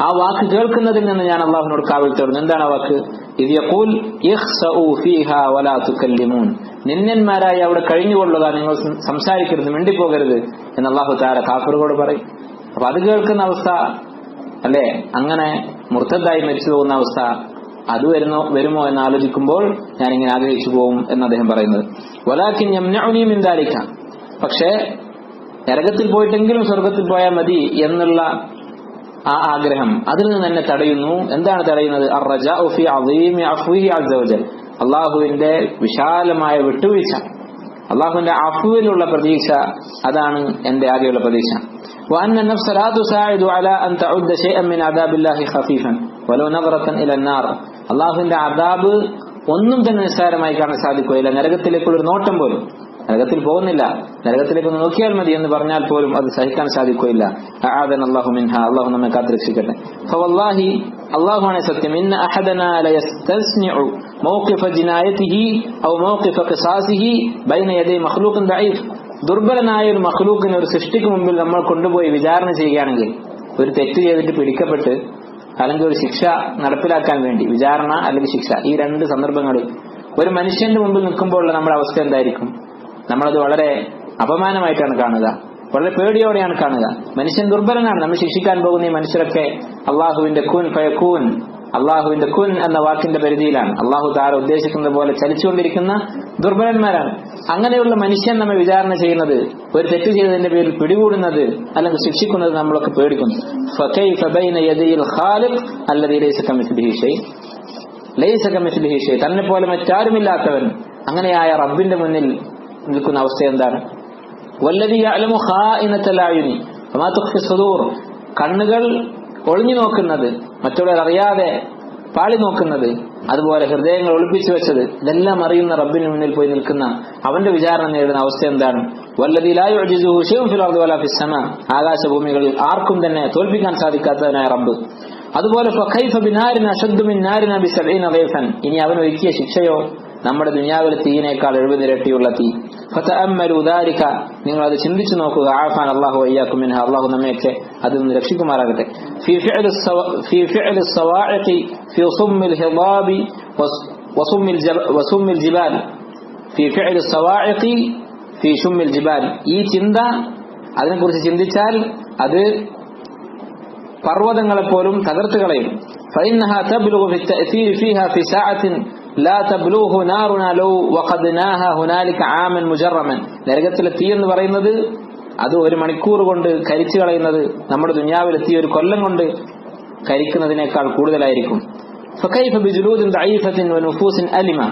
ആ വാക്ക് കേൾക്കുന്നതിൽ നിന്ന് ഞാൻ അള്ളാഹുവിനോട് കാവൽ തേടുന്നു. എന്താണ് ആ വാക്ക്? ഇദ് യഖൂൽ ഇഖ്സഉ ഫീഹാ വലാ തുകല്ലിമൂൻ, നിന്ദന്മാരായി അവിടെ കഴിഞ്ഞുകൊള്ളുക, നിങ്ങൾ സംസാരിക്കരുത്, മിണ്ടിപ്പോകരുത് എന്ന് അള്ളാഹു തആല കാഫിറുകളോട് പറയും. അപ്പൊ അത് കേൾക്കുന്ന അവസ്ഥ അല്ലെ, അങ്ങനെ മുർത്തദ്ദായി മരിച്ചു പോകുന്ന അവസ്ഥ, അത് വരുമോ എന്ന് ആലോചിക്കുമ്പോൾ ഞാൻ ഇങ്ങനെ ആഗ്രഹിച്ചു പോകും എന്ന് അദ്ദേഹം പറയുന്നത്. വലാകിൻ യംനഉനി മിൻ ദാലിക, പക്ഷേ നരകത്തിൽ പോയിട്ടെങ്കിലും സ്വർഗത്തിൽ പോയാൽ മതി എന്നുള്ള ആ ആഗ്രഹം അതിൽ നിന്ന് എന്നെ തടയുന്നു. എന്താണ് തടയുന്നത്? അർറജാഉ ഫീ അദീമി അഫ്വിഹി അസ്സ വജൽ, അള്ളാഹുവിന്റെ വിശാലമായ വിട്ടുവീഴ്ച, അള്ളാഹുവിന്റെ അഫ്വിലുള്ള പ്രതീക്ഷ, അതാണ് എന്റെ ആകെയുള്ള പ്രതീക്ഷ. وأن النفس لا تساعد على أن تعد شيئا من عذاب الله خفيفا ولو نظرة إلى النار, അള്ളാഹുവിന്റെ അദാബ് ഒന്നും തന്നെ നിസ്സാരമായി കാണാൻ സാധിക്കുകയില്ല. നരകത്തിലേക്കുള്ള ഒരു നോട്ടം പോലും, നരകത്തിൽ പോകുന്നില്ല, നരകത്തിലേക്ക് ഒന്ന് നോക്കിയാൽ മതി എന്ന് പറഞ്ഞാൽ പോലും അത് സഹിക്കാൻ സാധിക്കുകയില്ല. അഅാദനല്ലാഹു മിൻഹ, അള്ളാഹു നമ്മെ കാത്തുരക്ഷിക്കട്ടെ. ഫവല്ലാഹി, അള്ളാഹുവാണ് സത്യം, ഇന്ന അഹദനാ ലയസ്തസ്നിഉ മൗഖിഫ ജിനായതിഹി ഔ മൗഖിഫ ഖിസാസിഹി ബൈന യദൈ മഖ്ലൂഖിൻ ദഈഫ്, ദുർബലനായ ഒരു മഖ്ലൂഖിനെ, ഒരു സൃഷ്ടിക്ക് മുമ്പിൽ നമ്മൾ കൊണ്ടുപോയി വിചാരണ ചെയ്യുകയാണെങ്കിൽ, ഒരു തെറ്റ് ചെയ്തിട്ട് പിടിക്കപ്പെട്ട് അല്ലെങ്കിൽ ഒരു ശിക്ഷ നടപ്പിലാക്കാൻ വേണ്ടി, വിചാരണ അല്ലെങ്കിൽ ശിക്ഷ, ഈ രണ്ട് സന്ദർഭങ്ങളിൽ ഒരു മനുഷ്യന്റെ മുമ്പിൽ നിൽക്കുമ്പോഴുള്ള നമ്മുടെ അവസ്ഥ എന്തായിരിക്കും? നമ്മളത് വളരെ അപമാനമായിട്ടാണ് കാണുക, വളരെ പേടിയോടെയാണ് കാണുക. മനുഷ്യൻ ദുർബലനാണ്. നമ്മൾ ശിക്ഷിക്കാൻ പോകുന്ന ഈ മനുഷ്യരൊക്കെ അള്ളാഹുവിന്റെ കുൻ ഫയകൂൻ, അള്ളാഹുവിന്റെ കുൻ എന്ന വാക്കിന്റെ പരിധിയിലാണ്. അള്ളാഹു തആല ഉദ്ദേശിക്കുന്നത് പോലെ ചലിച്ചുകൊണ്ടിരിക്കുന്ന ദുർബലന്മാരാണ്. അങ്ങനെയുള്ള മനുഷ്യൻ നമ്മെ വിചാരണ ചെയ്യുന്നത്, ഒരു തെറ്റ് ചെയ്തതിന്റെ പേരിൽ പിടികൂടുന്നത് അല്ലെങ്കിൽ ശിക്ഷിക്കുന്നത് നമ്മളൊക്കെ പേടിക്കുന്നു. ഫകൈഫ ബൈന യദയിൽ ഖാലിഖ് അല്ലദീ ലൈസ കമിസ്ലിഹി ഷൈ, തന്നെ പോലെ മറ്റാരുമില്ലാത്തവൻ, അങ്ങനെയായ റബ്ബിന്റെ മുന്നിൽ നിൽക്കുന്ന അവസ്ഥ എന്താണ്? വല്ലദീ യഅലമു ഖായിനത്തൽ അയുനി വമാ തുഖ്ഫി സുദൂർ, കണ്ണുകൾ ഒളിഞ്ഞു നോക്കുന്നത്, മറ്റുള്ളവർ അറിയാതെ പാളി നോക്കുന്നത്, അതുപോലെ ഹൃദയങ്ങൾ ഒളിപ്പിച്ചു വെച്ചത്, ഇതെല്ലാം അറിയുന്ന റബ്ബിന് മുന്നിൽ പോയി നിൽക്കുന്ന അവന്റെ വിചാരണ നേരിടുന്ന അവസ്ഥ എന്താണ്? വല്ലദീ ലാ യുഅ്ജിസുഹു ശൈഉൻ ഫിൽ അർദി വലാ ഫിസ് സമാ, ആകാശഭൂമികളിൽ ആർക്കും തന്നെ തോൽപ്പിക്കാൻ സാധിക്കാത്തവനായ റബ്ബ്. അതുപോലെ ഫകൈഫ ബിനാരിന അശദ്ദു മിൻ നാരിന ബിസബഈന ദൈഫൻ, ഇനി അവൻ ഒരുക്കിയ ശിക്ഷയോ നമ്മുടെ ദുനിയാവിലെ തീയിനേക്കാൾ 70 ഇരട്ടിയുള്ള തീ. ഫതഅമ്മലു ദാലിക, നിങ്ങൾ അത് ചിന്തിച്ചു നോക്കുക. ആഫാൻ അല്ലാഹു വയ്യാക്കും മിൻഹ, അല്ലാഹു നമ്മയൊക്കെ അതിൽ നിന്ന് രക്ഷിക്കുമാറാകട്ടെ. ഫീ ഫിഅലി സവാഇഖി ഫീ സുമ്മിൽ ഹിദാബി വസുമ്മിൽ ജിബാൽ, ഫീ ഫിഅലി സവാഇഖി ഫീ സുമ്മിൽ ജിബാൽ, ഈ ചിന്ത, അതിനെക്കുറിച്ച് ചിന്തിച്ചാൽ അത് പർവ്വതങ്ങളെപ്പോലും തകർത്ത് കളയും. فإنها تبلغ في التأثير فيها في ساعة لا تبلغه نارنا لو وقدناها هنالك عاما مجرما, നരകത്തിലെ തീ എന്ന് പറയുന്നത് അത് ഒരു മണിക്കൂർ കൊണ്ട് കരിച്ചു കളയുന്നത് നമ്മുടെ ദുനിയാവിലെ തീ ഒരു കൊല്ലം കൊണ്ട് കരിക്കുന്നതിനേക്കാൾ കൂടുതലായിരിക്കും. فكيف بجلود ضعيفة ونفوس ألمة,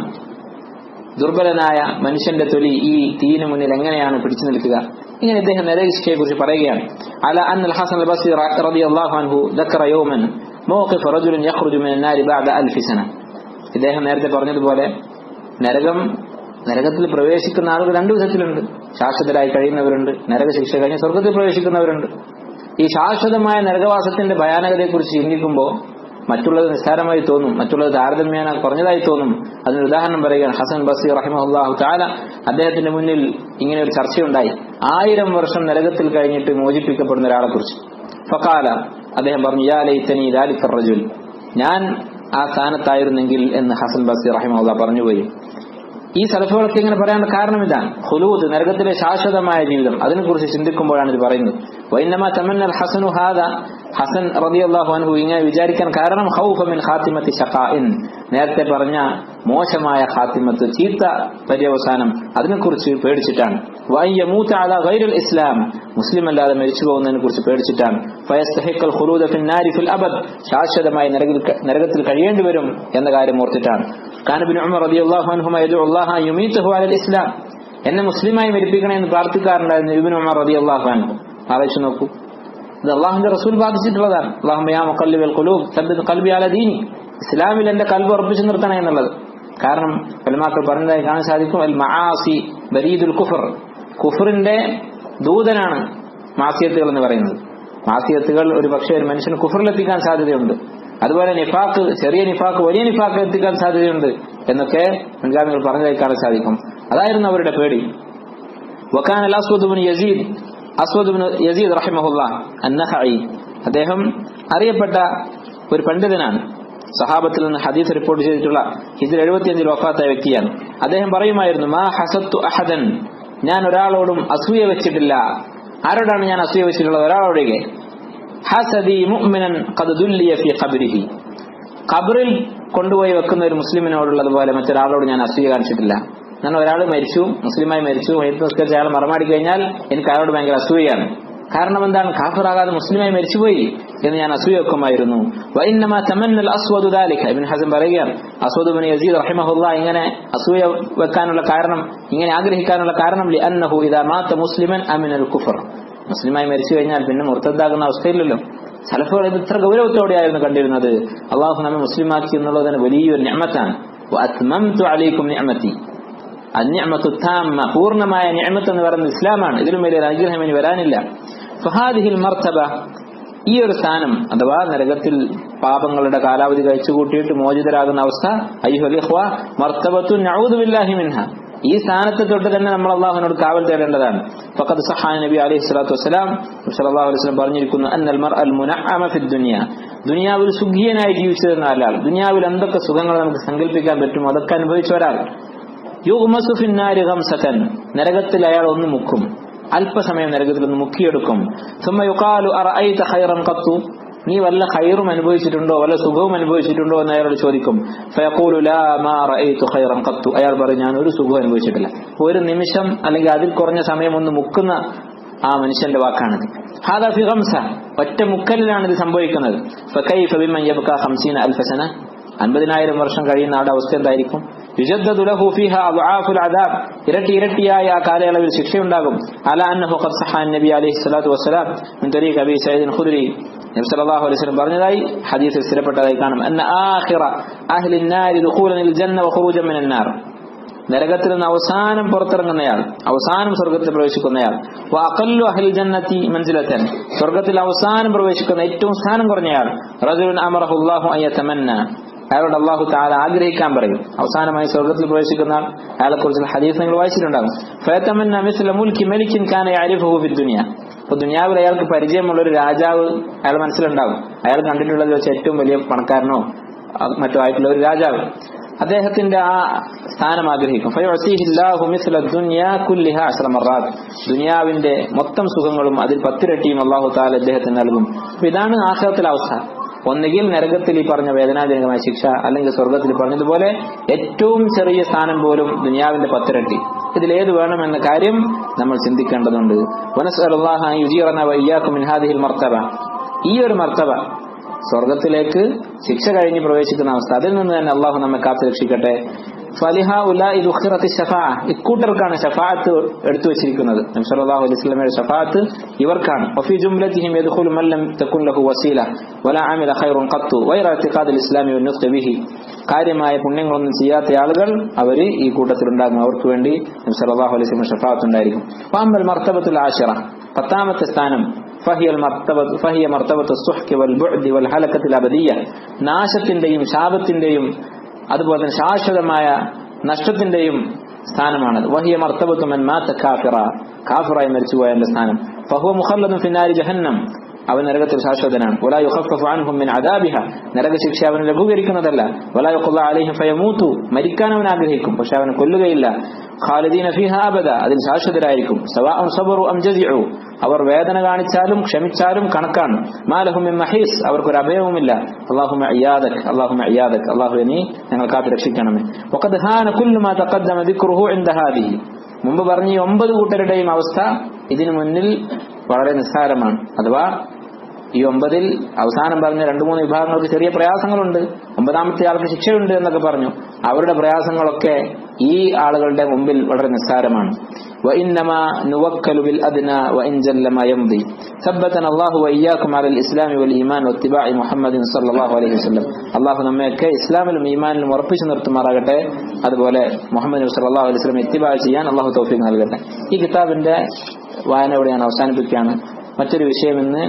ദുർബലനായ മനുഷ്യന്റെ തൊലി ഈ തീയിന് മുന്നിൽ എങ്ങനെയാണ് പിടിച്ചു നിൽക്കുക? ഇങ്ങനെ ഇദ്ദേഹം നരകശിക്ഷയെ കുറിച്ച് പറയുകയാണ്. അല അന്നൽ ഹസൻ അൽ ബസ്രി റളിയല്ലാഹു അൻഹു ദക്കറ യൗമൻ മൗഖിഫ റജുലിൻ യഖ്റുജു മിനൻ നാരി ബഅദ 1000 സന. ഇദ്ദേഹം നേരത്തെ പറഞ്ഞതുപോലെ നരകത്തിൽ പ്രവേശിക്കുന്ന ആളുകൾ രണ്ടു വിധത്തിലുണ്ട്. ശാശ്വതരായി കഴിയുന്നവരുണ്ട്, നരകശിക്ഷ കഴിഞ്ഞ് സ്വർഗത്തിൽ പ്രവേശിക്കുന്നവരുണ്ട്. ഈ ശാശ്വതമായ നരകവാസത്തിന്റെ ഭയാനകതയെക്കുറിച്ച് ചിന്തിക്കുമ്പോൾ മറ്റുള്ളത് നിസ്സാരമായി തോന്നും, മറ്റുള്ളത് താരതമ്യേന കുറഞ്ഞതായി തോന്നും. അതിനൊരു ഉദാഹരണം പറയുകയാണ്. ഹസൻ ബസ്രി റഹിമഹുല്ലാഹു തആല, അദ്ദേഹത്തിന്റെ മുന്നിൽ ഇങ്ങനെ ഒരു ചർച്ചയുണ്ടായി. 1000 വർഷം നരകത്തിൽ കഴിഞ്ഞിട്ട് മോചിപ്പിക്കപ്പെടുന്ന ഒരാളെ കുറിച്ച്. ഫഖാല, അദ്ദേഹം പറഞ്ഞു, യാ ലൈതനി ദാലിക റജുൽ, ഞാൻ ആ സ്ഥാനത്തായിരുന്നെങ്കിൽ എന്ന് ഹസൻ ബസ്രി റഹിമഹുല്ലാഹ് പറഞ്ഞുപോയി. ഈ സലഫുകളൊക്കെ ഇങ്ങനെ പറയാനുള്ള കാരണം ഇതാണ്. ഖുലൂദ്, നരകത്തിലെ ശാശ്വതമായ ജീവിതം, അതിനെക്കുറിച്ച് ചിന്തിക്കുമ്പോഴാണ് ഇത് പറയുന്നത്. വഇന്നമാ തമന്നൽ ഹസനു ഹാദാ, ഹസൻ റളിയല്ലാഹു അൻഹു ഇങ്ങനെ വിചാരിക്കാൻ കാരണം ഖൗഫ മിൻ ഖാത്തിമത്തി ശഖാഇൻ, നേരത്തെ പറഞ്ഞ മോശമായ ഖാത്തിമത്ത്, ചീത്ത പര്യവസാനം, അതിനെക്കുറിച്ച് പേടിച്ചിട്ടാണ്. വഅയ്യമൂത അലാ ഗൈറിൽ ഇസ്ലാം, മുസ്ലിം അല്ലാതെ മരിച്ചു പോകുന്നതിനെ കുറിച്ച് പേടിച്ചിട്ടാണ്. ഫയസ്തഹിഖൽ ഖുലൂദ ഫിൻ നാരി ഫിൽ അബദ്, ശാശ്വതമായി നരകത്തിൽ കഴിയേണ്ടി വരും എന്ന കാര്യം ഓർത്തിട്ടാണ്. കാന ഇബ്നു ഉമർ റളിയല്ലാഹു അൻഹുമാ യദഉ അല്ലാഹ യുമീതുഹു അലൽ ഇസ്ലാം, എന്നെ മുസ്ലിമായി മരിപ്പിക്കണേ എന്ന് പ്രാർത്ഥിക്കാറുണ്ടായിരുന്നു ഇബ്നു ഉമർ റളിയല്ലാഹു അൻഹു. ആലോചിച്ച് നോക്കൂ, ഇത് അള്ളാഹുന്റെ റസൂൽ ബാധിച്ചിട്ടുള്ളതാണ്. അല്ലാഹുമ്മ യാ മുഖല്ലിബൽ ഖുലൂബ് സബ്ബിത് ഖൽബി അലാ ദീനി, ഇസ്ലാമിൽ എന്റെ കൽബ് ഉറപ്പിച്ചു നിർത്തണേ എന്നുള്ളത്. കാരണം ഉലമാക്കൾ പറഞ്ഞതായി കാണാൻ സാധിക്കും, അൽ മആസി ബരീദുൽ കുഫർ, കുഫറിന്റെ ദൂതനാണ് മാസിയത്തുകൾ എന്ന് പറയുന്നത്. മാസിയത്തുകൾ ഒരു പക്ഷേ ഒരു മനുഷ്യന് കുഫറിലെത്തിക്കാൻ സാധ്യതയുണ്ട്. അതുപോലെ നിഫാഖ്, ചെറിയ നിഫാഖ് വലിയ നിഫാഖ് എത്തിക്കാൻ സാധ്യതയുണ്ട് എന്നൊക്കെ മുൻഗാമികൾ പറഞ്ഞതായി കാണാൻ സാധിക്കും. അതായിരുന്നു അവരുടെ പേടി. വകാന അൽ അസ്വദ് ഇബ്നു യസീദ്, അസ്വദ് ഇബ്നു യസീദ് റഹിമഹുല്ലാഹ് അന്നഖഈ, അദ്ദേഹം അറിയപ്പെട്ട ഒരു പണ്ഡിതനാണ്. സഹാബത്തിൽ നിന്ന് ഹദീസ് റിപ്പോർട്ട് ചെയ്തിട്ടുള്ള ഹിജ്റ 75 വഫാത്തായ വ്യക്തിയാണ്. അദ്ദേഹം പറയുമായിരുന്നു, മാ ഹസത്തു അഹദൻ, ഞാൻ ഒരാളോടും അസൂയ വെച്ചിട്ടില്ല. ആരോടാണ് ഞാൻ അസൂയ വെച്ചിട്ടുള്ളത്? ഒരാളോടൊക്കെ. ഹസദി മുഅ്മിനൻ ഖദ് ദുല്ലിയ ഫീ ഖബ്രിഹി, ഖബറിൽ കൊണ്ടുപോയി വെക്കുന്ന ഒരു മുസ്ലിമിനോടുള്ളതുപോലെ മറ്റൊരാളോട് ഞാൻ അസൂയ കാണിച്ചിട്ടില്ല. ഞാൻ ഒരാൾ മരിച്ചു, മുസ്ലിമായി മരിച്ചു, നിസ്കരിച്ച അയാൾ മറമാടി കഴിഞ്ഞാൽ എനിക്ക് അയാളോട് ഭയങ്കര അസൂയയാണ്. കാരണം എന്താണ്? കാഫിറാകാതെ മുസ്ലിമായി മരിച്ചുപോയി എന്ന് ഞാൻ അസൂയ വെക്കുമായിരുന്നു. വഇന്നമാ തമന്നൽ അസ്വദു ദാലിക, ഇബ്നു ഹസൻ പറയുകയാണ്, അസ്വദ് ഇബ്നു യസീദ് റഹിമഹുല്ലാഹ് ഇങ്ങനെ അസൂയ വെക്കാനുള്ള കാരണം, ഇങ്ങനെ ആഗ്രഹിക്കാനുള്ള കാരണം, ലിഅന്നഹു ഇദാ മാത മുസ്ലിമൻ അമിനൽ കുഫർ, മുസ്ലിമായി മരിച്ചു കഴിഞ്ഞാൽ പിന്നെ മുർത്തദ്ദാകുന്ന അവസ്ഥയില്ലല്ലോ. സലഫുകൾ ഇത് ഇത്ര ഗൗരവത്തോടെയായിരുന്നു കണ്ടിരുന്നത്. അള്ളാഹു നമ്മെ മുസ്ലിമാക്കി എന്നുള്ളത് തന്നെ വലിയൊരു നിഅമത്താണ്. വഅത്മംതു അലൈക്കും നിഅമതി, അന്നിഅമത്തു താമ്മ, പൂർണ്ണമായ നിഅമത്ത് എന്ന് പറയുന്നത് ഇസ്ലാമാണ്. ഇതിലും വലിയൊരു അനുഗ്രഹം ഇനി വരാനില്ല. ഫഹാദിഹിൽ മർത്തബ, ഈ ഒരു സ്ഥാനം അഥവാ നരകത്തിൽ പാപങ്ങളുടെ കാലാവധി കഴിച്ചു കൂട്ടിയിട്ട് മോചിതരാകുന്ന അവസ്ഥ, അയ്യുഹൽ ഇഖ്വ മർത്തബത്തു നഊദു ബില്ലാഹി മിൻഹ, ഈ സ്ഥാനത്തെ തൊട്ട് തന്നെ നമ്മൾ അള്ളാഹുവിനോട് കാവൽ തേടേണ്ടതാണ്. ഫഖദ് സഹഹ നബി അലൈഹി സ്വലാത്തു വസ്സലാം, സല്ലല്ലാഹു അലൈഹി വസല്ലം പറഞ്ഞിരിക്കുന്നു, അന്നൽ മർഅൽ മുനഅമ ഫിദ് ദുനിയ, ദുനിയാവിൽ സുഖിയനായി ജീവിച്ചിരുന്ന ഒരാൾ, ദുനിയാവിൽ എന്തൊക്കെ സുഖങ്ങൾ നമുക്ക് സങ്കല്പിക്കാൻ പറ്റും അതൊക്കെ അനുഭവിച്ച ഒരാൾ, യുഗ്മസു ഫിന്നാരി ഗംസതൻ, നരകത്തിൽ അയാൾ ഒന്ന് മുക്കും, അല്പസമയം നരകത്തിൽ ഒന്ന് മുക്കിയെടുക്കും. സുമ്മ യുഖാലു അറഅയ്ത ഖൈറൻ ഖത്തു, നീ വല്ല ഖൈറും അനുഭവിച്ചിട്ടുണ്ടോ, വല്ല സുഖവും അനുഭവിച്ചിട്ടുണ്ടോ എന്ന് അയാളോട് ചോദിക്കും. ഫയഖൂലു ലാ മാ റഅയ്തു ഖൈറൻ ഖത്തു, അയാൾ പറയും, ഞാൻ ഒരു സുഖവും അനുഭവിച്ചിട്ടില്ല. ഒരു നിമിഷം അല്ലെങ്കിൽ അതിൽ കുറഞ്ഞ സമയം ഒന്ന് മുക്കുന്ന ആ മനുഷ്യന്റെ വാക്കാണിത്. ഹാദാ ഫി ഗംസ, ഒറ്റ മുക്കലിലാണ് ഇത് സംഭവിക്കുന്നത്. ഫകൈഫ ബിമൻ യബ്കാ 50,000 സന, 50,000 വർഷം കഴിയുന്ന ആളുടെ അവസ്ഥ എന്തായിരിക്കും? യുജദ്ദദു ലഹു ഫീഹാ അദ്ആഫുൽ അദാബ്, ഇരട്ടിയായ ആ കാലയളവിൽ ശിക്ഷയുണ്ടാകും. അലാ അന്നഹു ഖദ് സഹഹ നബി അലൈഹി സ്വലാത്തു വസ്സലാം മിൻ തരീഖ് അബീ സഈദ് ഖുദ്രി, നബി സല്ലല്ലാഹു അലൈഹി വസല്ലം പറഞ്ഞതായി ഹദീസിൽ സ്ഥിരപ്പെട്ടതായി കാണും. അന്ന ആഖിറ അഹ്ലിൻ നാരി ദുഖൂലൻ ജന്ന വ ഖുറൂജൻ മിനൻ നാർ, നരകത്തിൽ നിന്ന് അവസാനം പുറത്തിറങ്ങുന്നയാൾ, അവസാനം സ്വർഗത്തിൽ പ്രവേശിക്കുന്നയാൾ, വ അഖല്ലു അഹ്ലിൽ ജന്നതി മൻസിലതൻ, സ്വർഗത്തിൽ അവസാനം പ്രവേശിക്കുന്ന ഏറ്റവും സ്ഥാനം കുറഞ്ഞയാൾ, റജുലുൻ അമറഹു അല്ലാഹു അൻ യതമന്ന, അയാളോട് അല്ലാഹു തആല ആഗ്രഹിക്കാൻ പറയും. അവസാനമായി സ്വർഗത്തിൽ പ്രവേശിക്കുന്ന ആൾ, അയാളെ കുറിച്ചുള്ള ഹദീസ് നിങ്ങൾ വായിച്ചിട്ടുണ്ടാകും. ഫയതമന്ന മിസ്ല മുൽക്കി മലിക്കിൻ കാന യഅരിഫുഹു ഫി ദുനിയ, അപ്പോൾ ദുനിയാവിൽ അയാൾക്ക് പരിചയമുള്ള ഒരു രാജാവ് അയാൾ മനസ്സിലുണ്ടാകും. അയാൾ കണ്ടിട്ടുള്ളത് വെച്ച് ഏറ്റവും വലിയ പണക്കാരനോ മറ്റോ ആയിട്ടുള്ള ഒരു രാജാവ്, അദ്ദേഹത്തിന്റെ ആ സ്ഥാനം ആഗ്രഹിക്കും. ഫയഅതീഹില്ലാഹു മിസ്ല ദുനിയ കുല്ലിഹാ 10 മറാത്ത്, ദുനിയാവിന്റെ മൊത്തം സുഖങ്ങളും അതിൽ 10 ഇരട്ടിയും അല്ലാഹു തആല അദ്ദേഹത്തിന് നൽകും. അപ്പോൾ ഇതാണ് ആഖിറത്തിലെ അവസ്ഥ. ഒന്നുകിൽ നരകത്തിൽ ഈ പറഞ്ഞ വേദനാജനകമായ ശിക്ഷ, അല്ലെങ്കിൽ സ്വർഗത്തിൽ പറഞ്ഞതുപോലെ ഏറ്റവും ചെറിയ സ്ഥാനം പോലും ദുനിയാവിന്റെ 10 ഇരട്ടി. ഇതിലേത് വേണമെന്ന കാര്യം നമ്മൾ ചിന്തിക്കേണ്ടതുണ്ട്. വനസ്അലുല്ലാഹ അൻ യുജീറന വഇയ്യാകും മിൻ ഹാദിഹിൽ മർത്തബ, ഈ ഒരു മർത്തബ, സ്വർഗത്തിലേക്ക് ശിക്ഷ കഴിഞ്ഞ് പ്രവേശിക്കുന്ന അവസ്ഥ, അതിൽ നിന്ന് തന്നെ അള്ളാഹു നമ്മെ കാത്തു രക്ഷിക്കട്ടെ. ഫലിഹഉലാഇ ദുഖിറത്തി ശഫാഅ, ഇക്കൂട്ടർക്കാണ് ശഫാഅത്ത് എടുത്തു വെച്ചിരിക്കുന്നത്. നബി സല്ലല്ലാഹു അലൈഹി വസല്ലമയുടെ ശഫാഅത്ത് ഇവർക്കാണ്. വഫി ജുംലതിഹിം യദ്ഖുലു മൻ ലം തകുൻ ലഹു വസീല വലാ അമില ഖൈറൻ ഖത്തു വൈറ ഇഅ്തിഖാദിൽ ഇസ്ലാമി വന്നുഖ്ത ബിഹി, കാര്യമായ പുണ്യങ്ങളൊന്നും ചെയ്യാത്ത ആളുകൾ അവര് ഈ കൂട്ടത്തിലുണ്ടാകും. അവർക്ക് വേണ്ടി നബി സല്ലല്ലാഹു അലൈഹി വസല്ലം ശഫാഅത്ത് ഉണ്ടായിരിക്കും. വഅമ്മൽ മർത്തബത്തുൽ ആശിറ, 10ാമത്തെ സ്ഥാനം, ഫഹിയ മർത്തബത്തു സുഹ്കി വൽ ബുഅദി വൽ ഹലകത്തിൽ അബദിയ്യ, നാശത്തിന്റെയും ശാപത്തിന്റെയും അതുപോലെ തന്നെ ശാശ്വതമായ നഷ്ടത്തിന്റെയും സ്ഥാനമാണ്. വഹിയ മർത്തബത്തു മൻ മാത കാഫിറ, കാഫിറായി മരിച്ചുപോയവന്റെ സ്ഥാനം. ഫഹുവ മുഖല്ലദുൻ ഫിന്നാരി ജഹന്നം, അവൻ നരകത്തിൽ ശാശ്വതനാണ്. വലാ യുഖഫഫു അൻഹും മിൻ അദാബിഹ, നരകശിക്ഷ അവന് ലഘൂകരിക്കുന്നതല്ല. വലാ യുഖ്ളാ അലൈഹിം ഫയമൂതു, മരിക്കാൻ അവൻ ആഗ്രഹിക്കും പക്ഷെ അവനെ കൊല്ലുകയില്ല. ഖാലിദീന ഫീഹാ അബദ, അതിൽ ശാശ്വതരായിരിക്കും. സവാഉൻ സബറു അം ജസിഉ, അവർ വേദന കാണിച്ചാലും ക്ഷമിച്ചാലും കണക്കാണ്. മാ ലഹും മിൻ മഹീസ്, അവർക്കൊരു അഭയവുമില്ല. അല്ലാഹുമ്മ ഇയാദക്, അല്ലാഹുമ്മ ഇയാദക്, അല്ലാഹുവേ നീ ഞങ്ങൾ കാത്തു രക്ഷിക്കണമേ. വഖദ് ഹാന കുല്ലു മാ തഖദ്ദമ ദിക്റുഹു ഇൻദ ഹാദിഹി, മുമ്പ് പറഞ്ഞ ഈ 9 കൂട്ടരുടെയും അവസ്ഥ ഇതിനു മുന്നിൽ വളരെ നിസ്സാരമാണ്. അഥവാ ഈ 9-ൽ അവസാനം പറഞ്ഞ 2-3 വിഭാഗങ്ങൾക്ക് ചെറിയ പ്രയാസങ്ങളുണ്ട്, 9ാമത്തെ ആൾക്ക് ശിക്ഷയുണ്ട് എന്നൊക്കെ പറഞ്ഞു. അവരുടെ പ്രയാസങ്ങളൊക്കെ ഈ ആളുകളുടെ മുമ്പിൽ വളരെ നിസ്സാരമാണ്. وإنما نوكل بالأدنى وإن جل ما يمضي ثبتنا الله وإياكم على الإسلام والإيمان واتباع محمد صلى الله عليه وسلم. അല്ലാഹു നമ്മയൊക്കെ ഇസ്ലാമിലും ഈമാനിലും ഉറപ്പിച്ചു നിർത്തുമാറാകട്ടെ. അതുപോലെ മുഹമ്മദ് സല്ലല്ലാഹു അലൈഹി വസല്ലം ഇത്തിബാ ചെയ്യാൻ അല്ലാഹു തൗഫീഖ് നൽകട്ടെ. ഈ കിതാബിന്റെ വായന ഇവിടെ ഞാൻ അവസാനിപ്പിക്കുകയാണ്. മറ്റൊരു വിഷയം ഇന്ന്